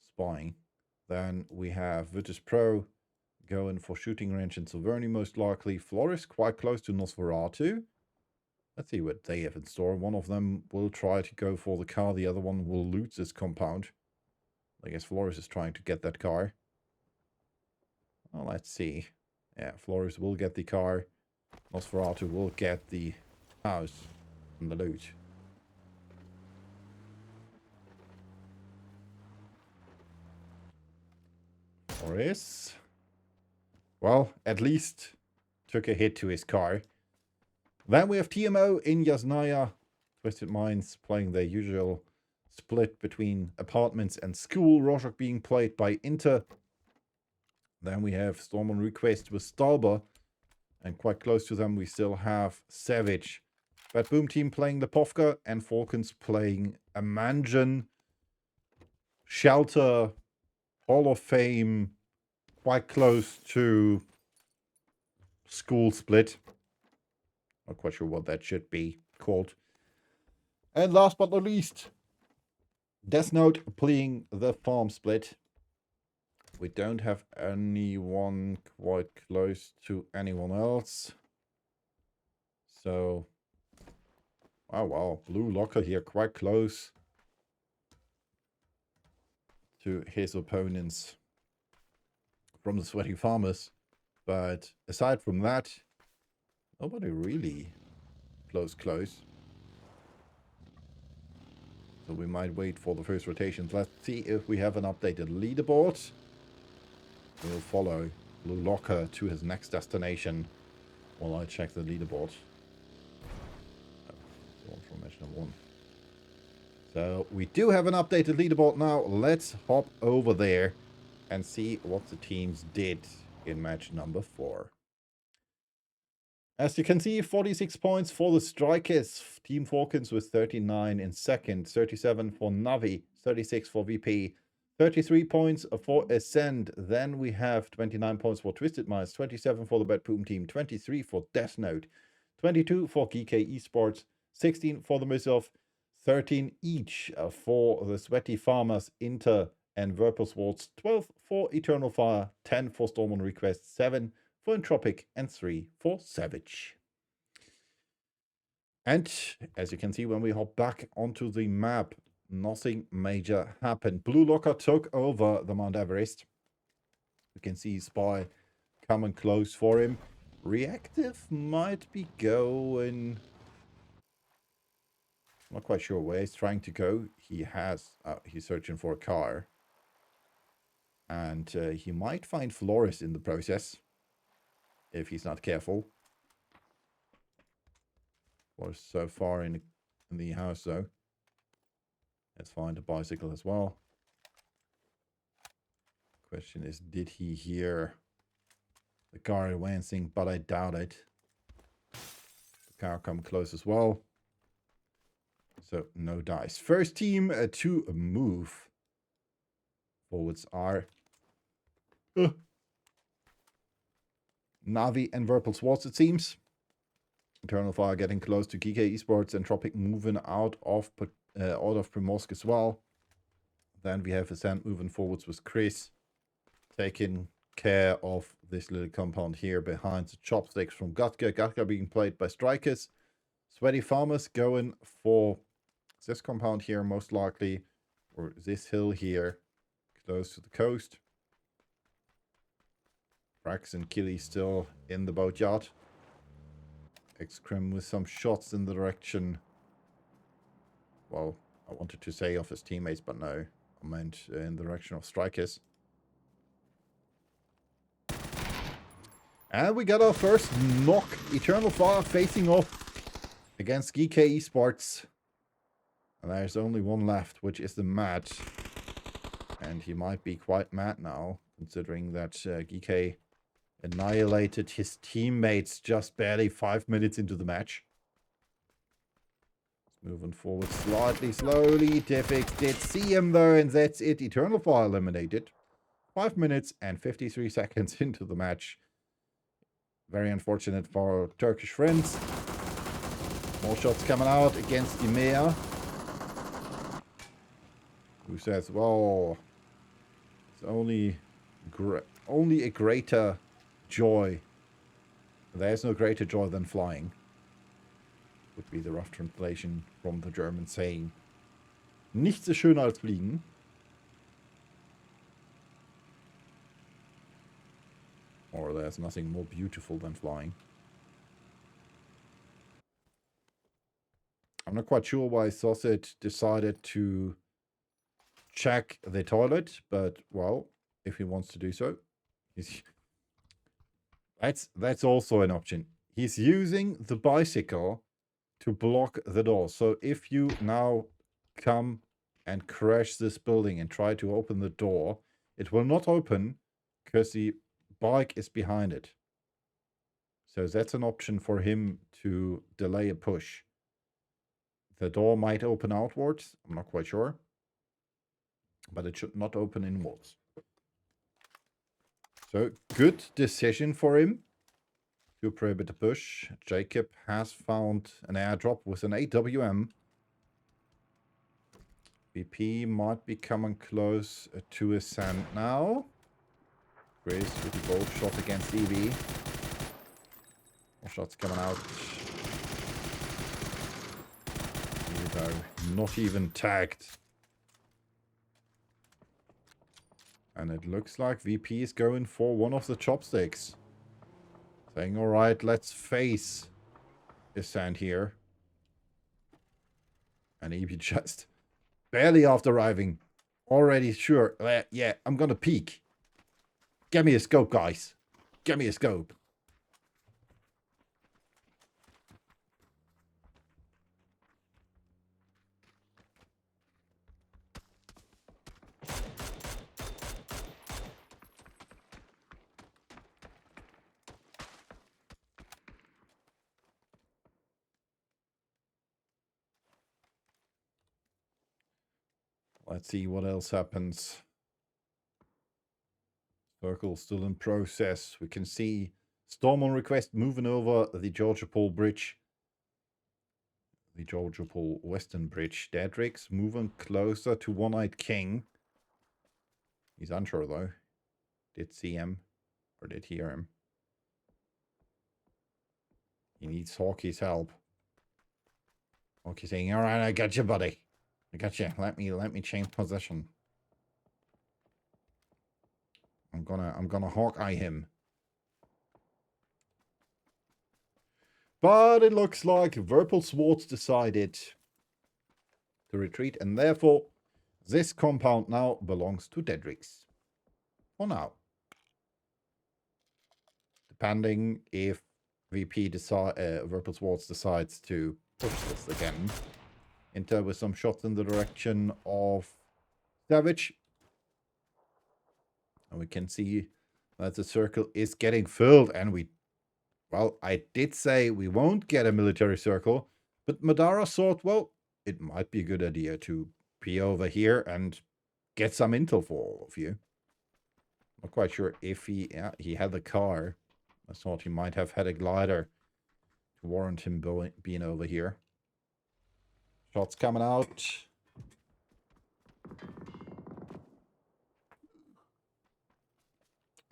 spying. Then we have Virtus Pro going for Shooting Range and Silverni, most likely. Flores quite close to Nosferatu. Let's see what they have in store. One of them will try to go for the car. The other one will loot this compound. I guess Flores is trying to get that car. Well, let's see. Yeah, Flores will get the car. Nosferatu will get the house and the loot. Flores, well, at least took a hit to his car. Then we have TMO in Yasnaya. Twisted Minds playing their usual split between apartments and school. Rorschach being played by Inter. Then we have Storm on Request with Stalber. And quite close to them we still have Savage. Bad Boom Team playing Lepovka and Falcons playing a Mansion. Shelter, Hall of Fame, quite close to School Split. Not quite sure what that should be called. And last but not least, Death Note playing the Farm Split. We don't have anyone quite close to anyone else. So, oh wow, Blue Locker here quite close to his opponents from the Sweaty Farmers. But aside from that, nobody really close. So we might wait for the first rotations. Let's see if we have an updated leaderboard. We'll follow Blue Locker to his next destination while I check the leaderboard. One from match number 1. So we do have an updated leaderboard now. Let's hop over there and see what the teams did in match number 4. As you can see, 46 points for the Strikers. Team Falcons with 39 in second, 37 for Navi, 36 for VP, 33 points for Ascend. Then we have 29 points for Twisted Minds, 27 for the Bad Poom Team, 23 for Death Note, 22 for GK Esports, 16 for the Misoff, 13 each for the Sweaty Farmers, Inter, and Verbal Swords 12 for Eternal Fire, 10 for Storm on Request, 7 for Entropic, and 3 for Savage. And as you can see, when we hop back onto the map, nothing major happened. Blue Locker took over the Mount Everest. You can see Spy coming close for him. Reactive might be going... Not quite sure where he's trying to go. He's searching for a car. And he might find Flores in the process. If he's not careful. Was so far in the house though. Let's find a bicycle as well. Question is, did he hear the car advancing? But I doubt it. The car come close as well. So no dice. First team to move. Forwards are Navi and Verbal Swords, it seems. Eternal Fire getting close to GK Esports, and Entropic moving out of Primorsk as well. Then we have Ascent moving forwards with Chris, taking care of this little compound here behind the chopsticks from Gatka. Gatka being played by Strikers. Sweaty Farmers going for this compound here, most likely, or this hill here, close to the coast. Brax and Killy still in the boatyard. Excrim with some shots in the direction, well, I wanted to say of his teammates, but no, I meant in the direction of Strikers. And we got our first knock. Eternal Fire facing off against GK Esports. And there's only one left, which is the Mad. And he might be quite mad now, considering that GK annihilated his teammates just barely 5 minutes into the match. Moving forward slightly, slowly. Diffix did see him though, and that's it. Eternal Fire eliminated. 5 minutes and 53 seconds into the match. Very unfortunate for our Turkish friends. More shots coming out against Emea, who says, well, it's only a greater joy. There's no greater joy than flying. Would be the rough translation from the German saying. Nichts so schön als fliegen. Or there's nothing more beautiful than flying. I'm not quite sure why Sausage decided to check the toilet, but, well, if he wants to do so, that's also an option. He's using the bicycle to block the door. So if you now come and crash this building and try to open the door, it will not open because the bike is behind it. So that's an option for him to delay a push. The door might open outwards. I'm not quite sure. But it should not open inwards. So, good decision for him to prohibit the push. Jacob has found an airdrop with an AWM. VP might be coming close to his sand now. Grace with the bolt shot against EV. More shots coming out. Evo not even tagged. And it looks like VP is going for one of the chopsticks. Saying, alright, let's face his sand here. And EV just barely after arriving. Already sure. Yeah, I'm gonna peek. Get me a scope, guys. Get me a scope. Let's see what else happens. Circle still in process. We can see Storm on Request moving over the Georgia Pole Bridge. The Georgia Pole Western Bridge. Dadrix moving closer to One-Eyed King. He's unsure though. Did see him or did hear him. He needs Hawkey's help. Hawkey saying, "All right, I got you, buddy. I got you. Let me change position. I'm gonna Hawkeye him." But it looks like Verpal Swords decided to retreat, and therefore this compound now belongs to Dedrix. For now. Depending if Verpal Swords decides to push this again. Inter with some shots in the direction of Savage. And we can see that the circle is getting filled, and well, I did say we won't get a military circle, but Madara thought, well, it might be a good idea to be over here and get some intel for all of you. Not quite sure if he had the car. I thought he might have had a glider to warrant him being over here. Shots coming out.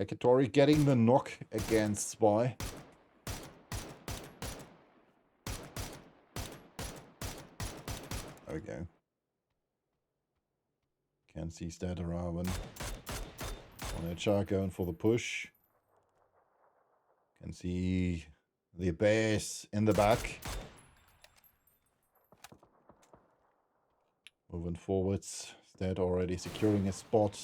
Ekitori getting the knock against Spy. There we go. Can see Stadarawan. On HR going for the push. Can see the base in the back. Moving forwards. Stead already securing a spot.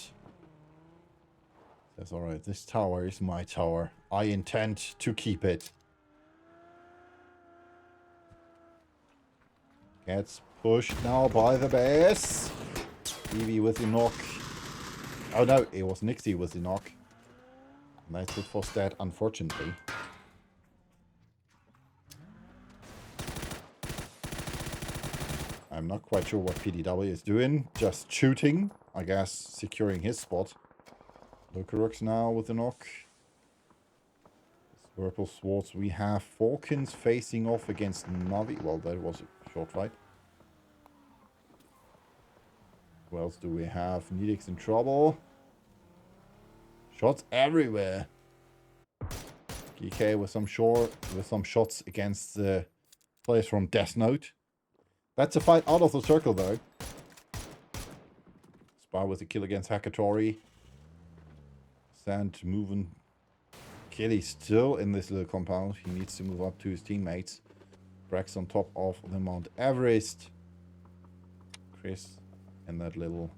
Says, alright, this tower is my tower. I intend to keep it. Gets pushed now by the base. Evie with the knock. Oh no, it was Nixie with the knock. And that's it for Stead, unfortunately. I'm not quite sure what PDW is doing. Just shooting, I guess, securing his spot. Lucarux now with the knock. Purple Swords. We have Falcons facing off against Navi. Well, that was a short fight. Who else do we have? Nidix in trouble. Shots everywhere. GK with some shots against the players from Death Note. That's a fight out of the circle though. Spy with a kill against Hakatori. Sand moving. Kelly still in this little compound. He needs to move up to his teammates. Brax on top of the Mount Everest. Chris in that little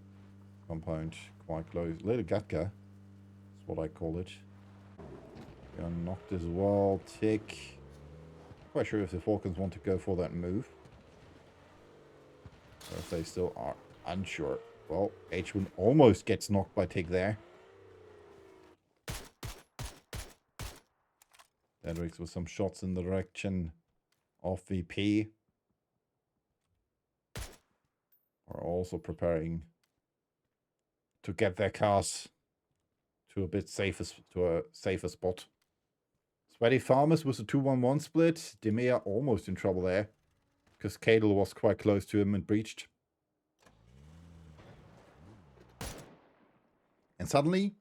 compound quite close. Little Gatka. That's what I call it. We are knocked as well. Tick. Quite sure if the Falcons want to go for that move. Or if they still are unsure. Well, H1 almost gets knocked by Tick there. Dedrix with some shots in the direction of VP. Are also preparing to get their cars to a safer spot. Sweaty Farmers with a 2-1-1 split. Demea almost in trouble there. Because Cadel was quite close to him and breached. And suddenly,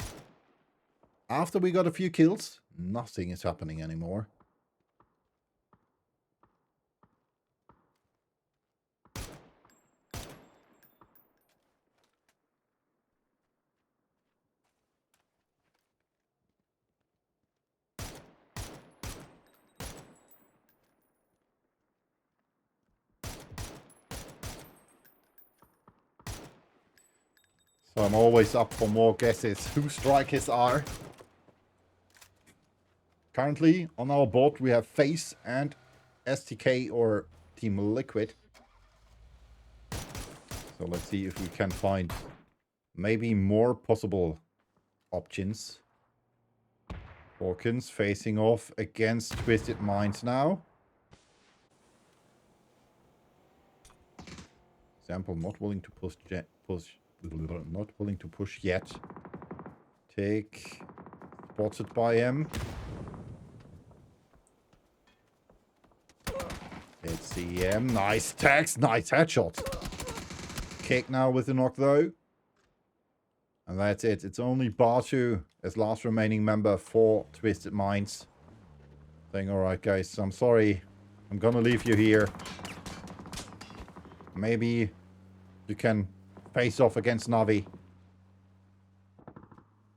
after we got a few kills, nothing is happening anymore. So I'm always up for more guesses who strikers are. Currently, on our board, we have Face and STK or Team Liquid. So let's see if we can find maybe more possible options. Hawkins facing off against Twisted Minds now. Sample not willing to not willing to push yet. Take spotted by him. It's CM. Nice tags. Nice headshot. Kick now with the knock though. And that's it. It's only Bartu as last remaining member for Twisted Minds. Saying, alright guys, I'm sorry. I'm gonna leave you here. Maybe you can face off against Navi.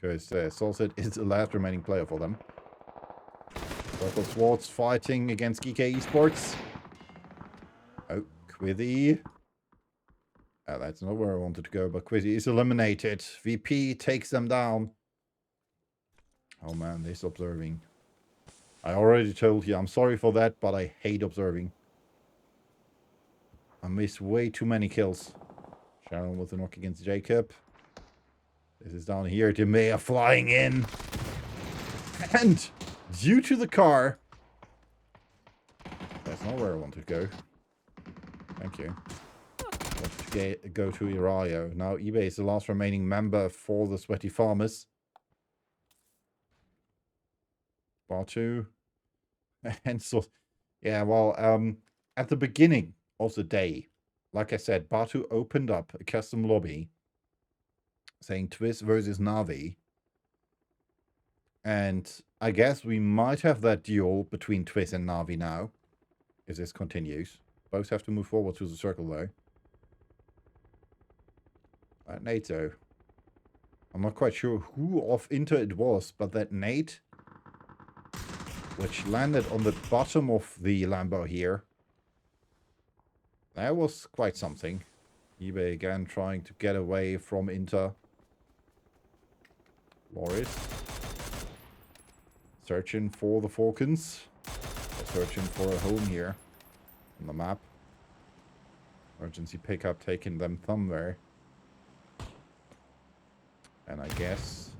Because Solsid is the last remaining player for them. Purple Swords fighting against GK Esports. Oh, Quizzy. That's not where I wanted to go, but Quizzy is eliminated. VP takes them down. Oh man, this observing. I already told you, I'm sorry for that, but I hate observing. I miss way too many kills. Sharon with a knock against Jacob. This is down here. Demea flying in. And due to the car. That's not where I want to go. Thank you. To go to Irayo. Now eBay is the last remaining member for the Sweaty Farmers. Bartu. And so, yeah, well, at the beginning of the day, like I said, Bartu opened up a custom lobby saying Twist versus Navi. And I guess we might have that duel between Twist and Navi now, if this continues. Both have to move forward to the circle, though. NATO. I'm not quite sure who off Inter it was, but that nade, which landed on the bottom of the Lambo here, that was quite something. eBay again trying to get away from Inter. Loris. Searching for the Falcons. They're searching for a home here on the map. Emergency pickup taking them somewhere. And I guess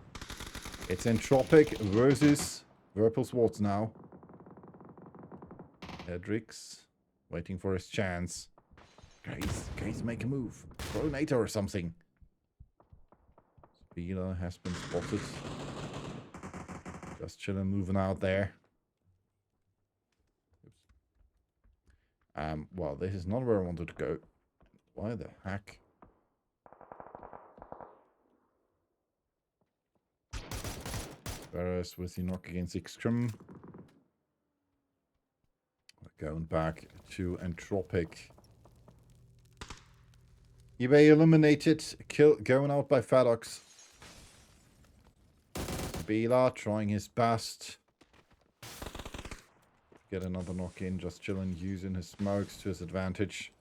it's Entropic versus Purple Swords now. Hedrix waiting for his chance. Guys, make a move. Throw NATO or something. Spieler has been spotted. Just chilling, moving out there. Well, this is not where I wanted to go. Why the heck? Whereas with the knock against Scrim. Going back to Entropic. eBay eliminated. Going out by Fadox. Bila trying his best. Get another knock in. Just chilling, using his smokes to his advantage.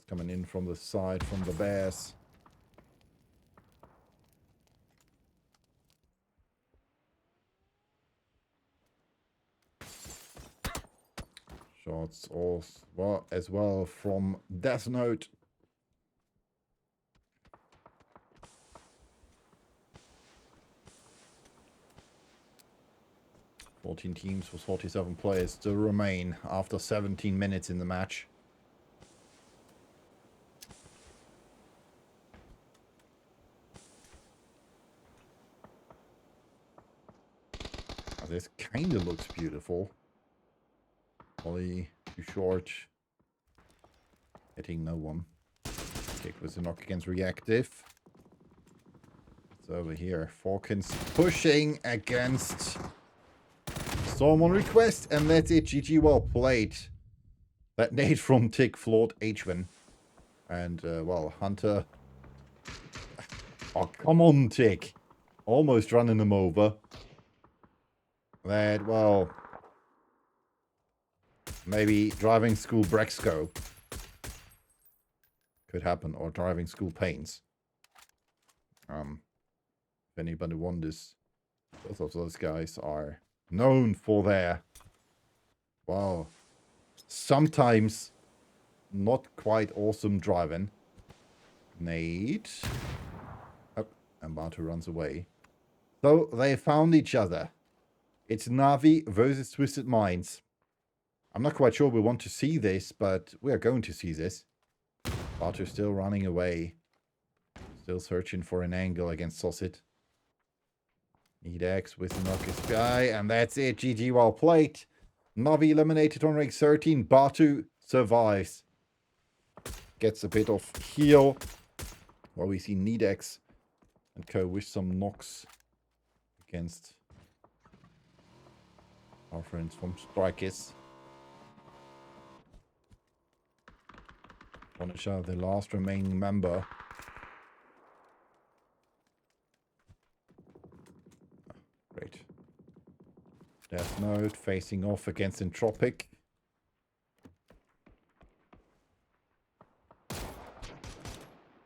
Coming in from the side, from the bears. Shots also, as well from Death Note. Fourteen teams with 47 players still remain after 17 minutes in the match. This kind of looks beautiful. Ollie, too short. Hitting no one. Kick with a knock against reactive. It's over here. Falcons pushing against Storm on request. And that's it. GG, well played. That nade from Tick floored H1. And, well, Hunter. Oh, come on, Tick. Almost running them over. That, well, maybe driving school Brexco could happen, or driving school Pains. If anybody wonders, both of those guys are known for their, well, sometimes not quite awesome driving. Nade. Oh, and Bartu runs away. So they found each other. It's Navi versus Twisted Minds. I'm not quite sure we want to see this, but we are going to see this. Bartu still running away. Still searching for an angle against Saucit. Need X with the knock his guy, and that's it. GG, well played. Navi eliminated on rank 13. Batu survives. Gets a bit of heal. While we see Nidex and co with some knocks against our friends from Strikers. Punisher, the last remaining member. Great. Death Note facing off against Entropic.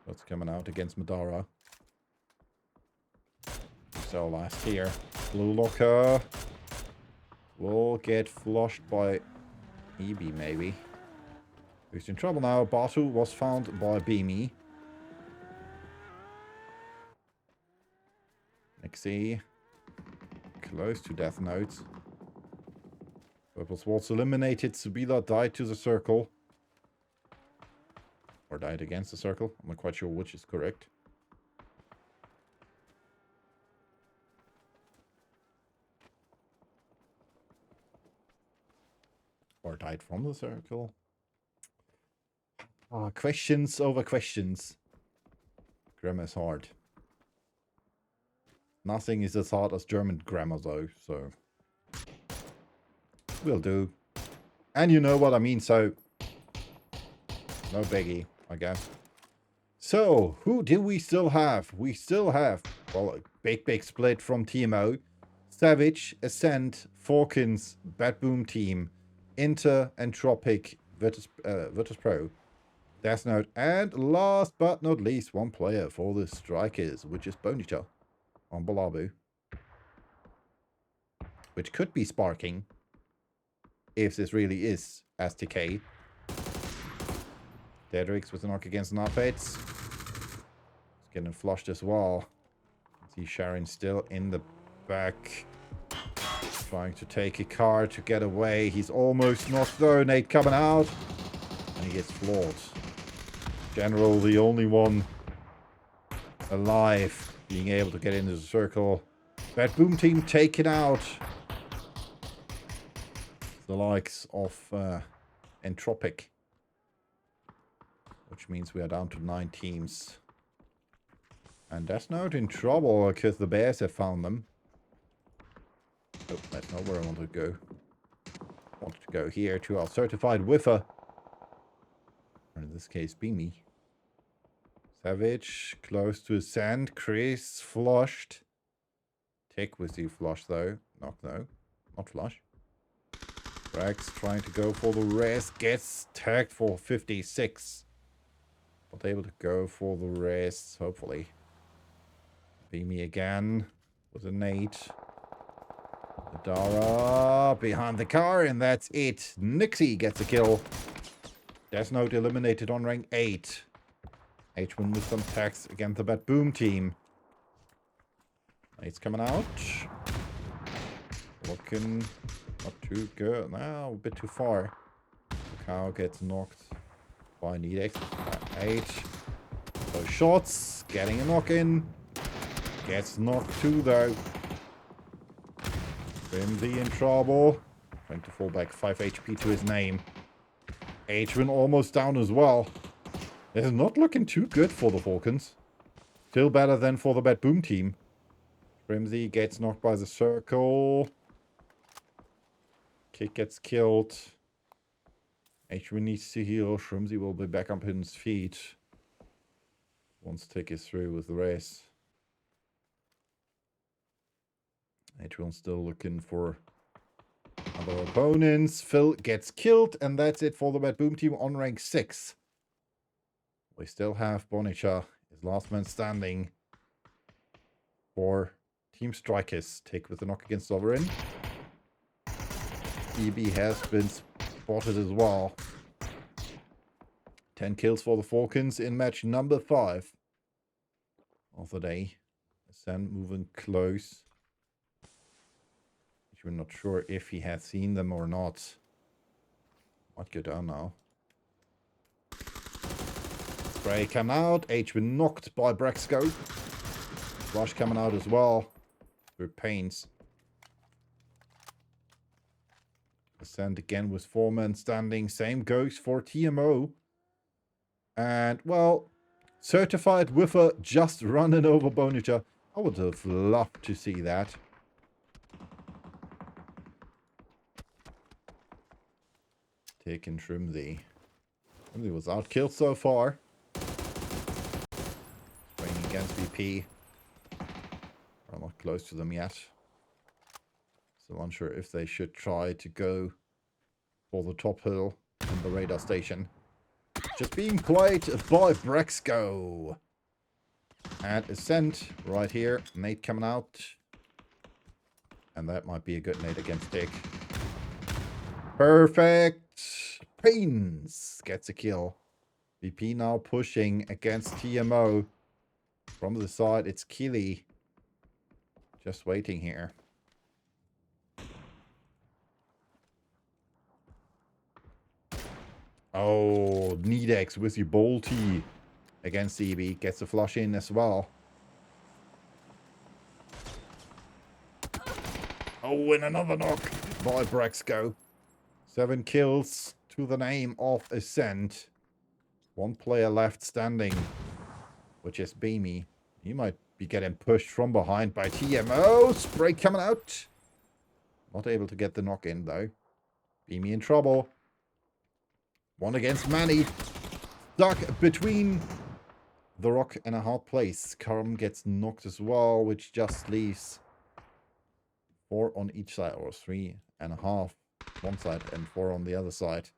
What's coming out against Madara? So last here. Blue Locker will get flushed by EB maybe. Who's in trouble now? Batu was found by Beamy. Nixie. Close to Death Note. Purple Swords eliminated. Subila died to the circle. Or died against the circle. I'm not quite sure which is correct. Or died from the circle. Questions over questions. Grammar is hard. Nothing is as hard as German grammar though, so will do. And you know what I mean, so no biggie, I guess. So, who do we still have? We still have, well, a big split from TMO. Savage, Ascent, Falcons, Bad Boom Team, Inter, Entropic, Virtus Pro, Death Note, and last but not least, one player for the Strikers, which is Bonita on Balabu. Which could be sparking, if this really is STK. Dedrix with a knock against Narpets. He's getting flushed as well. See Sharon still in the back. Trying to take a car to get away. He's almost knocked though. Nate coming out. And he gets floored. General, the only one alive, being able to get into the circle. Bad Boom Team taken out. The likes of Entropic. Which means we are down to 9 teams. And Death Note in trouble because the bears have found them. Oh, that's not where I want to go. I wanted to go here to our certified whiffer. Or in this case, Beamy. Savage, close to Sand. Chris, flushed. Tick with you flush though. Knock no. Not flush. Rex trying to go for the rest. Gets tagged for 56. But able to go for the rest, hopefully. Beamy again with a nade. Madara behind the car, and that's it. Nixie gets a kill. Death Note eliminated on rank 8. H1 with some tags against the Bad Boom Team. Nade's coming out. Looking not too good. Now a bit too far. The cow gets knocked by Nidex. 8. So shots. Getting a knock in. Gets knocked too though. Bimsy in trouble. Trying to fall back 5 HP to his name. H1 almost down as well. This is not looking too good for the Falcons. Still better than for the Bad Boom Team. Brimsy gets knocked by the circle. Kick gets killed. H1 needs to heal. Shrimsy will be back up on his feet. Once Tick is through with the race. H1 still looking for other opponents. Phil gets killed, and that's it for the Bad Boom Team on rank 6. We still have Bonica, his last man standing, for Team Strikers. Tick with a knock against Sovereign. EB has been spotted as well. 10 kills for the Falcons in match number 5 of the day. Ascent moving close. We're not sure if he has seen them or not. Might go down now. Spray come out. H been knocked by Brexco. Rush coming out as well. Through pains. Ascent again with 4 men standing. Same goes for TMO. And, well, Certified Whiffer just running over Bonicha. I would have loved to see that. Taking Trimsy. Trimsy was outkilled so far. Training against VP. I'm not close to them yet. Still unsure if they should try to go for the top hill and the radar station. Just being played by Brexco. And Ascent right here. Nade coming out. And that might be a good nade against Dick. Perfect. Pains gets a kill. VP now pushing against TMO. From the side, it's Keely. Just waiting here. Oh, Nedex with your bolty against CB. Gets a flush in as well. Oh, and another knock by Brexco. 7 kills to the name of Ascent. 1 player left standing, which is Beamy. He might be getting pushed from behind by TMO. Spray coming out. Not able to get the knock in, though. Beamy in trouble. 1 against Manny. Stuck between the rock and a hard place. Karam gets knocked as well, which just leaves 4 on each side, or 3.5 one side and 4 on the other side.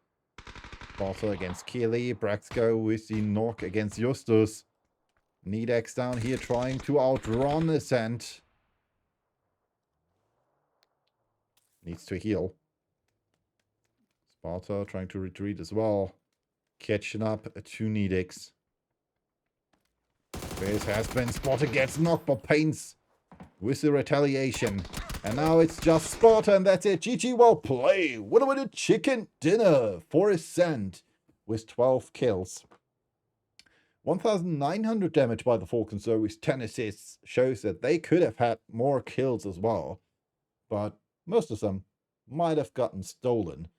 Bartle against Keely. Brexco with the knock against Justus. Nedex down here trying to outrun Ascent. Needs to heal. Sparta trying to retreat as well. Catching up to Nedex. This has been spotted, gets knocked, but Paints with the retaliation. And now it's just Sparta, and that's it. GG, well played. Winner with a chicken dinner for Ascent with 12 kills. 1,900 damage by the Falcons, though, with 10 assists. Shows that they could have had more kills as well. But most of them might have gotten stolen.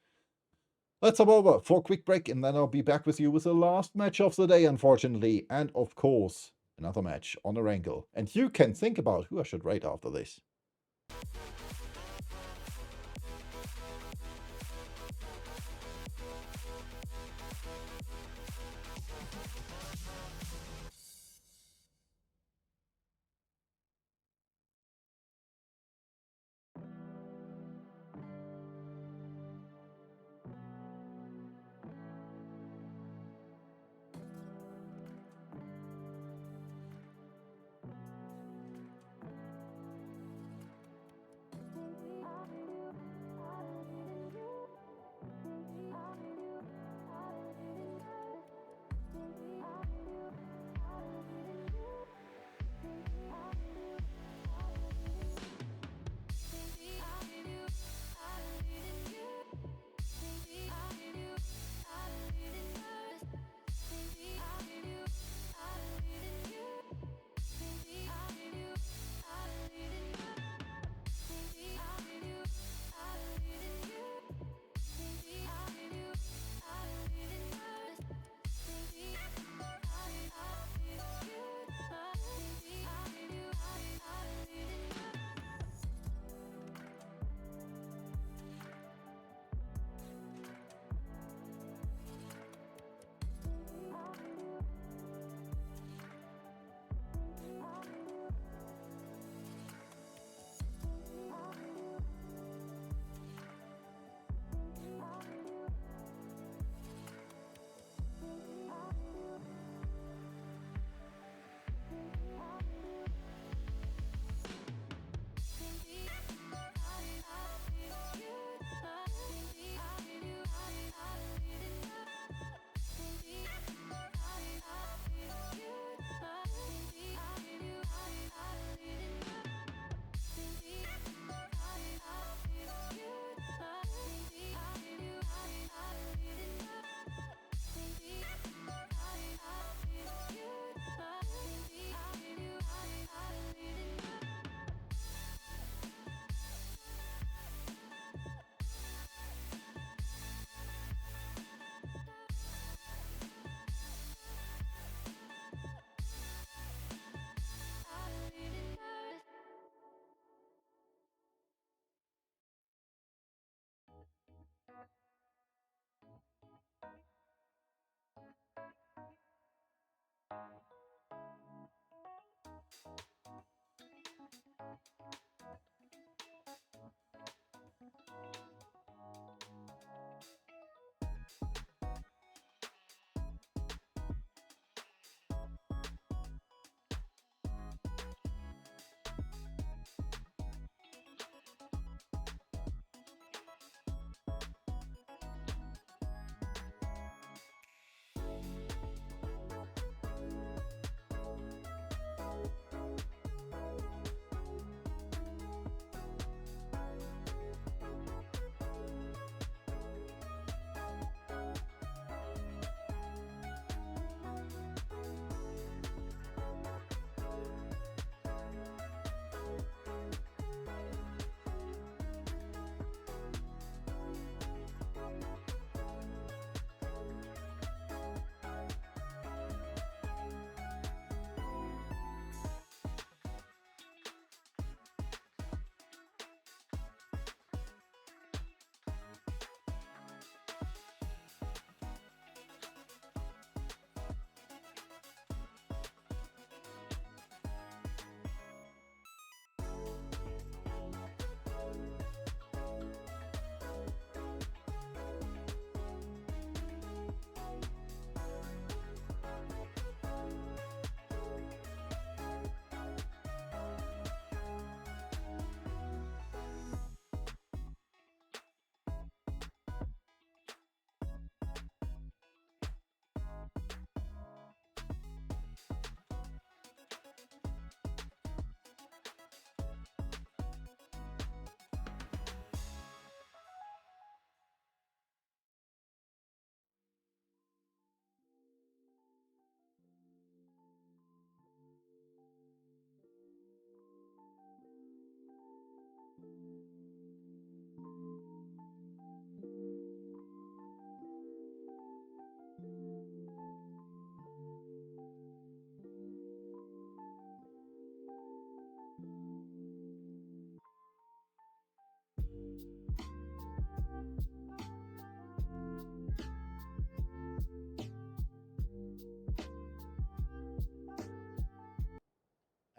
Let's hop over for a quick break, and then I'll be back with you with the last match of the day, unfortunately. And, of course, another match on Erangel. And you can think about who I should rate after this.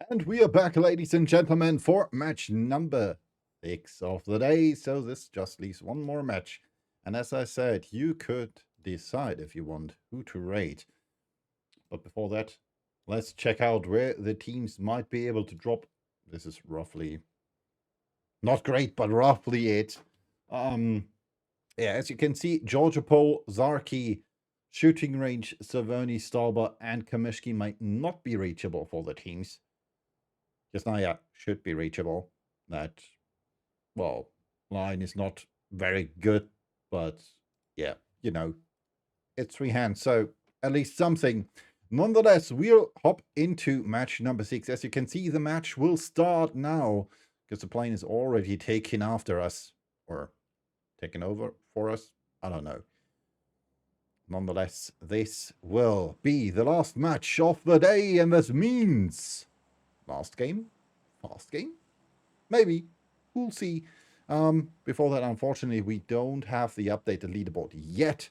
And we are back, ladies and gentlemen, for match number 6 of the day. So this just leaves one more match. And as I said, you could decide if you want who to rate. But before that, let's check out where the teams might be able to drop. This is roughly, not great, but roughly it. Yeah, as you can see, Georgia Pole, Zarki, Shooting Range, Savoni, Stalber, and Kamishki might not be reachable for the teams. Yasnaya should be reachable. That, well, line is not very good, but yeah, you know, it's free hand, so at least something. Nonetheless, we'll hop into match number 6. As you can see, the match will start now, because the plane is already taking after us, or taking over for us. I don't know. Nonetheless, this will be the last match of the day, and this means last game, fast game, maybe. We'll see. Before that, unfortunately, we don't have the updated leaderboard yet,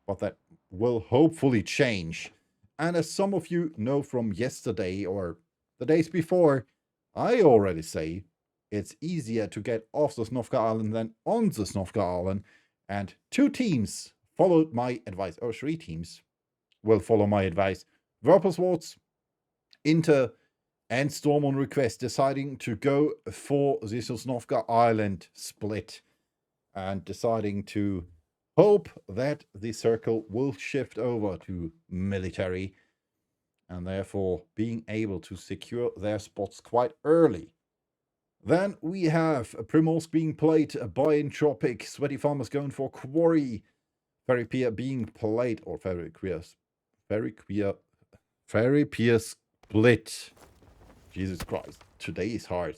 but that will hopefully change. And as some of you know from yesterday or the days before, I already say it's easier to get off the Snovka Island than on the Snovka Island. And 2 teams followed my advice, or 3 teams will follow my advice. Verpelswartz, Inter, and Storm on Request deciding to go for the Sosnovka Island split and deciding to hope that the circle will shift over to military and therefore being able to secure their spots quite early. Then we have Primorsk being played by Entropic, Sweaty Farmers going for Quarry, Ferry Pier being played, or Ferry Pier split. Jesus Christ, today is hard.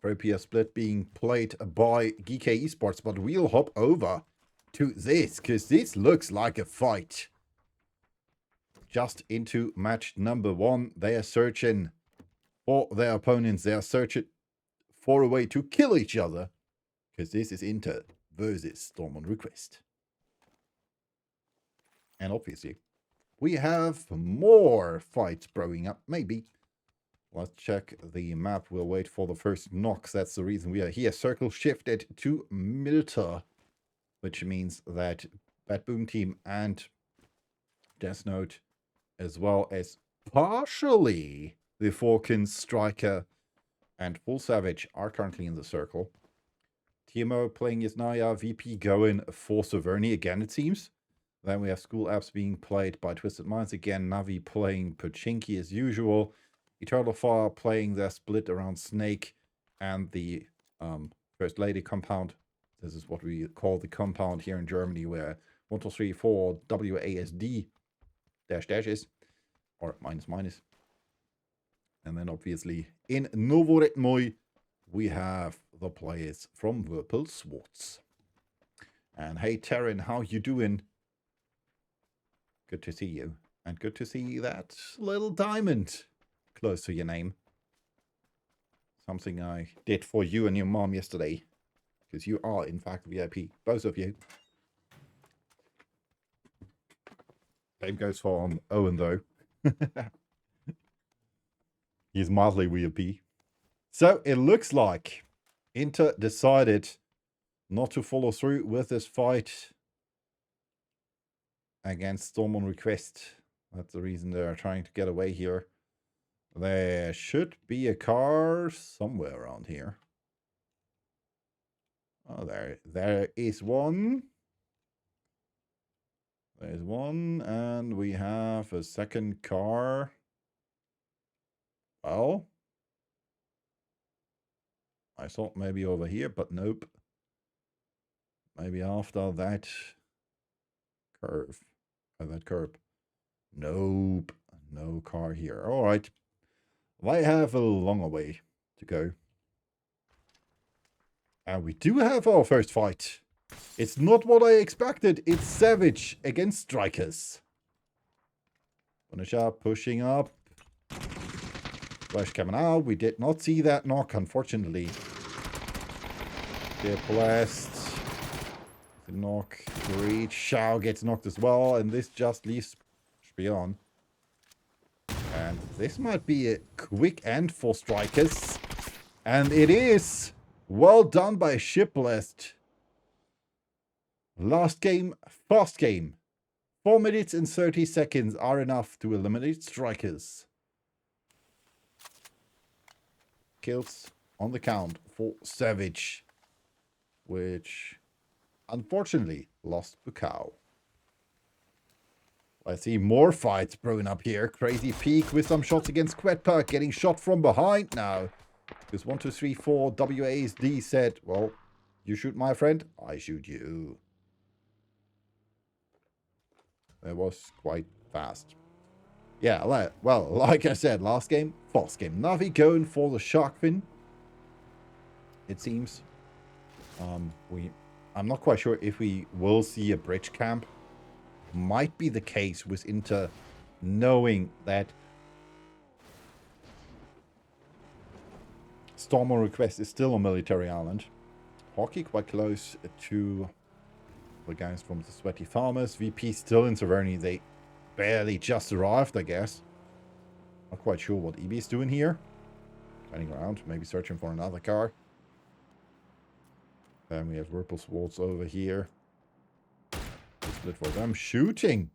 Ferry Pier split being played by GK Esports, but we'll hop over to this, because this looks like a fight. Just into match number 1, they are searching for their opponents. They are searching for a way to kill each other, because this is Inter versus Storm on Request. And obviously, we have more fights brewing up, maybe. Let's check the map. We'll wait for the first knocks. That's the reason we are here. Circle shifted to Milta, which means that Bad Boom Team and Death Note, as well as partially the Falcon, Striker, and Full Savage are currently in the circle. TMO playing Yasnaya, VP going for Severny again, it seems. Then we have School Apps being played by Twisted Minds again. Navi playing Pochinki as usual. Eternal Fire playing their split around Snake and the First Lady compound. This is what we call the compound here in Germany, where 1, 2, 3, 4 WASD dash is, or minus. And then obviously in Novoretmoy, we have the players from Verpelswartz. And hey Terran, how you doing? Good to see you. And good to see that little diamond close to your name. Something I did for you and your mom yesterday. Because you are, in fact, VIP. Both of you. Same goes for Owen, though. He's mildly VIP. So, it looks like Inter decided not to follow through with this fight against Storm on Request. That's the reason they're trying to get away here. There should be a car somewhere around here. Oh, there is one. There's one, and we have a second car. Well, I thought maybe over here, but nope. Maybe after that curve. That curb. Nope. No car here. All right. They have a longer way to go. And we do have our first fight. It's not what I expected. It's Savage against Strikers. Punisher pushing up. Flash coming out. We did not see that knock, unfortunately. Get blessed. The knock. Great. Shao gets knocked as well. And this just leaves Spion. And this might be a quick end for strikers. And it is. Well done by Shiplist. Last game, fast game. 4 minutes and 30 seconds are enough to eliminate strikers. Kills on the count for Savage, which unfortunately lost Bukau. I see more fights brewing up here. Crazy Peak with some shots against Quetpa, getting shot from behind now. Because 1, 2, 3, 4 WASD said, well, you shoot my friend, I shoot you. That was quite fast. Yeah, well, like I said, last game, fast game. Navi going for the shark fin, it seems. I'm not quite sure if we will see a bridge camp. Might be the case with Inter knowing that Stormer Request is still on military island. Hockey quite close to the guys from the Sweaty Farmers. VP still in Severny. They barely just arrived, I guess. Not quite sure what EB is doing here. Running around, maybe searching for another car. Then we have Whirple Swords over here. Split for them. Shooting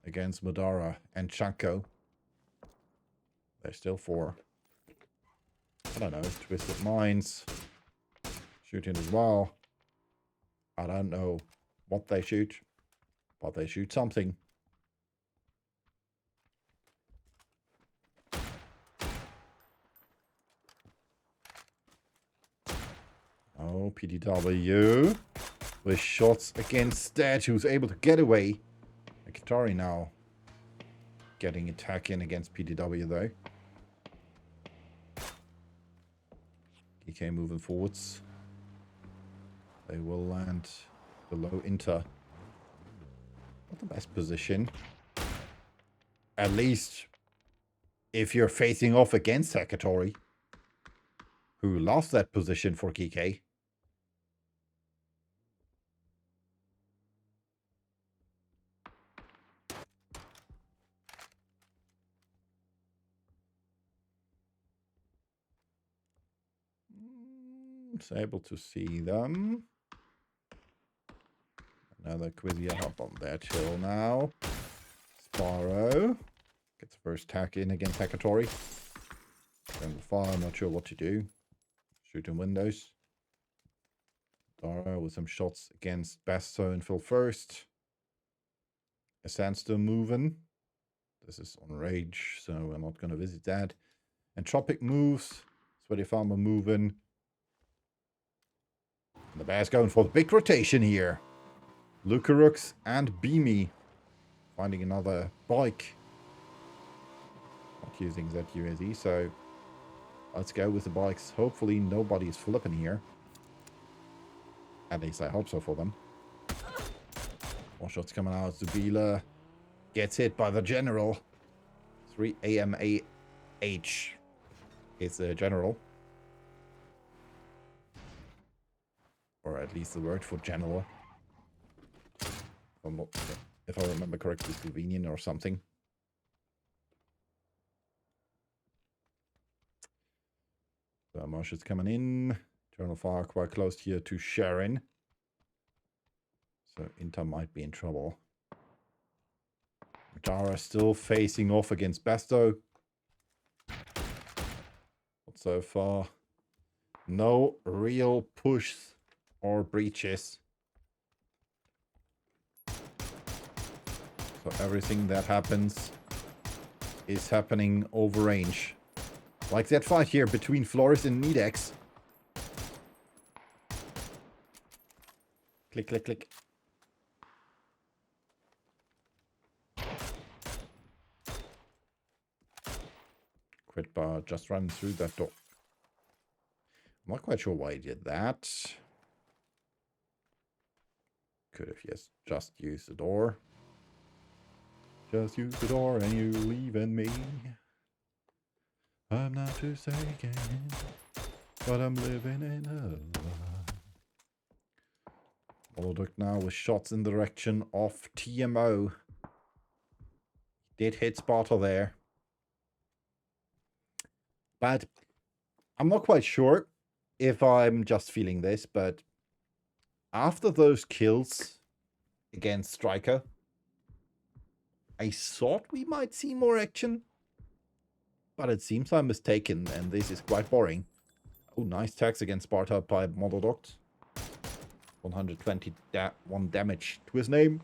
against Madara and Chanko. There's still 4. I don't know. Twisted Minds. Shooting as well. I don't know what they shoot. But they shoot something. Oh, PDW. With shots against Dead, who's able to get away. Akitari now getting attack in against PDW though. DK moving forwards. They will land below Inter. Not the best position. At least if you're facing off against Akatori, who lost that position for KK. Able to see them. Another Quizia hop on that hill now. Sparrow gets first tack in against Hakatori. Going far, not sure what to do. Shooting windows. Dara with some shots against Basto and Phil first. Ascent still moving. This is on Rage, so we're not going to visit that. Entropic moves. Sweaty Farmer moving. And the Bears going for the big rotation here. Lucarux and Beamy finding another bike. Not using ZUSE, so let's go with the bikes. Hopefully nobody's flipping here. At least I hope so for them. More shots coming out. Zubila gets hit by the general. 3 AMAH is the general. Or at least the word for general. If I remember correctly, Slovenian or something. So Marsh is coming in. Journal fire quite close here to Sharon. So Inter might be in trouble. Dara still facing off against Basto. But so far, no real push or breaches. So everything that happens is happening over range. Like that fight here between Flores and Nidex. Click, click, click. Quit bar just running through that door. I'm not quite sure why he did that. Could have just used the door. Just use the door and you leaving me. I'm not forsaken, but I'm living in a lie. Moloduk now with shots in the direction of TMO. Did hit Sparta there. But I'm not quite sure if I'm just feeling this, but after those kills against Striker, I thought we might see more action. But it seems I'm mistaken, and this is quite boring. Oh, nice tags against Sparta by Monodoct. 121 damage to his name.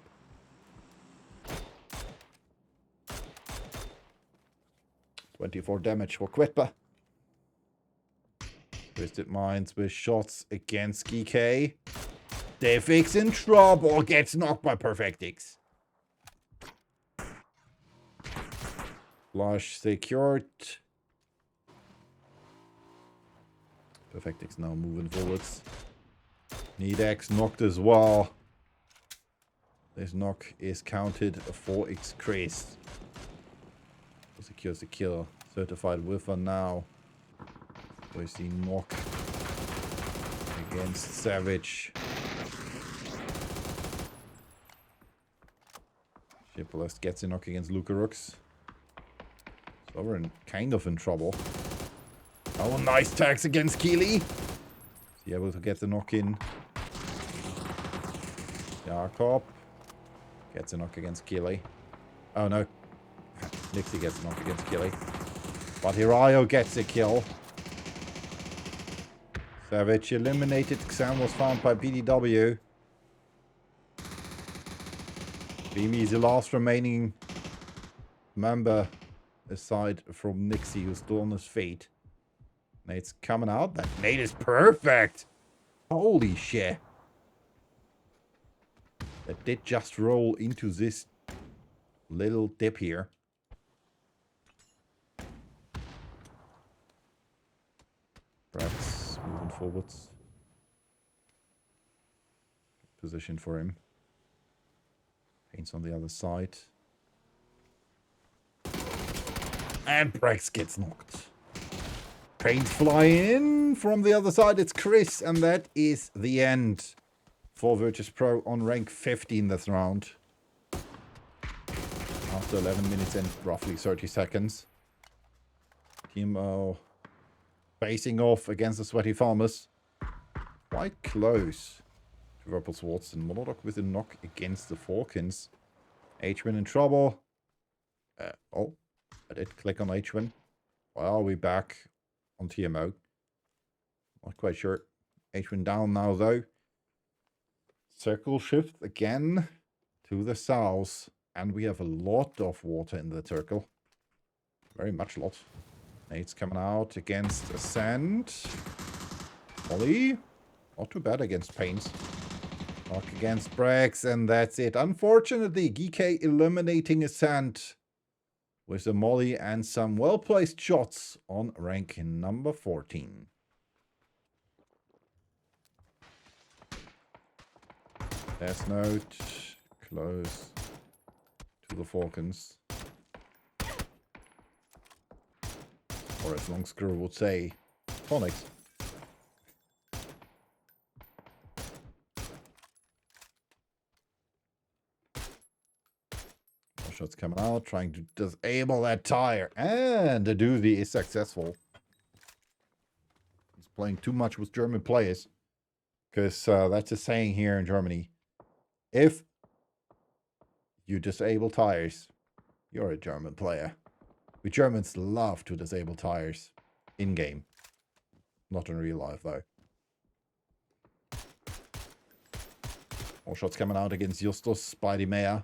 .24 damage for Quetba. Twisted Minds with shots against GK. Defix in trouble. Gets knocked by Perfectix. Flush secured. Perfectix now moving forwards. Needex knocked as well. This knock is counted for X-Chris. Secures the kill. Certified whiffer now. Where's the knock against Savage? Shipolest gets a knock against Lucarux. So we're kind of in trouble. Oh, nice tags against Keely. Is he able to get the knock in? Jakob gets a knock against Keely. Oh no. Nixie gets a knock against Keely. But Hirayo gets a kill. Savage eliminated. Xam was found by BDW. Beamy is the last remaining member aside from Nixie, who's still on his feet. Nate's coming out. That Nate is perfect. Holy shit. That did just roll into this little dip here. Perhaps moving forwards. Position for him. Paints on the other side. And Brax gets knocked. Paint flying in from the other side. It's Chris. And that is the end for Virtus Pro on rank 15 this round. After 11 minutes and roughly 30 seconds. Team facing off against the Sweaty Farmers. Quite close to Purple Swords and Monodok with a knock against the Falcons. H-Win in trouble. Oh, I did click on H-Win. Why are we back on TMO? Not quite sure. H-Win down now though. Circle shift again to the south. And we have a lot of water in the circle. Very much a lot. Nate's coming out against Ascent. Ollie. Not too bad against Paints. Knock against Brax, and that's it. Unfortunately, GK eliminating Ascent with a molly and some well-placed shots on rank number 14. Death Note. Close to the Falcons. Or as Long Screw would say, Phonics. More shots coming out, trying to disable that tire. And the doozy is successful. He's playing too much with German players. Because that's a saying here in Germany. If you disable tires, you're a German player. We Germans love to disable tires in-game. Not in real life, though. More shots coming out against Justus, Spidey Mayer.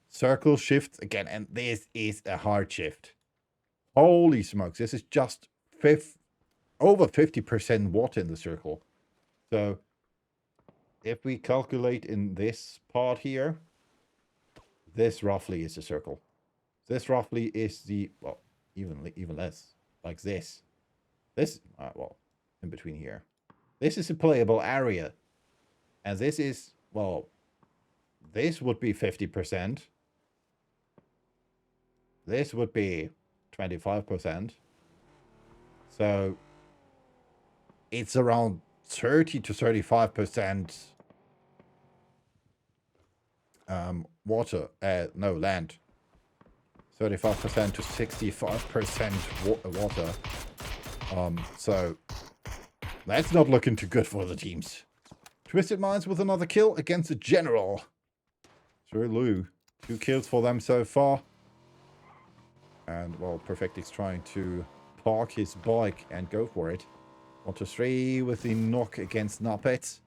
Circle shift again, and this is a hard shift. Holy smokes, this is just over 50% water in the circle. So, if we calculate in this part here, this roughly is a circle. This roughly is the, well, even less, like this. This, well, in between here. This is a playable area. And this is, well, this would be 50%. This would be 25%. So, it's around 30 to 35% water, no, land. 35% to 65% water. So that's not looking too good for the teams. Twisted Minds with another kill against the General. Sir Lou. 2 kills for them so far. And, well, Perfectix trying to park his bike and go for it. 1-3 with the knock against Nappet.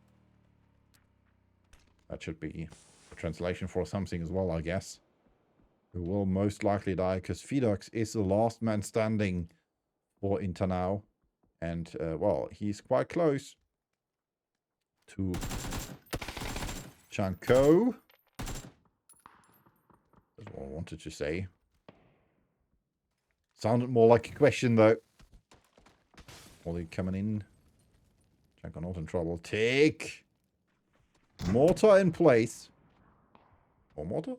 That should be a translation for something as well, I guess. Who will most likely die, because Fedox is the last man standing for Inter now. And, well, he's quite close to Chanko. That's what I wanted to say. Sounded more like a question, though. Ollie coming in. Chanko not in trouble. Take. Mortar in place. More mortar?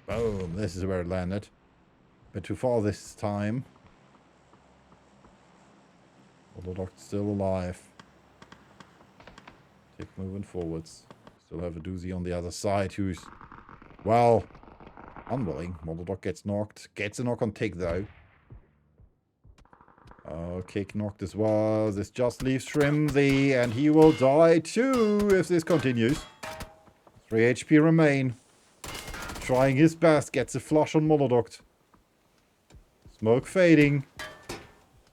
Boom. This is where it landed. Bit too far this time. Bulldog still alive. Tick moving forwards. Still have a doozy on the other side who's, well, unwilling. Bulldog gets knocked. Gets a knock on Tick though. Oh, Kick knocked as well. This just leaves Shrimsy and he will die too if this continues. 3 HP remain. Trying his best. Gets a flush on Monodoct. Smoke fading.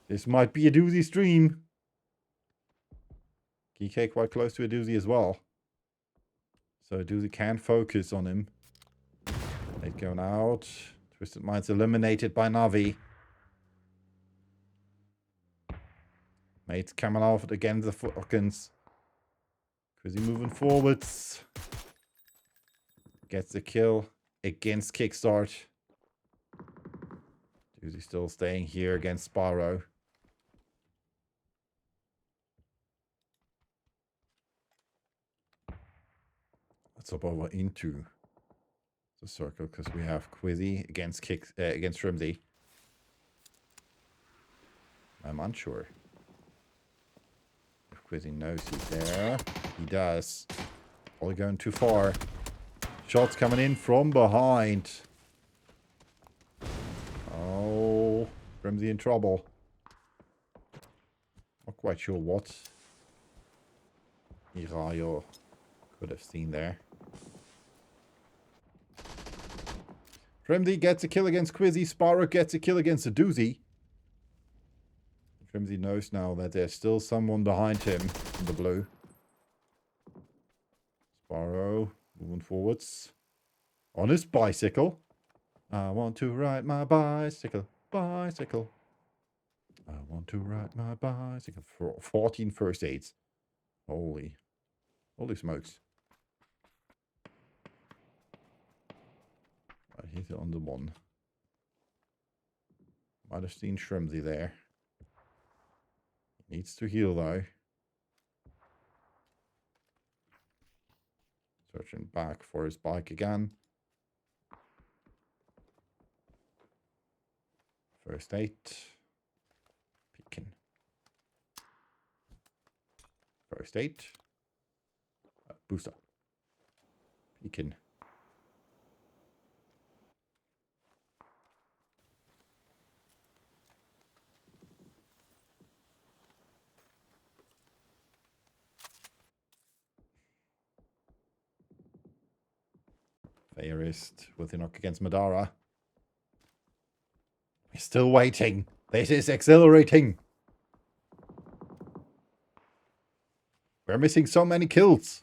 This might be a doozy stream. GK quite close to a doozy as well. So a doozy can focus on him. Nate going out. Twisted Minds eliminated by Navi. Mate's coming off against the Falcons. Crazy moving forwards. Gets the kill against Kickstart. Doozy still staying here against Sparrow. Let's hop over into the circle because we have Quizzy against against Shrimsy. I'm unsure if Quizzy knows he's there. He does. Probably going too far. Shots coming in from behind. Oh, Shrimsy in trouble. Not quite sure what Irayo could have seen there. Shrimsy gets a kill against Quizzy. Sparrow gets a kill against a doozy. Shrimsy knows now that there's still someone behind him in the blue. Sparrow moving forwards. On his bicycle. I want to ride my bicycle. Bicycle. I want to ride my bicycle. 14 first aids. Holy smokes. Right, he's on the one. Might have seen Shrimsy there. Needs to heal though. Searching back for his bike again. First aid. Peeking. First aid. Booster. Peeking. Fairest with the knock against Madara. We're still waiting. This is exhilarating. We're missing so many kills.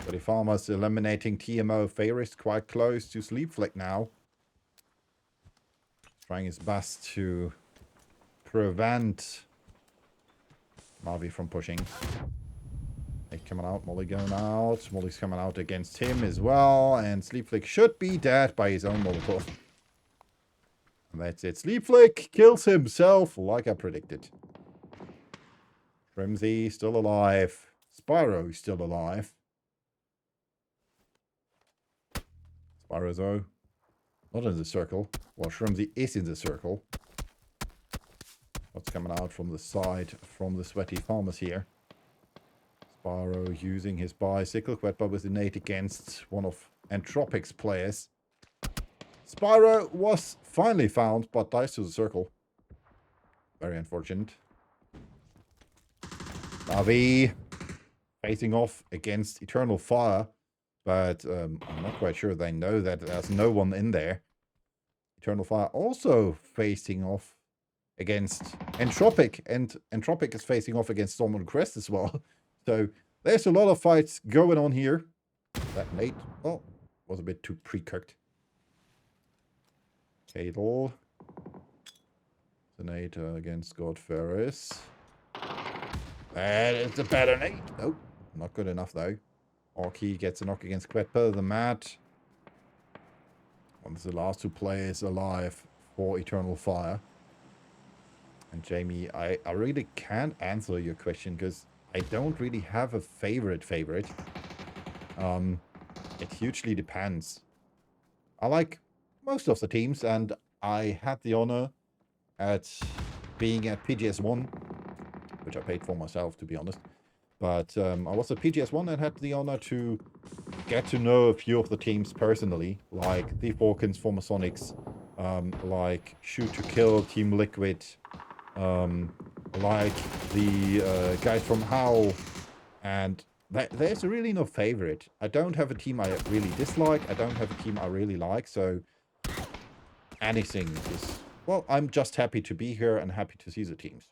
But if Farmer's eliminating TMO, Fairest quite close to Sleep Flick now. Trying his best to prevent Marvi from pushing. He's coming out, Molly going out. Molly's coming out against him as well. And Sleep Flick should be dead by his own Molotov. And that's it. Sleep Flick kills himself like I predicted. Shrimsy still alive. Spyro still alive. Spyro though, not in the circle. Well, Shrimsy is in the circle. What's coming out from the side from the sweaty farmers here? Spyro using his bicycle. Quetbar with innate against one of Entropic's players. Spyro was finally found, but dies to the circle. Very unfortunate. Navi facing off against Eternal Fire, but I'm not quite sure they know that there's no one in there. Eternal Fire also facing off against Entropic, and Entropic is facing off against Storm on Crest as well. So there's a lot of fights going on here. That nade, oh, was a bit too pre-cooked. Cadle. The nade against God Ferris. That is a better nade. Nope, not good enough though. Orky gets a knock against Quetper, the Mat. One of the last two players alive for Eternal Fire. And Jamie, I really can't answer your question because I don't really have a favorite. It hugely depends. I like most of the teams, and I had the honor at being at PGS1, which I paid for myself, to be honest. But I was at PGS1 and had the honor to get to know a few of the teams personally, like the Falcons, former Sonics, like Shoot to Kill, Team Liquid, like the guys from HOW, and there's really no favorite. I don't have a team I really dislike. I don't have a team I really like. So anything is, well, I'm just happy to be here and happy to see the teams.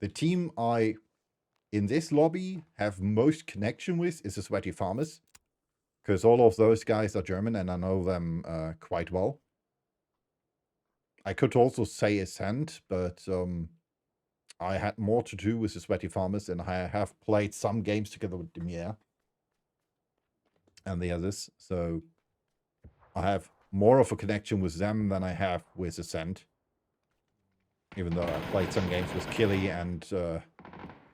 The team I, in this lobby, have most connection with is the Sweaty Farmers. Because all of those guys are German and I know them quite well. I could also say Ascent, but I had more to do with the Sweaty Farmers, and I have played some games together with Demir and the others, so I have more of a connection with them than I have with Ascent. Even though I played some games with Killy and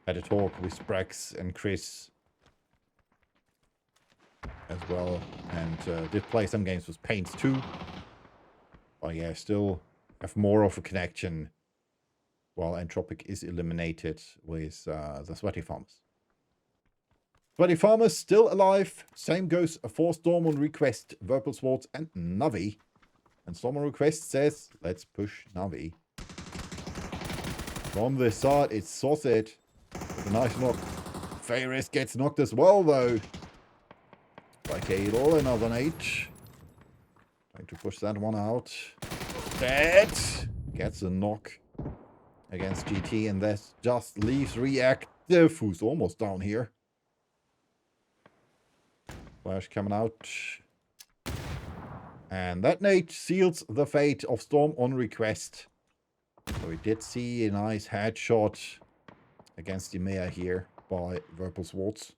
had a talk with Brex and Chris as well, and did play some games with Paints too. But yeah, still have more of a connection while Entropic is eliminated with the Sweaty Farmers. Sweaty Farmers still alive. Same goes for Storm on Request, Virpal Swords, and Navi. And Storm on Request says, let's push Navi. From this side, it's Sausage. A nice knock. Ferris gets knocked as well, though. By Cadle, another H. Trying to push that one out. Dead. Gets a knock against GT, and that just leaves Reactive, who's almost down here. Flash coming out. And that nade seals the fate of Storm on Request. So we did see a nice headshot against the Mea here by Virpal Swords.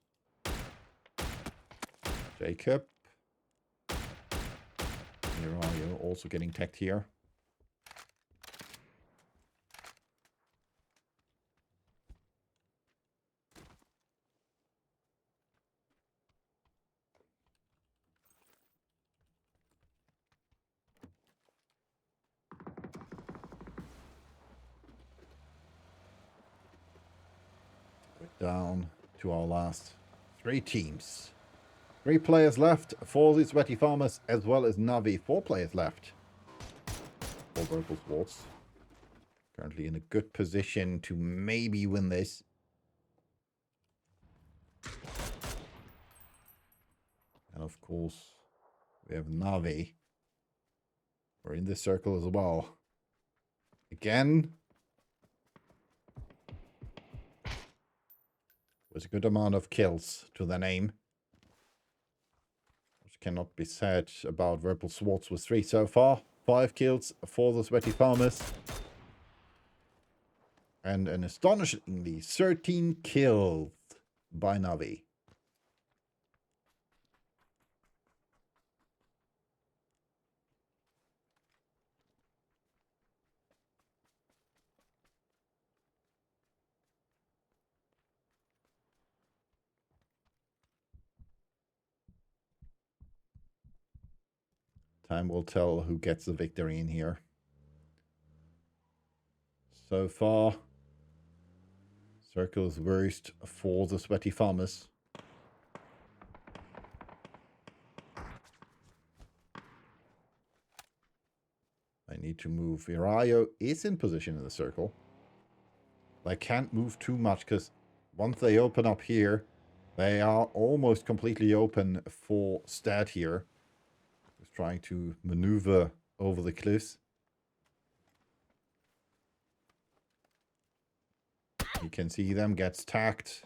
Jacob. Here are you, also getting tagged here. We're down to our last 3 teams. 3 players left for the Sweaty Farmers, as well as Navi. 4 players left for Virpal Swords. Currently in a good position to maybe win this. And of course, we have Navi. We're in this circle as well. Again, with a good amount of kills to their name. Which cannot be said about Virpal Swords with 3 so far. 5 kills for the Sweaty Farmers. And an astonishingly 13 kills by Navi. Time will tell who gets the victory in here. So far, Circle is worst for the sweaty farmers. I need to move. Irayo is in position in the circle. I can't move too much because once they open up here, they are almost completely open for stat here. Just trying to maneuver over the cliffs. You can see them gets tagged.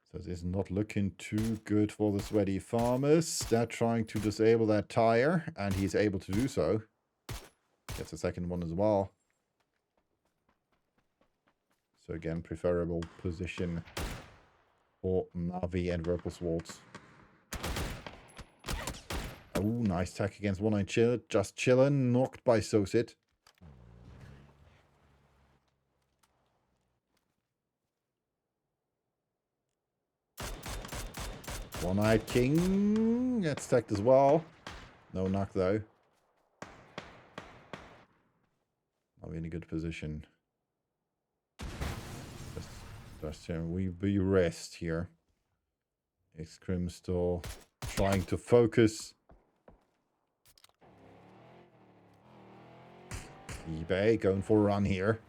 So this is not looking too good for the sweaty farmers. They're trying to disable that tire, and he's able to do so. Gets a second one as well. So again, preferable position for Navi and Purple Swords. Oh, nice tack against 1-9 Chill. Just chillin', knocked by Sosit. One-Eyed King gets tacked as well. No knock though. Not in a good position. Just we rest here. Scrim still trying to focus. eBay going for a run here.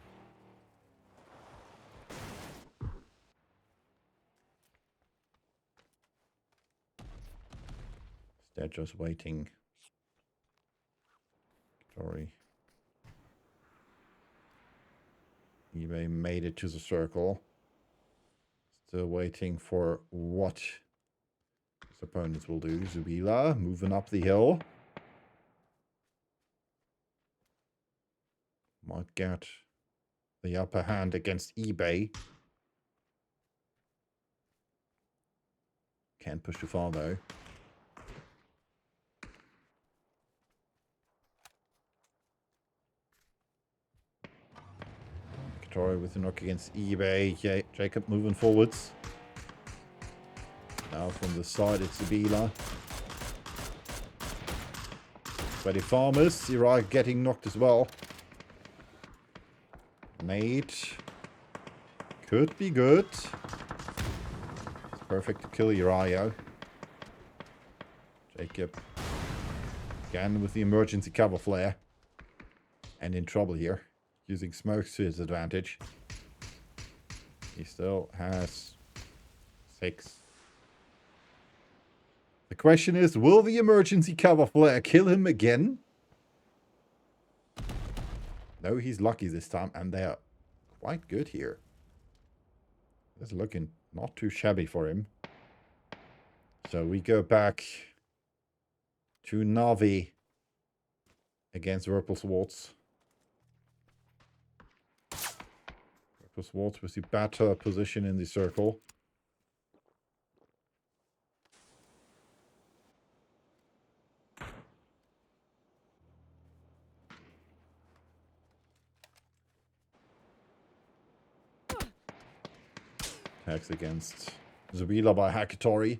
They're just waiting. Sorry. eBay made it to the circle. Still waiting for what his opponents will do. Zubila moving up the hill. Might get the upper hand against eBay. Can't push too far though. Victoria with a knock against eBay. Yeah, Jacob moving forwards. Now from the side it's Zubila. Sweaty farmers. Sirai getting knocked as well. Nate. Could be good. It's perfect to kill Urayo. Jacob. Again with the emergency cover flare. And in trouble here. Using smokes to his advantage. He still has 6. The question is, will the emergency cover flare kill him again? No, he's lucky this time, and they're quite good here. It's looking not too shabby for him. So we go back to Navi against Purple Swords. Purple Swords with the better position in the circle. Attacks against Zubila by Hakitori.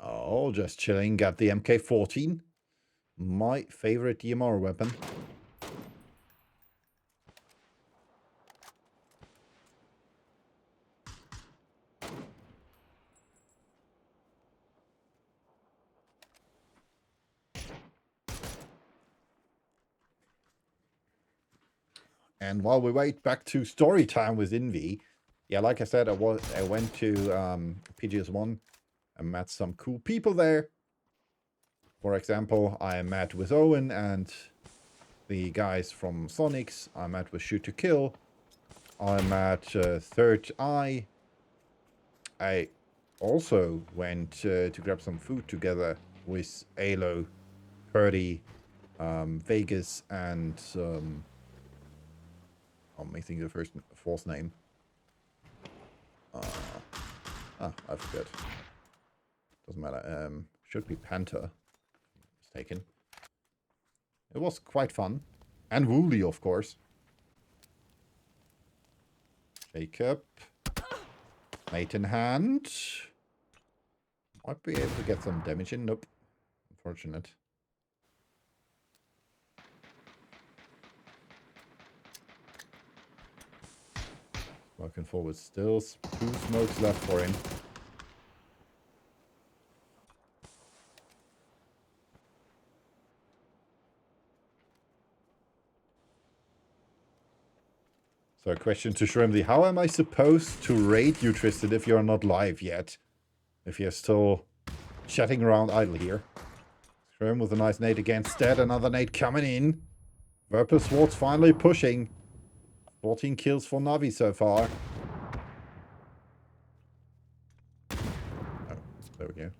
Oh, just chilling. Got the MK14. My favorite DMR weapon. And while we wait, back to story time with Invi. Yeah, like I said, I went to PGS1 and met some cool people there. For example, I met with Owen and the guys from Sonics. I met with Shoot to Kill. I met Third Eye. I also went to grab some food together with Alo, Purdy, Vegas, and I'm missing the fourth name. I forget. Doesn't matter. Should be Panther. Mistaken. It was quite fun. And Wooly, of course. Jacob. Mate in hand. Might be able to get some damage in. Nope. Unfortunate. Working forward still. 2 smokes left for him. So a question to Shrimley. How am I supposed to raid you, Tristan, if you're not live yet? If you're still chatting around idle here. Shrim with a nice nade against that. Another nade coming in. Purple Swords finally pushing. 14 kills for Navi so far. Oh, there we go.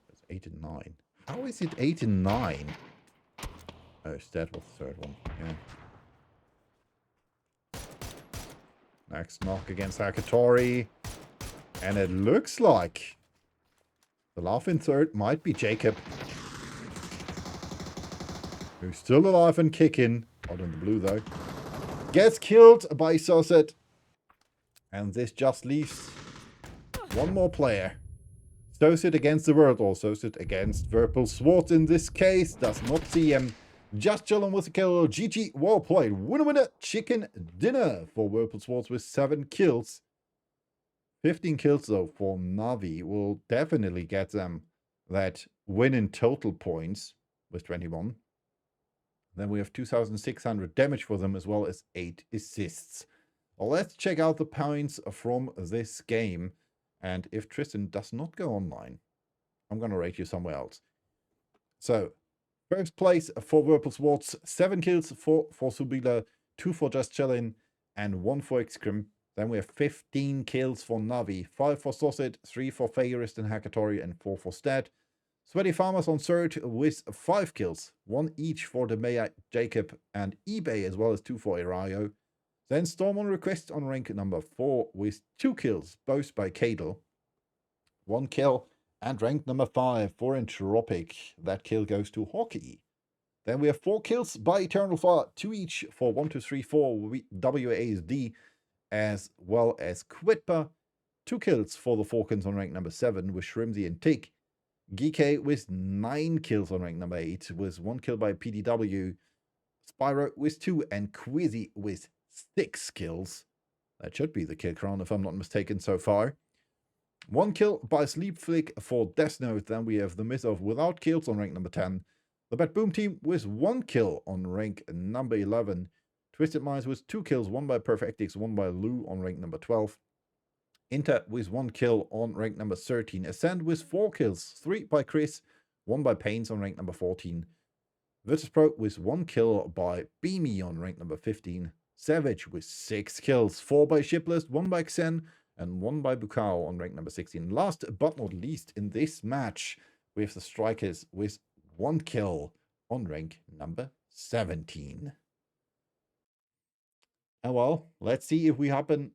It's 8 and 9. How is it 8 and 9? Oh, that was the third one. Yeah. Next knock against Hakatori. And it looks like the laughing third might be Jacob. Who's still alive and kicking. Not in the blue, though. Gets killed by Soset. And this just leaves one more player. Soset against the world, or Soset against Purple Swords in this case. Does not see him. Just chilling with the kill. GG, well played. Winner, chicken dinner for Purple Swords with 7 kills. 15 kills, though, for Navi will definitely get them that win in total points with 21. Then we have 2,600 damage for them, as well as 8 assists. Well, let's check out the points from this game. And if Tristan does not go online, I'm going to rate you somewhere else. So, first place for Purple Swords, 7 kills for Subila, 2 for Just Chillin', and 1 for Excrim. Then we have 15 kills for Navi, 5 for Saucet, 3 for Fagerist and Hakatori, and 4 for Stad. Sweaty Farmers on third with 5 kills, 1 each for Demea, Jacob, and eBay, as well as 2 for Erayo. Then Storm on Request on rank number 4 with 2 kills, both by Cadel. 1 kill, and rank number 5 for Entropic. That kill goes to Hockey. Then we have 4 kills by Eternal Fire, 2 each for 1, 2, 3, 4 WASD, as well as Quitpa. 2 kills for the Falcons on rank number 7 with Shrimsy and Tick. Geek with 9 kills on rank number 8, with 1 kill by PDW. Spyro with 2, and Quizzy with 6 kills. That should be the kill crown if I'm not mistaken so far. 1 kill by Sleep Flick for Death Note. Then we have the Miss of without kills on rank number 10. The Bad Boom team with 1 kill on rank number 11. Twisted Minds with 2 kills, 1 by Perfectix, 1 by Lou on rank number 12. Inter with 1 kill on rank number 13. Ascend with 4 kills, 3 by Chris, 1 by Pains on rank number 14. Virtus Pro with 1 kill by Beamy on rank number 15. Savage with 6 kills, 4 by Shipless, 1 by Xen, and 1 by Bukao on rank number 16. Last but not least in this match, we have the Strikers with 1 kill on rank number 17. And well, let's see if we happen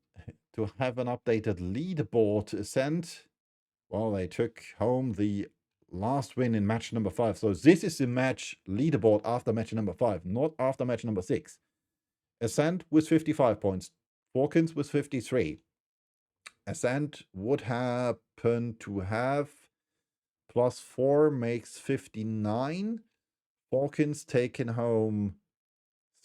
to have an updated leaderboard Ascent. Well, they took home the last win in match number 5. So this is the match leaderboard after match number 5, not after match number 6. Ascent with 55 points. Falcons with 53. Ascent would happen to have +4 makes 59. Falcons taking home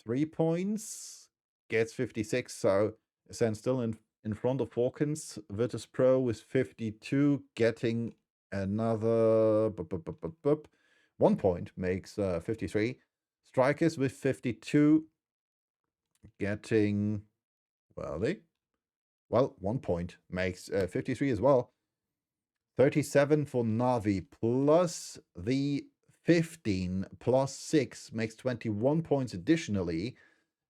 3 points, gets 56. So Ascent still in front of Falcons. Virtus Pro with 52, getting another 1 point, makes 53. Strikers with 52, getting, well, 1 point, makes 53 as well. 37 for Navi, plus the 15 plus 6 makes 21 points additionally.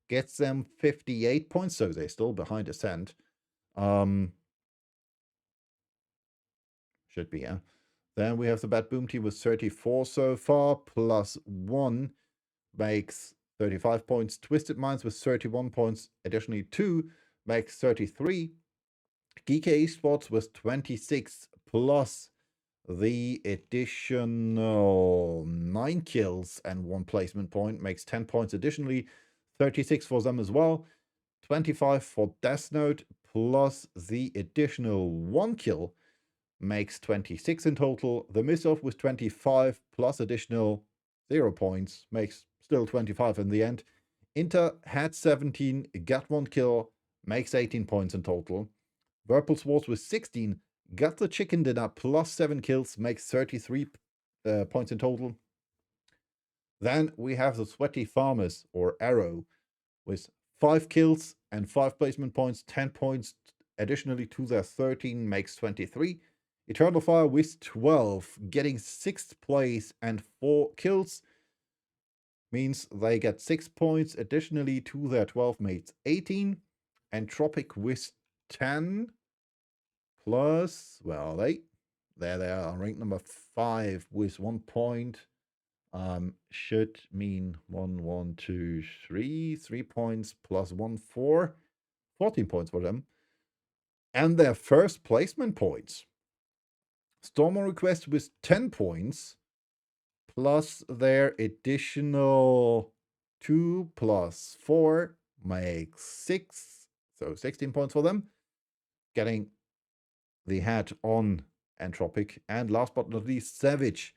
Gets them 58 points, so they're still behind Ascent. Should be, yeah. Then we have the Bad Boom team with 34 so far, plus 1 makes 35 points. Twisted Minds with 31 points, additionally 2 makes 33. Geek Esports with 26 plus the additional 9 kills and 1 placement point makes 10 points additionally. 36 for them as well. 25 for Death Note plus the additional 1 kill makes 26 in total. The miss-off with 25 plus additional 0 points makes still 25 in the end. Inter had 17, got 1 kill, makes 18 points in total. Whirlpool's Wars with 16, got the chicken dinner plus 7 kills, makes 33 points in total. Then we have the Sweaty Farmers, or Arrow, with 5 kills and 5 placement points, 10 points additionally to their 13, makes 23. Eternal Fire with 12, getting 6th place and 4 kills, means they get 6 points additionally to their 12 mates, 18. And Tropic with 10 plus, where are they? There they are, ranked number 5 with 1 point. Should mean 1, 1, 2, 3. 3 points plus 1, 4. 14 points for them. And their first placement points. Storm Request with 10 points, plus their additional 2 plus 4 makes 6. So 16 points for them. Getting the hat on Entropic. And last but not least, Savage.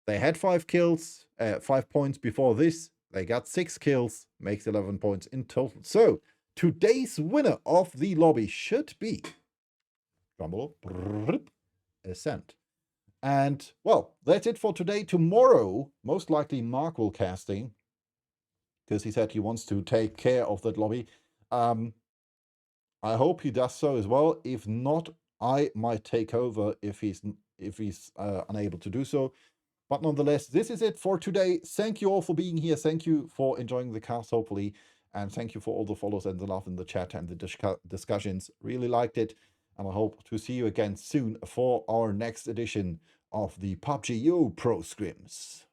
They had 5 kills, 5 points before this. They got 6 kills, makes 11 points in total. So today's winner of the lobby should be, drumroll, Ascent. And, well, that's it for today. Tomorrow, most likely Mark will casting, because he said he wants to take care of that lobby. I hope he does so as well. If not, I might take over if he's unable to do so. But nonetheless, this is it for today. Thank you all for being here. Thank you for enjoying the cast, hopefully. And thank you for all the follows and the love in the chat and the discussions. Really liked it. And I hope to see you again soon for our next edition of the PUBG EU Pro Scrims.